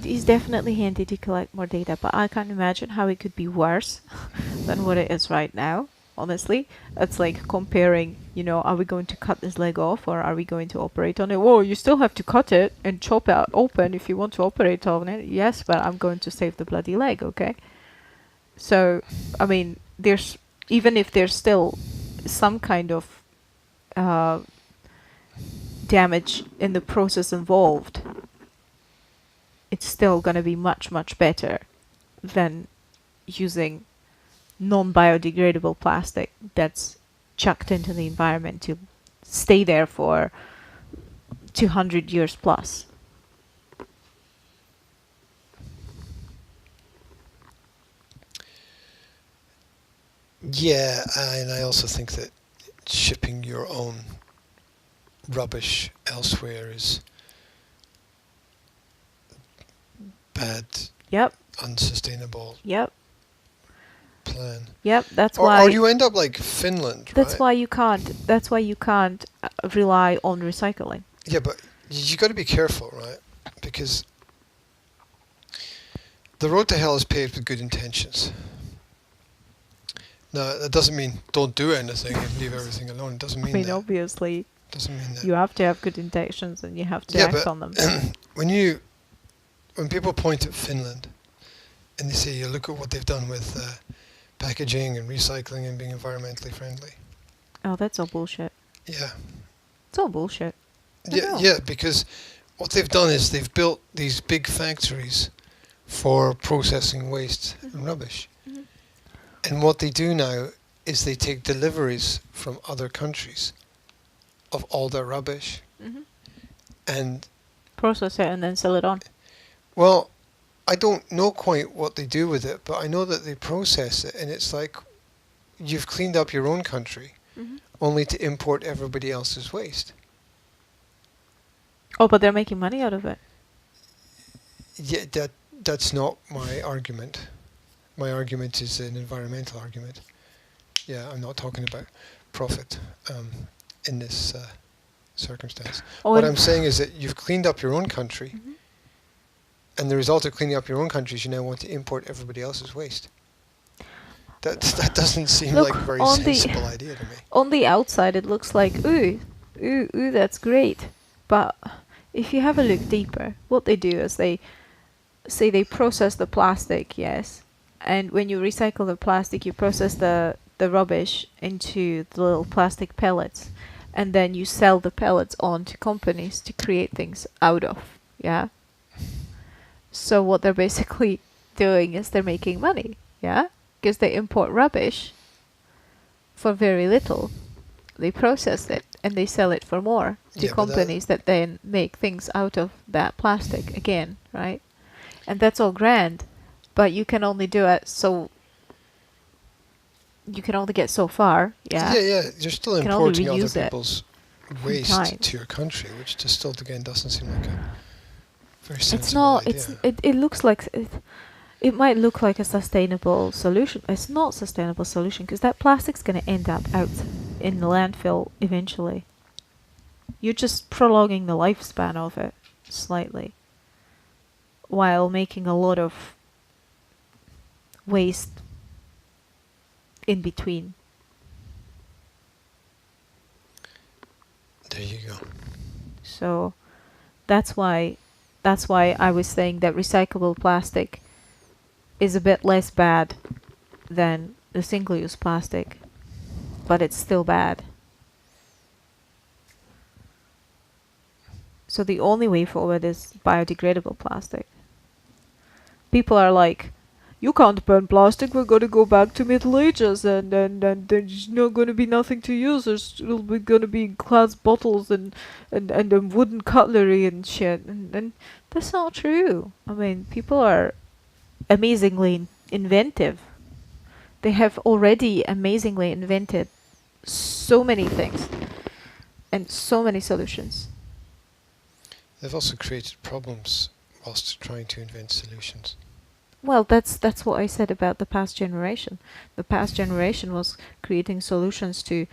is definitely handy to collect more data, but I can't imagine how it could be worse than what it is right now. Honestly, it's like comparing, are we going to cut this leg off or are we going to operate on it? Whoa, you still have to cut it and chop it open if you want to operate on it. Yes, but I'm going to save the bloody leg, okay? So, I mean, even if there's still some kind of damage in the process involved, it's still going to be much, much better than using non-biodegradable plastic that's chucked into the environment to stay there for 200 years plus. Yeah, and I also think that shipping your own rubbish elsewhere is bad, Yep, unsustainable yep, plan. yep. That's Or, why. or you end up like Finland, That's right? why you can't. That's why you can't rely on recycling. Yeah, but you got to be careful, right? Because the road to hell is paved with good intentions. Now, that doesn't mean don't do anything and leave everything alone. It doesn't I mean mean, that. obviously, Doesn't mean that. you have to have good intentions and you have to Yeah, act but on them. when people point at Finland and they say, look at what they've done with packaging and recycling and being environmentally friendly. Oh, that's all bullshit. Yeah. It's all bullshit. I Yeah, know. yeah, because what they've done is they've built these big factories for processing waste and rubbish. Mhm. And what they do now is they take deliveries from other countries of all their rubbish. Mhm. And, Process it and then sell it on. well, I don't know quite what they do with it, but I know that they process it, and it's like you've cleaned up your own country Mhm. only to import everybody else's waste. Oh, but they're making money out of it. Yeah, that's not my argument. My argument is an environmental argument. Yeah, I'm not talking about profit in this circumstance. Oh, What and- I'm saying is that you've cleaned up your own country, Mhm. and the result of cleaning up your own country is you now want to import everybody else's waste. That doesn't seem Look, like a very on the- sensible idea to me. On the outside, it looks like, ooh, that's great. But if you have a look deeper, what they do is they process the plastic, yes. And when you recycle the plastic, you process the rubbish into the little plastic pellets. And then you sell the pellets on to companies to create things out of, yeah. So what they're basically doing is they're making money, yeah. Because they import rubbish for very little. They process it and they sell it for more to Yeah, but that- companies that then make things out of that plastic again, right? And that's all grand, but you can only do it so. You can only get so far, yeah. Yeah, you're still Can only importing other reuse it people's waste time. to your country, which just still again doesn't seem like a very sensible It's not. idea. It looks like it might look like a sustainable solution. It's not a sustainable solution because that plastic's going to end up out in the landfill eventually. You're just prolonging the lifespan of it slightly, while making a lot of waste in between. There you go. So that's why I was saying that recyclable plastic is a bit less bad than the single-use plastic, but it's still bad. So the only way forward is biodegradable plastic. People are like, you can't burn plastic, we're going to go back to Middle Ages and there's not going to be nothing to use. There's still going to be glass bottles and wooden cutlery and shit. And that's not true. I mean, people are amazingly inventive. They have already amazingly invented so many things and so many solutions. They've also created problems whilst trying to invent solutions. Well, that's what I said about the past generation. The past generation was creating solutions to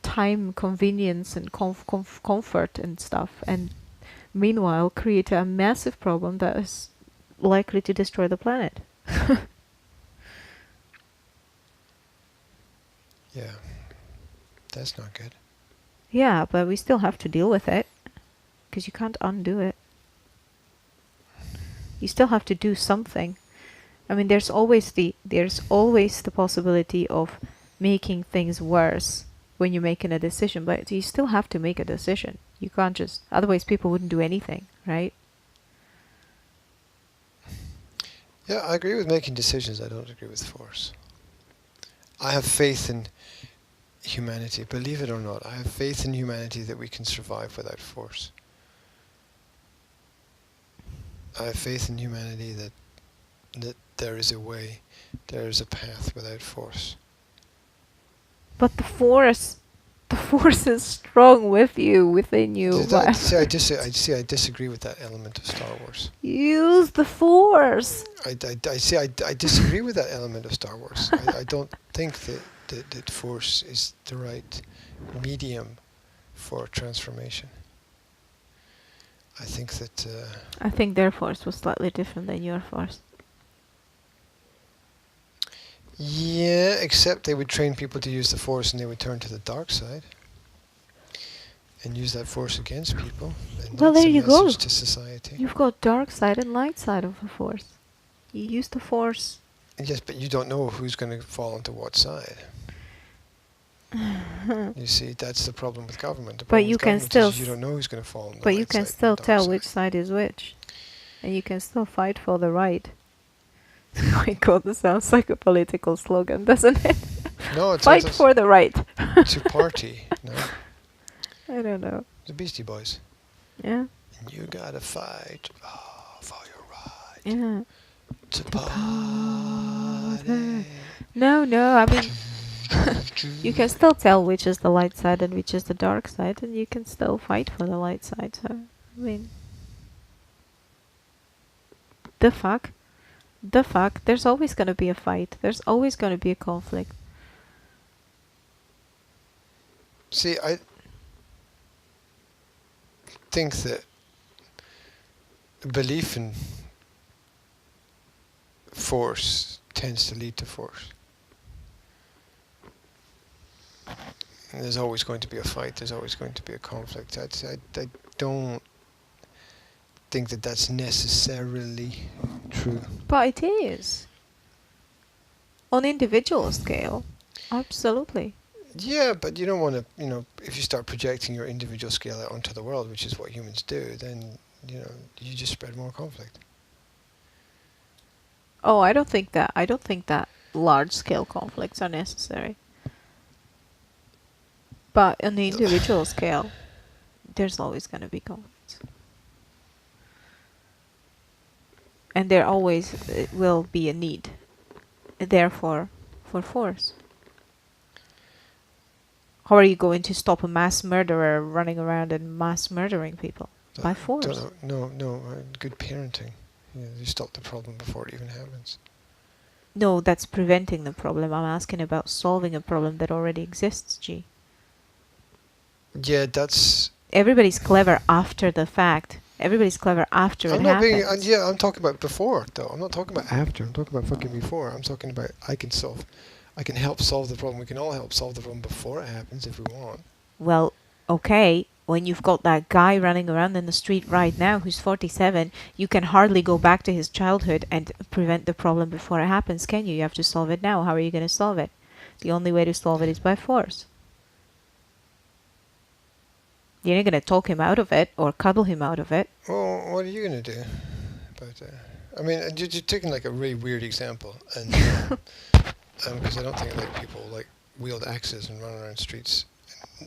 time, convenience, and comfort and stuff, and meanwhile create a massive problem that is likely to destroy the planet. Yeah, that's not good. Yeah, but we still have to deal with it, because you can't undo it. You still have to do something. I mean, there's always the possibility of making things worse when you're making a decision, but you still have to make a decision. You can't just, otherwise people wouldn't do anything, right? Yeah, I agree with making decisions. I don't agree with force. I have faith in humanity. Believe it or not, I have faith in humanity that we can survive without force. I have faith in humanity that there is a way, there is a path without force. But the force is strong with you, within you. I disagree with that element of Star Wars. Use the force. I disagree with that element of Star Wars. I don't think that force is the right medium for transformation. I think that... I think their force was slightly different than your force. Yeah, except they would train people to use the force and they would turn to the dark side and use that force against people. And Well, that's there a you go. message to society. You've got dark side and light side of the force. You use the force. Yes, but you don't know who's going to fall onto what side. You see, that's the problem with government. The But problem you with can government still is you don't know who's going to fall on the But you light can side still and the dark tell side. which side is which. And you can still fight for the right. Oh my god, this sounds like a political slogan, doesn't it? No, it's Fight also for the right. to party. No, I don't know. the Beastie Boys. Yeah. And you gotta fight for your right Yeah. to party. No, I mean, you can still tell which is the light side and which is the dark side, and you can still fight for the light side. So, I mean, the fuck? There's always gonna be a fight. There's always gonna be a conflict. See, I think that belief in force tends to lead to force. And there's always going to be a fight. There's always going to be a conflict. I don't think that that's necessarily true. But it is. On individual scale. Absolutely. Yeah, but you don't want to, if you start projecting your individual scale out onto the world, which is what humans do, then, you just spread more conflict. Oh, I don't think that large scale conflicts are necessary. But on the individual scale, there's always going to be conflicts. And there always will be a need, therefore, for force. How are you going to stop a mass murderer running around and mass murdering people? By force. No, good parenting. You stop the problem before it even happens. No, that's preventing the problem. I'm asking about solving a problem that already exists, G. Yeah, that's... Everybody's clever after the fact. Everybody's clever after it happens. I'm talking about before, though. I'm not talking about after. I'm talking about fucking before. I'm talking about I can help solve the problem. We can all help solve the problem before it happens if we want. Well, okay, when you've got that guy running around in the street right now who's 47, you can hardly go back to his childhood and prevent the problem before it happens, can you? You have to solve it now. How are you going to solve it? The only way to solve it is by force. You're not going to talk him out of it or cuddle him out of it. Well, what are you going to do about it? I mean, you're taking like a really weird example, and because I don't think like people like wield axes and run around streets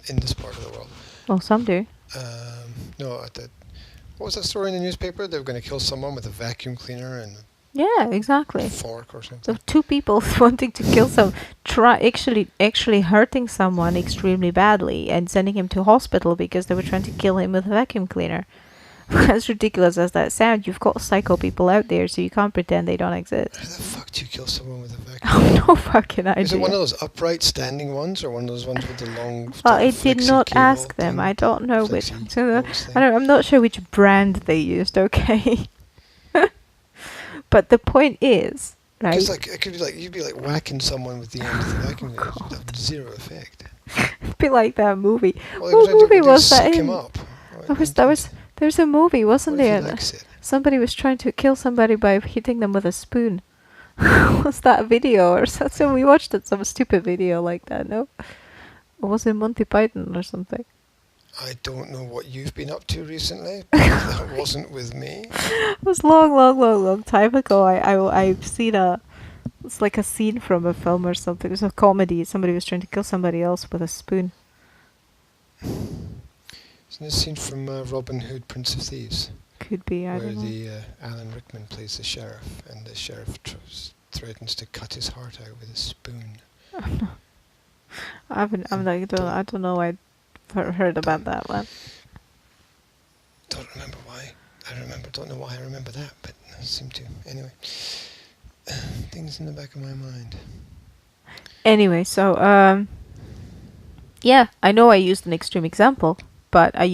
in this part of the world. Well, some do. No, what was that story in the newspaper? They were going to kill someone with a vacuum cleaner and Yeah, exactly. a fork or something. So two people wanting to kill actually hurting someone extremely badly and sending him to hospital because they were trying to kill him with a vacuum cleaner. As ridiculous as that sounds, you've got psycho people out there, so you can't pretend they don't exist. How the fuck do you kill someone with a vacuum? Oh, no fucking idea. Is it one of those upright standing ones or one of those ones with the long? Well, it did not flexi ask cable them. thing? I don't know which. Flexi So cables thing? I'm not sure which brand they used. Okay. But the point is, right? Because like it could be like you'd be like whacking someone with the end of the vacuum cleaner, it would have zero effect. It'd be like that movie. Well, What movie was that suck in? him up. There's a movie, wasn't What if he there? likes it? Somebody was trying to kill somebody by hitting them with a spoon. Was that video or something? We watched it, some stupid video like that, no? Or was it Monty Python or something? I don't know what you've been up to recently. Because that wasn't with me. It was long time ago. I've seen it's like a scene from a film or something. It was a comedy. Somebody was trying to kill somebody else with a spoon. Isn't this scene from Robin Hood, Prince of Thieves? Could be, I where don't know. the Alan Rickman plays the sheriff, and the sheriff threatens to cut his heart out with a spoon. I don't know. I've heard about that one. Don't remember why. Don't know why I remember that, but I seem to. Anyway, things in the back of my mind. Anyway, so yeah, I know I used an extreme example, but I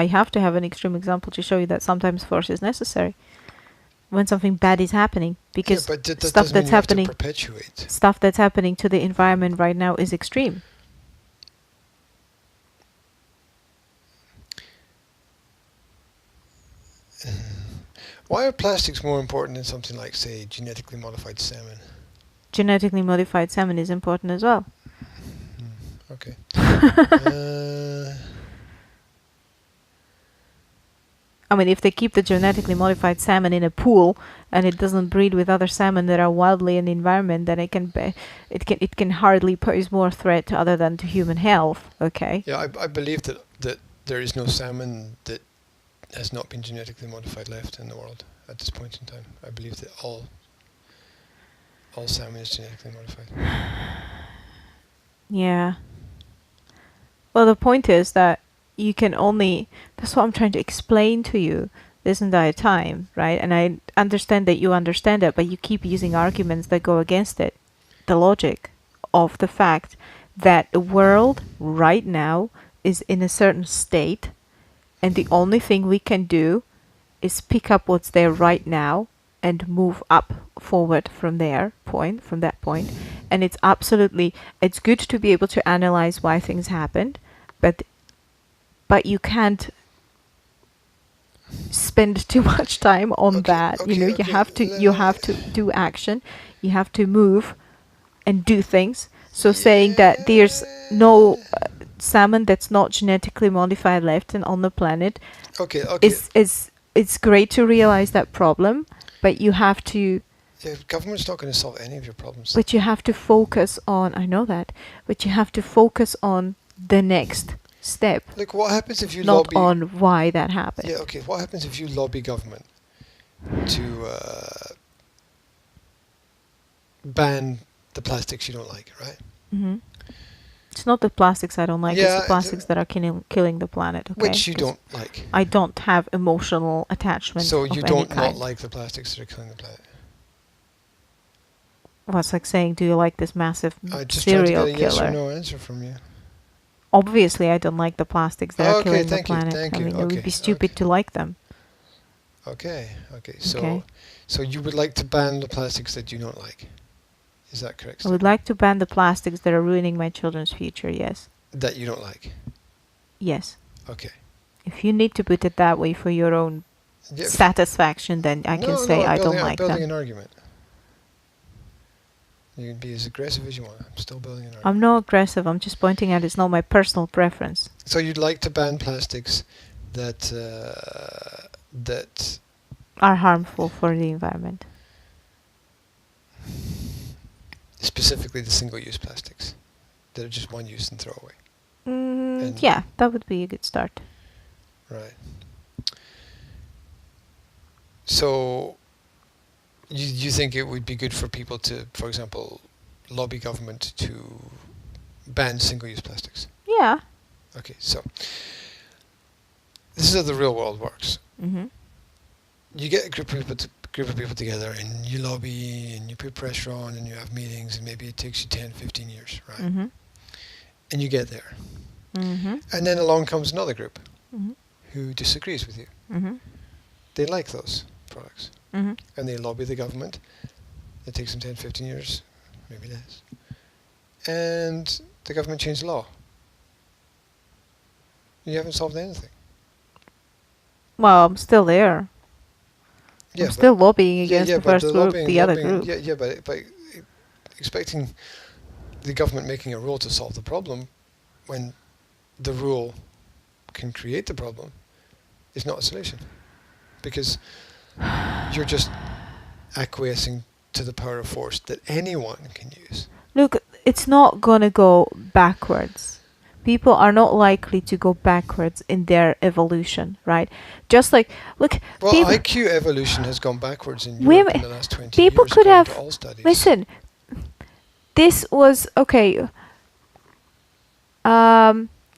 have to have an extreme example to show you that sometimes force is necessary when something bad is happening, because yeah, but that stuff doesn't mean that's you have to happening perpetuate. stuff that's happening to the environment right now is extreme. Why are plastics more important than something like, say, genetically modified salmon? Genetically modified salmon is important as well. Okay. I mean, if they keep the genetically modified salmon in a pool and it doesn't breed with other salmon that are wildly in the environment, then it can hardly pose more threat other than to human health. Okay. Yeah, I believe that there is no salmon that has not been genetically modified left in the world at this point in time. I believe that all salmon is genetically modified. Yeah. Well, the point is that you can only... That's what I'm trying to explain to you this entire time, right? And I understand that you understand it, but you keep using arguments that go against it. The logic of the fact that the world right now is in a certain state, and the only thing we can do is pick up what's there right now and move up forward from that point. And it's good to be able to analyze why things happened, but you can't spend too much time on that. You have to do action. You have to move and do things. So saying that there's no salmon that's not genetically modified left on the planet it's great to realize that problem, but you have to... Yeah, government's not going to solve any of your problems. But you have to focus on... I know that. But you have to focus on the next step. Like, what happens if you not lobby... on why that happened. Yeah, okay. What happens if you lobby government to ban the plastics you don't like, right? Mm-hmm. It's not the plastics I don't like, Yeah, it's the plastics that are killing the planet. Okay? Which you don't like. I don't have emotional attachment. So of you any don't kind. not like the plastics that are killing the planet. Well, it's like saying, do you like this massive I just tried to serial get a yes killer? or no answer from you. Obviously, I don't like the plastics that are Okay, killing the thank you, planet. thank I you, mean, it would okay, be stupid okay. to like them. Okay. Okay. So you would like to ban the plastics that you don't like. Is that correct? I would like to ban the plastics that are ruining my children's future, yes. That you don't like. Yes. Okay. If you need to put it that way for your own Yeah, satisfaction, then I can say I don't like I'm building them. an argument. You can be as aggressive as you want. I'm still building an argument. I'm not aggressive. I'm just pointing out it's not my personal preference. So you'd like to ban plastics that that Are harmful for the environment. specifically the single-use plastics that are just one use and throw away. And- Yeah, that would be a good start. Right. So you think it would be good for people to, for example, lobby government to ban single-use plastics? Yeah. Okay, so this is how the real world works. Mm-hmm. You get a group of people together and you lobby and you put pressure on and you have meetings and maybe it takes you 10, 15 years, right? Mm-hmm. And you get there. Mm-hmm. And then along comes another group Mm-hmm. who disagrees with you. Mm-hmm. They like those products. Mm-hmm. And they lobby the government. It takes them 10, 15 years, maybe less. And the government changed the law. You haven't solved anything. Well, I'm still there. Yeah, I'm still lobbying against the but first group, lobbying- the other lobbying- group. Yeah, but expecting the government making a rule to solve the problem when the rule can create the problem is not a solution. Because you're just acquiescing to the power of force that anyone can use. Look, it's not gonna go backwards. People are not likely to go backwards in their evolution, right? Just like, look, Well, people, IQ evolution has gone backwards in Women- Europe in the last 20 people years. could according have- to all studies. listen, this was, okay,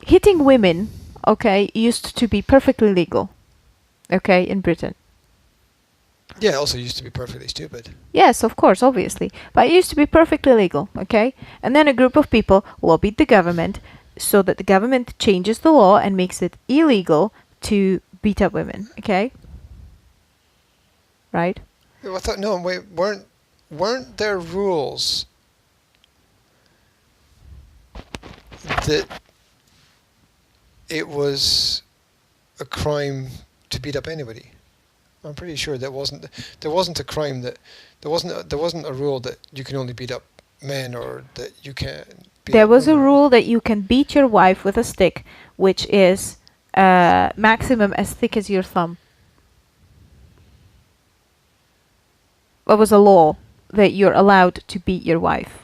hitting women, okay, used to be perfectly legal, okay, in Britain. Yeah, it also used to be perfectly stupid. Yes, of course, obviously. But it used to be perfectly legal, okay? And then a group of people lobbied the government so that the government changes the law and makes it illegal to beat up women, okay? Right? I thought, no, wait, weren't there rules that it was a crime to beat up anybody? I'm pretty sure there wasn't a crime that there wasn't a rule that you can only beat up men or that you can't. There was a rule that you can beat your wife with a stick, which is maximum as thick as your thumb. There was a law that you're allowed to beat your wife.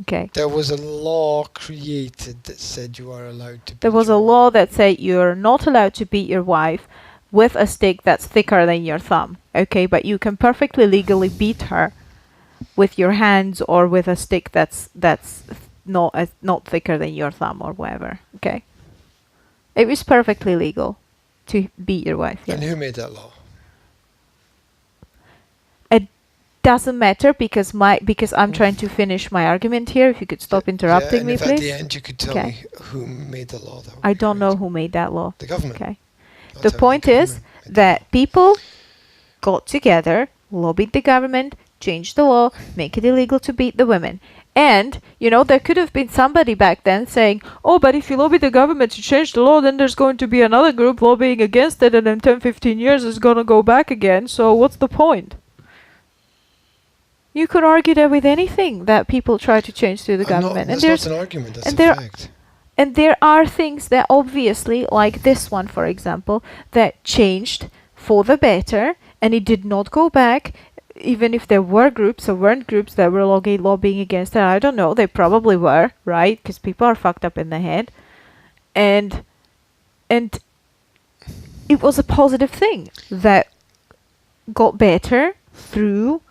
Okay. There was a law created that said you are allowed to. There beat was a your wife. law that said you're not allowed to beat your wife with a stick that's thicker than your thumb. Okay, but you can perfectly legally beat her with your hands or with a stick that's not thicker than your thumb or whatever. Okay. It was perfectly legal to beat your wife. And Yes. who made that law? Doesn't matter because I'm trying to finish my argument here. If you could stop interrupting and me, if please. At the end you could tell Okay. me who made the law. That would I be don't know great. who made that law. The government. Okay. I'll The tell you point the is government made that people got together, lobbied the government, changed the law, make it illegal to beat the women. And, there could have been somebody back then saying, oh, but if you lobby the government to change the law, then there's going to be another group lobbying against it, and in 10, 15 years it's going to go back again, so what's the point? You could argue that with anything that people try to change through the government. That's not an argument. That's and a there- fact. And there are things that obviously, like this one, for example, that changed for the better, and it did not go back, even if there were groups or weren't groups that were lobbying against it. I don't know. They probably were, right? Because people are fucked up in the head. And it was a positive thing that got better through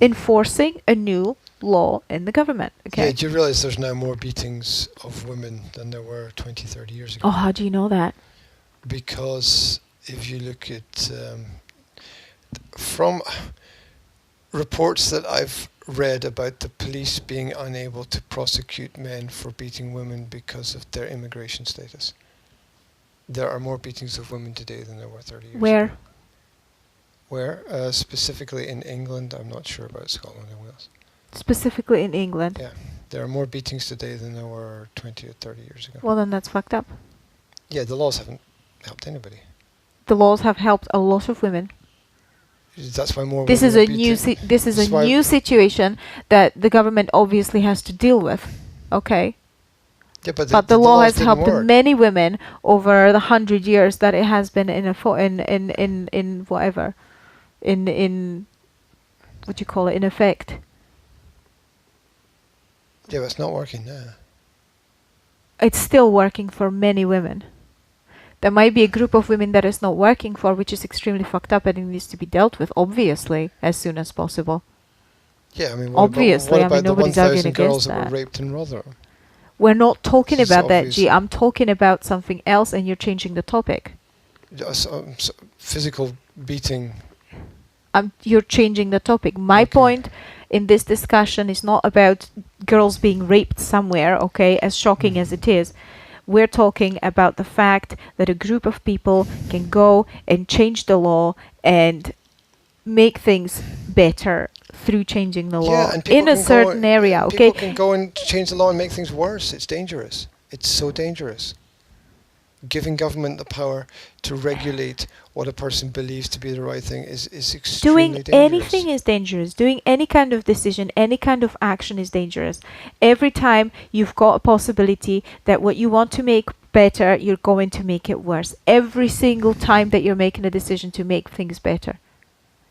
enforcing a new law in the government. Okay. Yeah, do you realise there's now more beatings of women than there were 20, 30 years ago? Oh, how do you know that? Because if you look at from reports that I've read about the police being unable to prosecute men for beating women because of their immigration status, there are more beatings of women today than there were 30 years Where? ago. Where? Specifically in England. I'm not sure about Scotland and Wales. Specifically in England. Yeah. There are more beatings today than there were 20 or 30 years ago. Well, then that's fucked up. Yeah, the laws haven't helped anybody. The laws have helped a lot of women. That's why more This women is are a new beaten. this is That's a why- new situation that the government obviously has to deal with. Okay, Yeah, but the law laws has didn't helped work. many women over the 100 years that it has been in in whatever, in what do you call it, in effect. Yeah, but it's not working now. It's still working for many women. There might be a group of women that is not working for, which is extremely fucked up and it needs to be dealt with, obviously, as soon as possible. Yeah, I mean, Obviously, I what mean, about the nobody's arguing 1,000 girls against that were that. raped in Rotherham? We're not talking This is about that, G. obvious. I'm talking about something else and you're changing the topic. Physical beating. You're changing the topic. My Okay. point in this discussion is not about girls being raped somewhere, okay, as shocking as it is. We're talking about the fact that a group of people can go and change the law and make things better through changing the law Yeah, and people in a can certain area, okay? People can go and change the law and make things worse. It's dangerous. It's so dangerous. Giving government the power to regulate what a person believes to be the right thing is extremely Doing dangerous. anything is dangerous. Doing any kind of decision, any kind of action is dangerous. Every time you've got a possibility that what you want to make better, you're going to make it worse. Every single time that you're making a decision to make things better.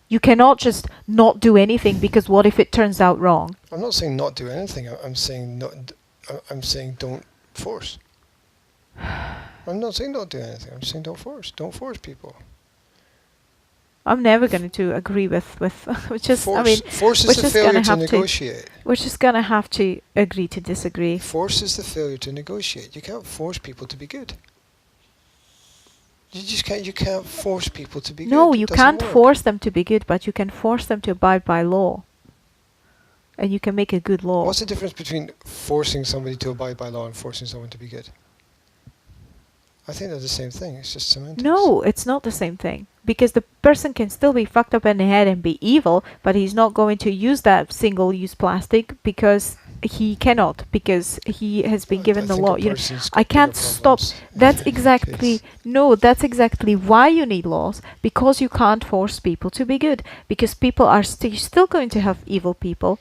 You cannot just not do anything because what if it turns out wrong? I'm not saying not do anything. I'm saying not. I'm saying don't force. I'm not saying don't do anything. I'm saying don't force. Don't force people. I'm never going to agree with which is Force, I mean force we're is the just failure gonna to have to- negotiate. we're just going to have to agree to disagree. Force is the failure to negotiate. You can't force people to be good. You just can't. You can't force people to be good. No, It you doesn't can't work. force them to be good, but you can force them to abide by law. And you can make a good law. What's the difference between forcing somebody to abide by law and forcing someone to be good? I think they're the same thing. It's just semantics. No, it's not the same thing. Because the person can still be fucked up in the head and be evil, but he's not going to use that single-use plastic because he cannot, because he has been given the law. You know, I can't stop. That's exactly no. That's exactly why you need laws, because you can't force people to be good. Because people are still going to have evil people.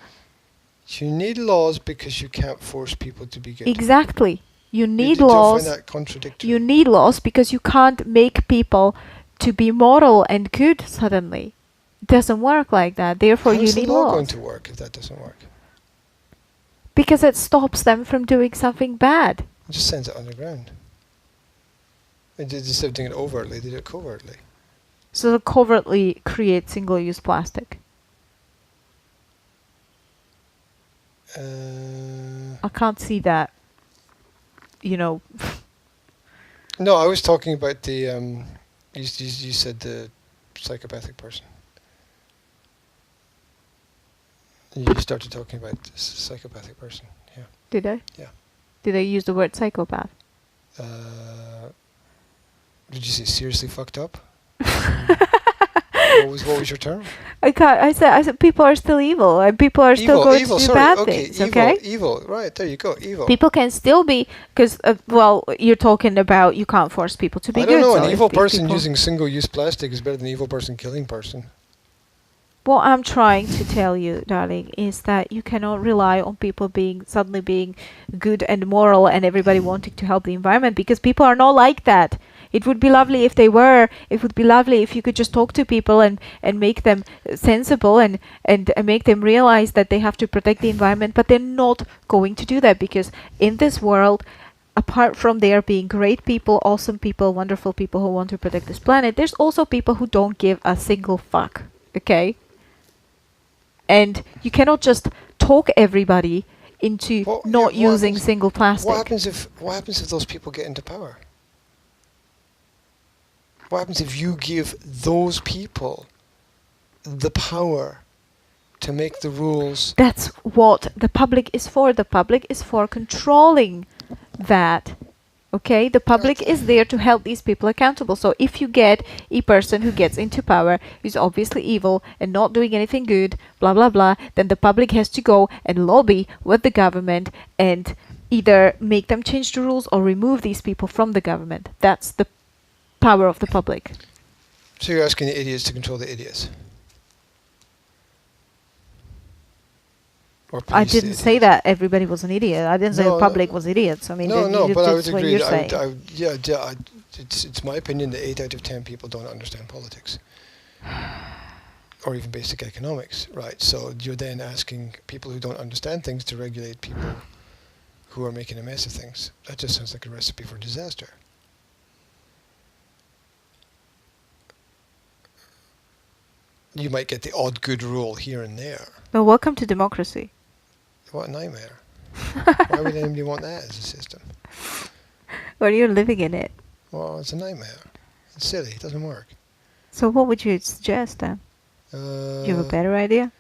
You need laws because you can't force people to be good. Exactly. You need Do you laws. find that contradictory? You need laws because you can't make people to be moral and good suddenly. It doesn't work like that. Therefore, How you is the need law laws. going to work if that doesn't work? Because it stops them from doing something bad. It just sends it underground. Instead of doing it overtly, they do it covertly. So they covertly create single-use plastic. I can't see that. You know, No, I was talking about the. You said the psychopathic person. You started talking about this psychopathic person. Yeah. did I? Yeah. Did I use the word psychopath? Did you say seriously fucked up? What was your term? I said people are still evil and people are still going to do sorry. bad Okay, things. evil, Okay. evil. Right there, you go. Evil. People can still be because well, you're talking about you can't force people to be I good. don't know. so An if evil these person people- using single-use plastic is better than an evil person killing person. What I'm trying to tell you, darling, is that you cannot rely on people suddenly being good and moral and everybody wanting to help the environment because people are not like that. It would be lovely if they were. It would be lovely if you could just talk to people and make them sensible and make them realize that they have to protect the environment, but they're not going to do that because in this world, apart from there being great people, awesome people, wonderful people who want to protect this planet, there's also people who don't give a single fuck. Okay? And you cannot just talk everybody into What- yeah, not what using happens- single plastic. What happens if those people get into power? What happens if you give those people the power to make the rules? That's what the public is for. The public is for controlling that. Okay, the public is there to help these people accountable. So if you get a person who gets into power who's obviously evil and not doing anything good, blah blah blah, then the public has to go and lobby with the government and either make them change the rules or remove these people from the government. That's the power of the public. So you're asking the idiots to control the idiots? Or I police the didn't say idiots? that everybody was an idiot. I didn't say No, the public was idiots. I mean, No, but I would that's what agree. you're saying. It's my opinion that 8 out of 10 people don't understand politics, or even basic economics, right? So you're then asking people who don't understand things to regulate people who are making a mess of things. That just sounds like a recipe for disaster. You might get the odd good rule here and there. Well, welcome to democracy. What a nightmare. Why would anybody want that as a system? Well, you're living in it. Well, it's a nightmare. It's silly. It doesn't work. So what would you suggest then? Do you have a better idea?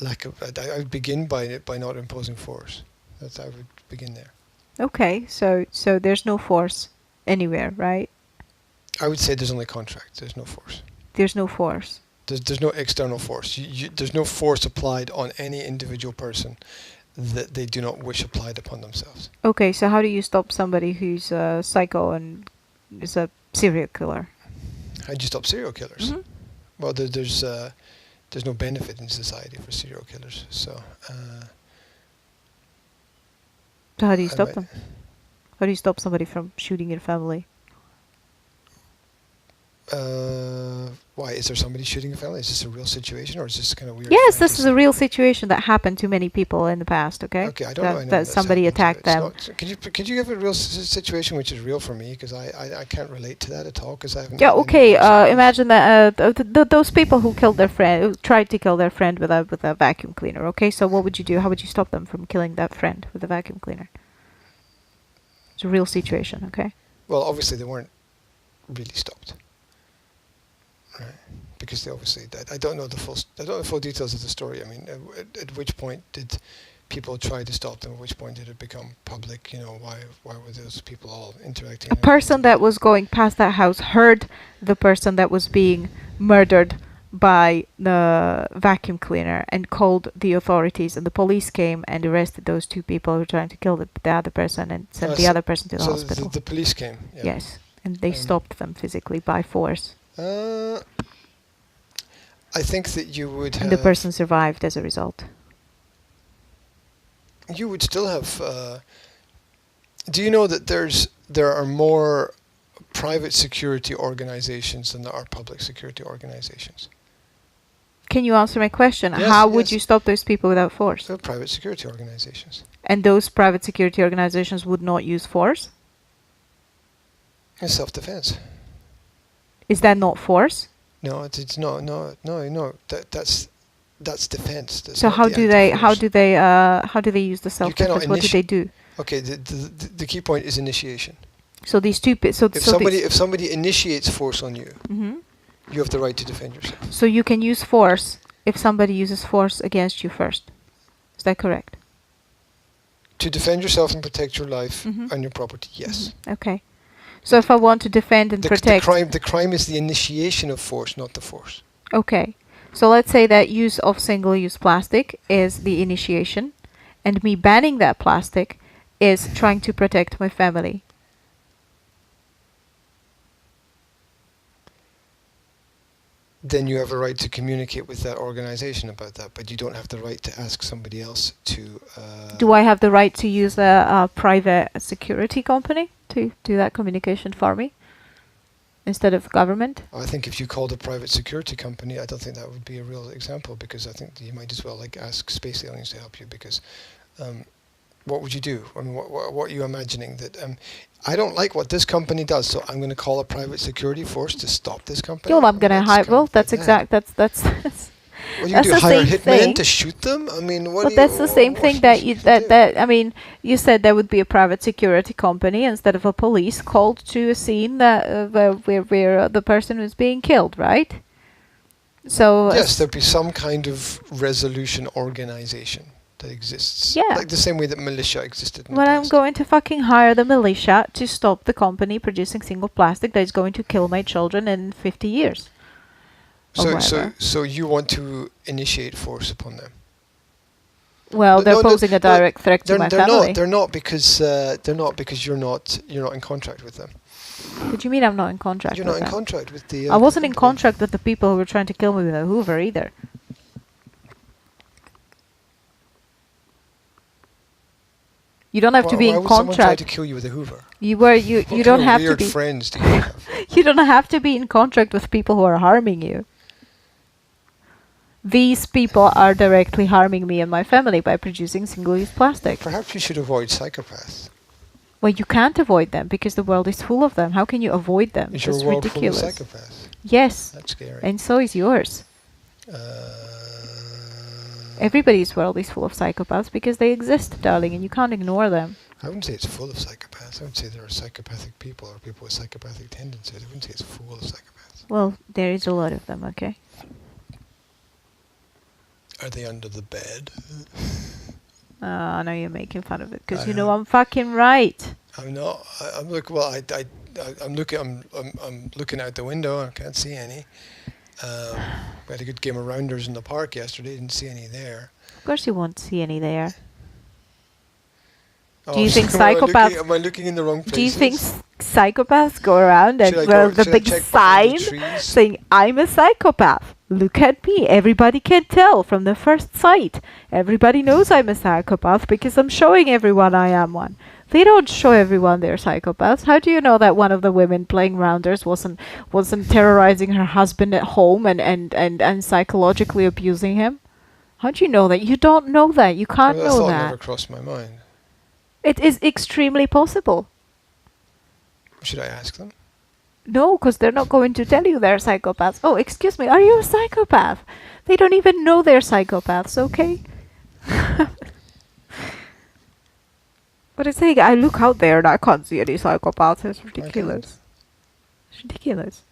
I would begin by not imposing force. I would begin there. Okay, so there's no force anywhere, right? I would say there's only contract. There's no force. There's no force. There's no external force. There's no force applied on any individual person that they do not wish applied upon themselves. Okay, so how do you stop somebody who's a psycho and is a serial killer? How do you stop serial killers? Mhm. Well, there's no benefit in society for serial killers. So So how do you I stop might- them? How do you stop somebody from shooting your family? why is there somebody shooting a family? Is this a real situation, or is this kind of weird? Yes, this is fantasy? a real situation that happened to many people in the past. Okay. Okay, I don't know. That, anyone that that's somebody happened to. attacked It's them. not- could you give a real situation which is real for me? Because I can't relate to that at all. Because I haven't. Yeah. had any Okay. real situation. Imagine that those people who killed their friend, who tried to kill their friend with a vacuum cleaner. Okay. So what would you do? How would you stop them from killing that friend with a vacuum cleaner? It's a real situation. Okay. Well, obviously they weren't really stopped, right? Because they obviously. I don't know the full details of the story. I mean, at which point did people try to stop them? At which point did it become public? You know, why were those people all interacting? A person that was going past that house heard the person that was being murdered by the vacuum cleaner and called the authorities, and the police came and arrested those two people who were trying to kill the other person and sent the so- other person to the so hospital. the police came. Yeah. Yes, and they Um, stopped them physically by force, I think that you would have. and the person survived as a result. You would still have. Do you know that there are more private security organizations than there are public security organizations? Can you answer my question? Yes, How would yes. you stop those people without force? They're private security organizations. And those private security organizations would not use force? It's self-defense. Is that not force? No, it's no. That's defense. That's So not how the do they anti-force. how do they use the self defense? What do they do? Okay, the key point is initiation. So these two If somebody initiates force on you, hmm you have the right to defend yourself. So you can use force if somebody uses force against you first. Is that correct? To defend yourself and protect your life Mhm. and your property, yes. Okay. So if I want to defend and protect, The crime is the initiation of force, not the force. okay. So let's say that use of single-use plastic is the initiation, and me banning that plastic is trying to protect my family. Then you have a right to communicate with that organization about that, but you don't have the right to ask somebody else to. Do I have the right to use a private security company to do that communication for me instead of government? I think if you called a private security company, I don't think that would be a real example, because I think you might as well ask space aliens to help you, because what would you do? I mean, what are you imagining? That I don't like what this company does, so I'm going to call a private security force to stop this company? Well, I'm gonna hire. Well, that's What exact. That's What do you that's do? the Hire same hitmen thing. to shoot them? I mean, what But do you? that's the same what thing should that you you do? that I mean, you said there would be a private security company instead of a police called to a scene that where the person was being killed, right? So Yes, there'd be some kind of resolution organization. that exists. Yeah. Like the same way that militia existed in Well, the I'm past. going to fucking hire the militia to stop the company producing single plastic that is going to kill my children in 50 years. Or whatever. So you want to initiate force upon them? Well, No, they're no, posing a direct threat to my they're family. not. They're not because you're not in contract with them. What do you mean I'm not in contract You're with not in them? contract with the. I wasn't in company. contract with the people who were trying to kill me with a Hoover either. You don't have to be Why in would someone try to contract. kill you with a Hoover? You What don't kind of have to weird be. friends do you have? You don't have to be in contract with people who are harming you. These people are directly harming me and my family by producing single-use plastic. Perhaps you should avoid psychopaths. Well, you can't avoid them because the world is full of them. How can you avoid them? Is your That's world ridiculous. full of psychopaths? Yes, That's scary. and so is yours. Uh, Everybody's world is full of psychopaths because they exist, darling, and you can't ignore them. I wouldn't say it's full of psychopaths. I would say there are psychopathic people or people with psychopathic tendencies. I wouldn't say it's full of psychopaths. Well, there is a lot of them, okay? Are they under the bed? I know you're making fun of it because I you know know. I'm fucking right. I'm not. I'm looking. Well, I'm looking. I'm looking out the window. I can't see any. We had a good game of rounders in the park yesterday. Didn't see any there. Of course you won't see any there. Oh, Do you think am I looking- psychopaths- Am I looking in the wrong places? Do you think psychopaths go around and Should I wear go- the should I big check behind sign the trees? saying, I'm a psychopath? Look at me. Everybody can tell from the first sight. Everybody knows I'm a psychopath because I'm showing everyone I am one. They don't show everyone they're psychopaths. How do you know that one of the women playing rounders wasn't terrorizing her husband at home and psychologically abusing him? How do you know that? You don't know that. You can't Well, that know thought that. never crossed my mind. It is extremely possible. Should I ask them? No, because they're not going to tell you they're psychopaths. Oh, excuse me, are you a psychopath? They don't even know they're psychopaths, okay? But it's like, I look out there and I can't see any psychopaths. It's ridiculous. It's ridiculous.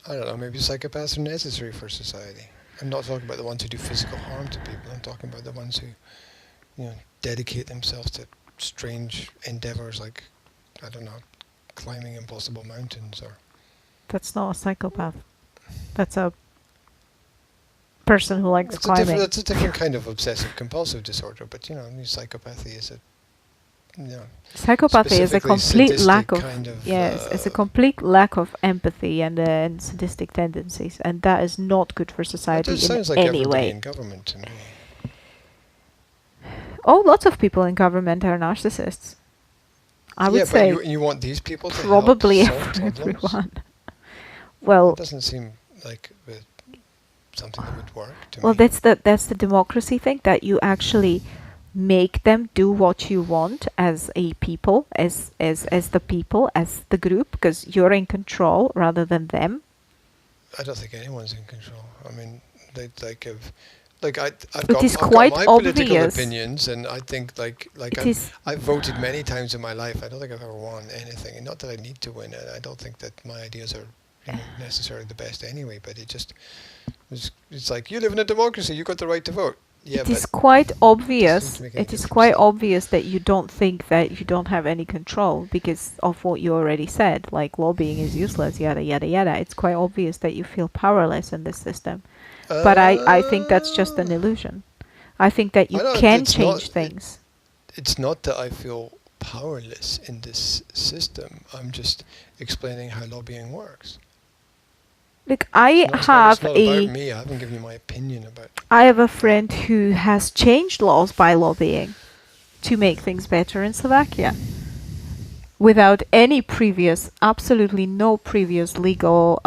I don't know. Maybe psychopaths are necessary for society. I'm not talking about the ones who do physical harm to people. I'm talking about the ones who, dedicate themselves to strange endeavors like, I don't know, climbing impossible mountains or. That's not a psychopath. That's a person who likes climbing. That's a different kind of obsessive compulsive disorder. But psychopathy is a, Psychopathy is a specifically complete lack sadistic of kind of, yes, it's a complete lack of empathy and sadistic tendencies, and that is not good for It society just in sounds like any everybody way. in government to me. Oh, lots of people in government are narcissists. I would say but you want these people to probably help solve problems? everyone. Well, It doesn't seem like something that would work to well, me. that's the democracy thing, that you actually make them do what you want as a people, as the people, as the group, because you're in control rather than them. I don't think anyone's in control. I mean, I've is got quite my political obvious. opinions, and I think I've voted many times in my life. I don't think I've ever won anything, and not that I need to win. I don't think that my ideas are necessarily the best anyway. But it's like, you live in a democracy. You got the right to vote. Yeah, It is but quite obvious. to make any It is difference. quite obvious that you don't think that you don't have any control because of what you already said, like lobbying is useless, yada yada yada. It's quite obvious that you feel powerless in this system. But I think that's just an illusion. I think that you I don't- can it's change not- things. It's not that I feel powerless in this system. I'm just explaining how lobbying works. Look, I It's not have about me. I haven't given you my opinion about it. I have a friend who has changed laws by lobbying to make things better in Slovakia without any previous, absolutely no previous legal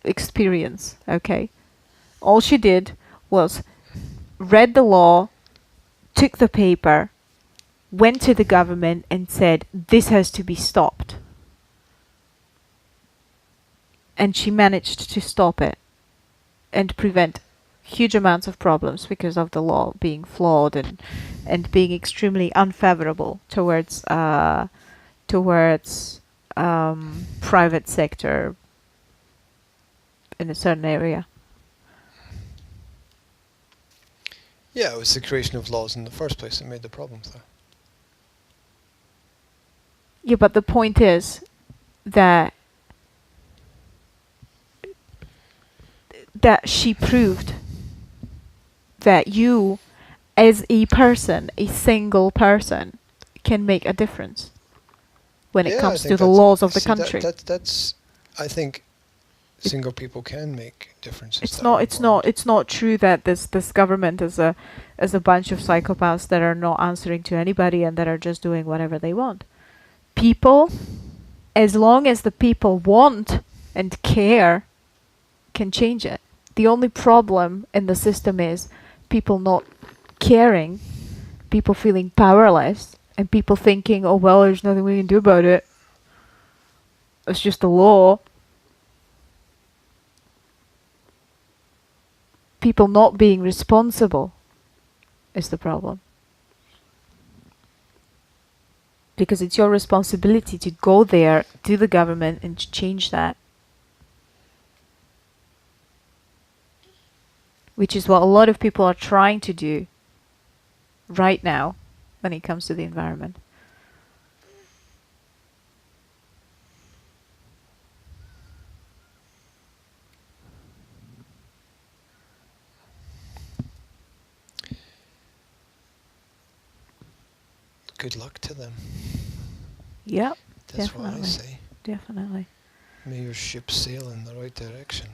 experience. Okay, all she did was read the law, took the paper, went to the government and said, this has to be stopped. And she managed to stop it and prevent huge amounts of problems because of the law being flawed and being extremely unfavorable towards private sector in a certain area. Yeah, it was the creation of laws in the first place that made the problems there. Yeah, but the point is that she proved that you, as a person, a single person, can make a difference when it Yeah, I comes to think the that's- laws of the see, that- country. that's. I think single people can make differences. It's that are not important. true that this government is a bunch of psychopaths that are not answering to anybody and that are just doing whatever they want. People, as long as the people want and care, can change it. The only problem in the system is people not caring, people feeling powerless, and people thinking, oh well, there's nothing we can do about it. It's just a law. People not being responsible is the problem. Because it's your responsibility to go there to the government and to change that. Which is what a lot of people are trying to do right now when it comes to the environment. Good luck to them. Yep, That's what I Definitely. say. definitely. May your ship sail in the right direction.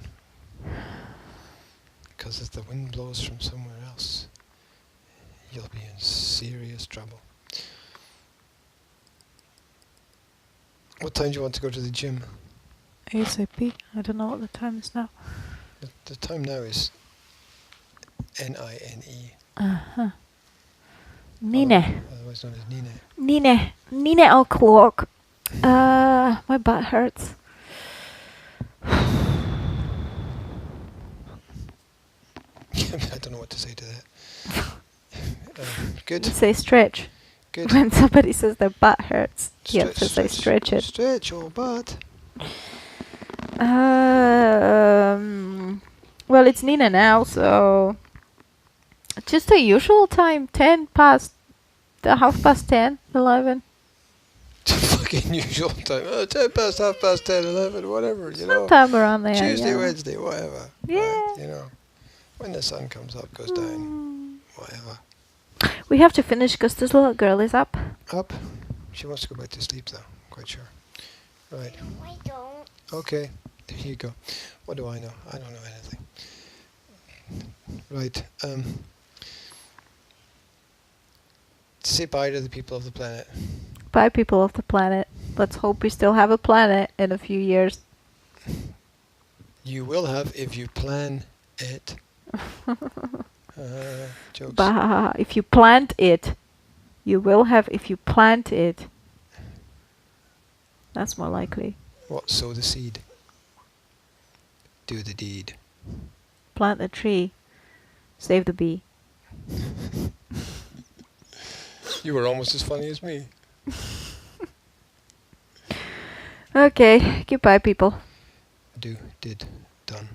Because if the wind blows from somewhere else, you'll be in serious trouble. What time do you want to go to the gym? ASAP. I don't know what the time is now. The time now is NINE, Uh-huh. Nine. otherwise known as Nine. Nine o'clock. My butt hurts. I don't know what to say to that. Good, You say stretch. good. When somebody says their butt hurts, you have to say stretch it. Stretch your butt. Well, it's Nina now, so just the usual time, 10 past, half past 10, 11. Fucking usual time. 10 past, half past 10, 11, whatever, you know. Sometime around there. Tuesday, yeah. Wednesday, whatever. Yeah. Right, you know. When the sun comes up, goes down, Mm. whatever. We have to finish because this little girl is up. Up. She wants to go back to sleep, though. I'm quite sure. Right. I don't. Okay. There you go. What do I know? I don't know anything. Right. Say bye to the people of the planet. Bye, people of the planet. Let's hope we still have a planet in a few years. You will have if you plan it. Jokes. Bah, if you plant it, you will have if you plant it. That's more likely. What? Sow the seed. Do the deed. Plant the tree. Save the bee. You were almost as funny as me. Okay, goodbye, people. Do, did, done.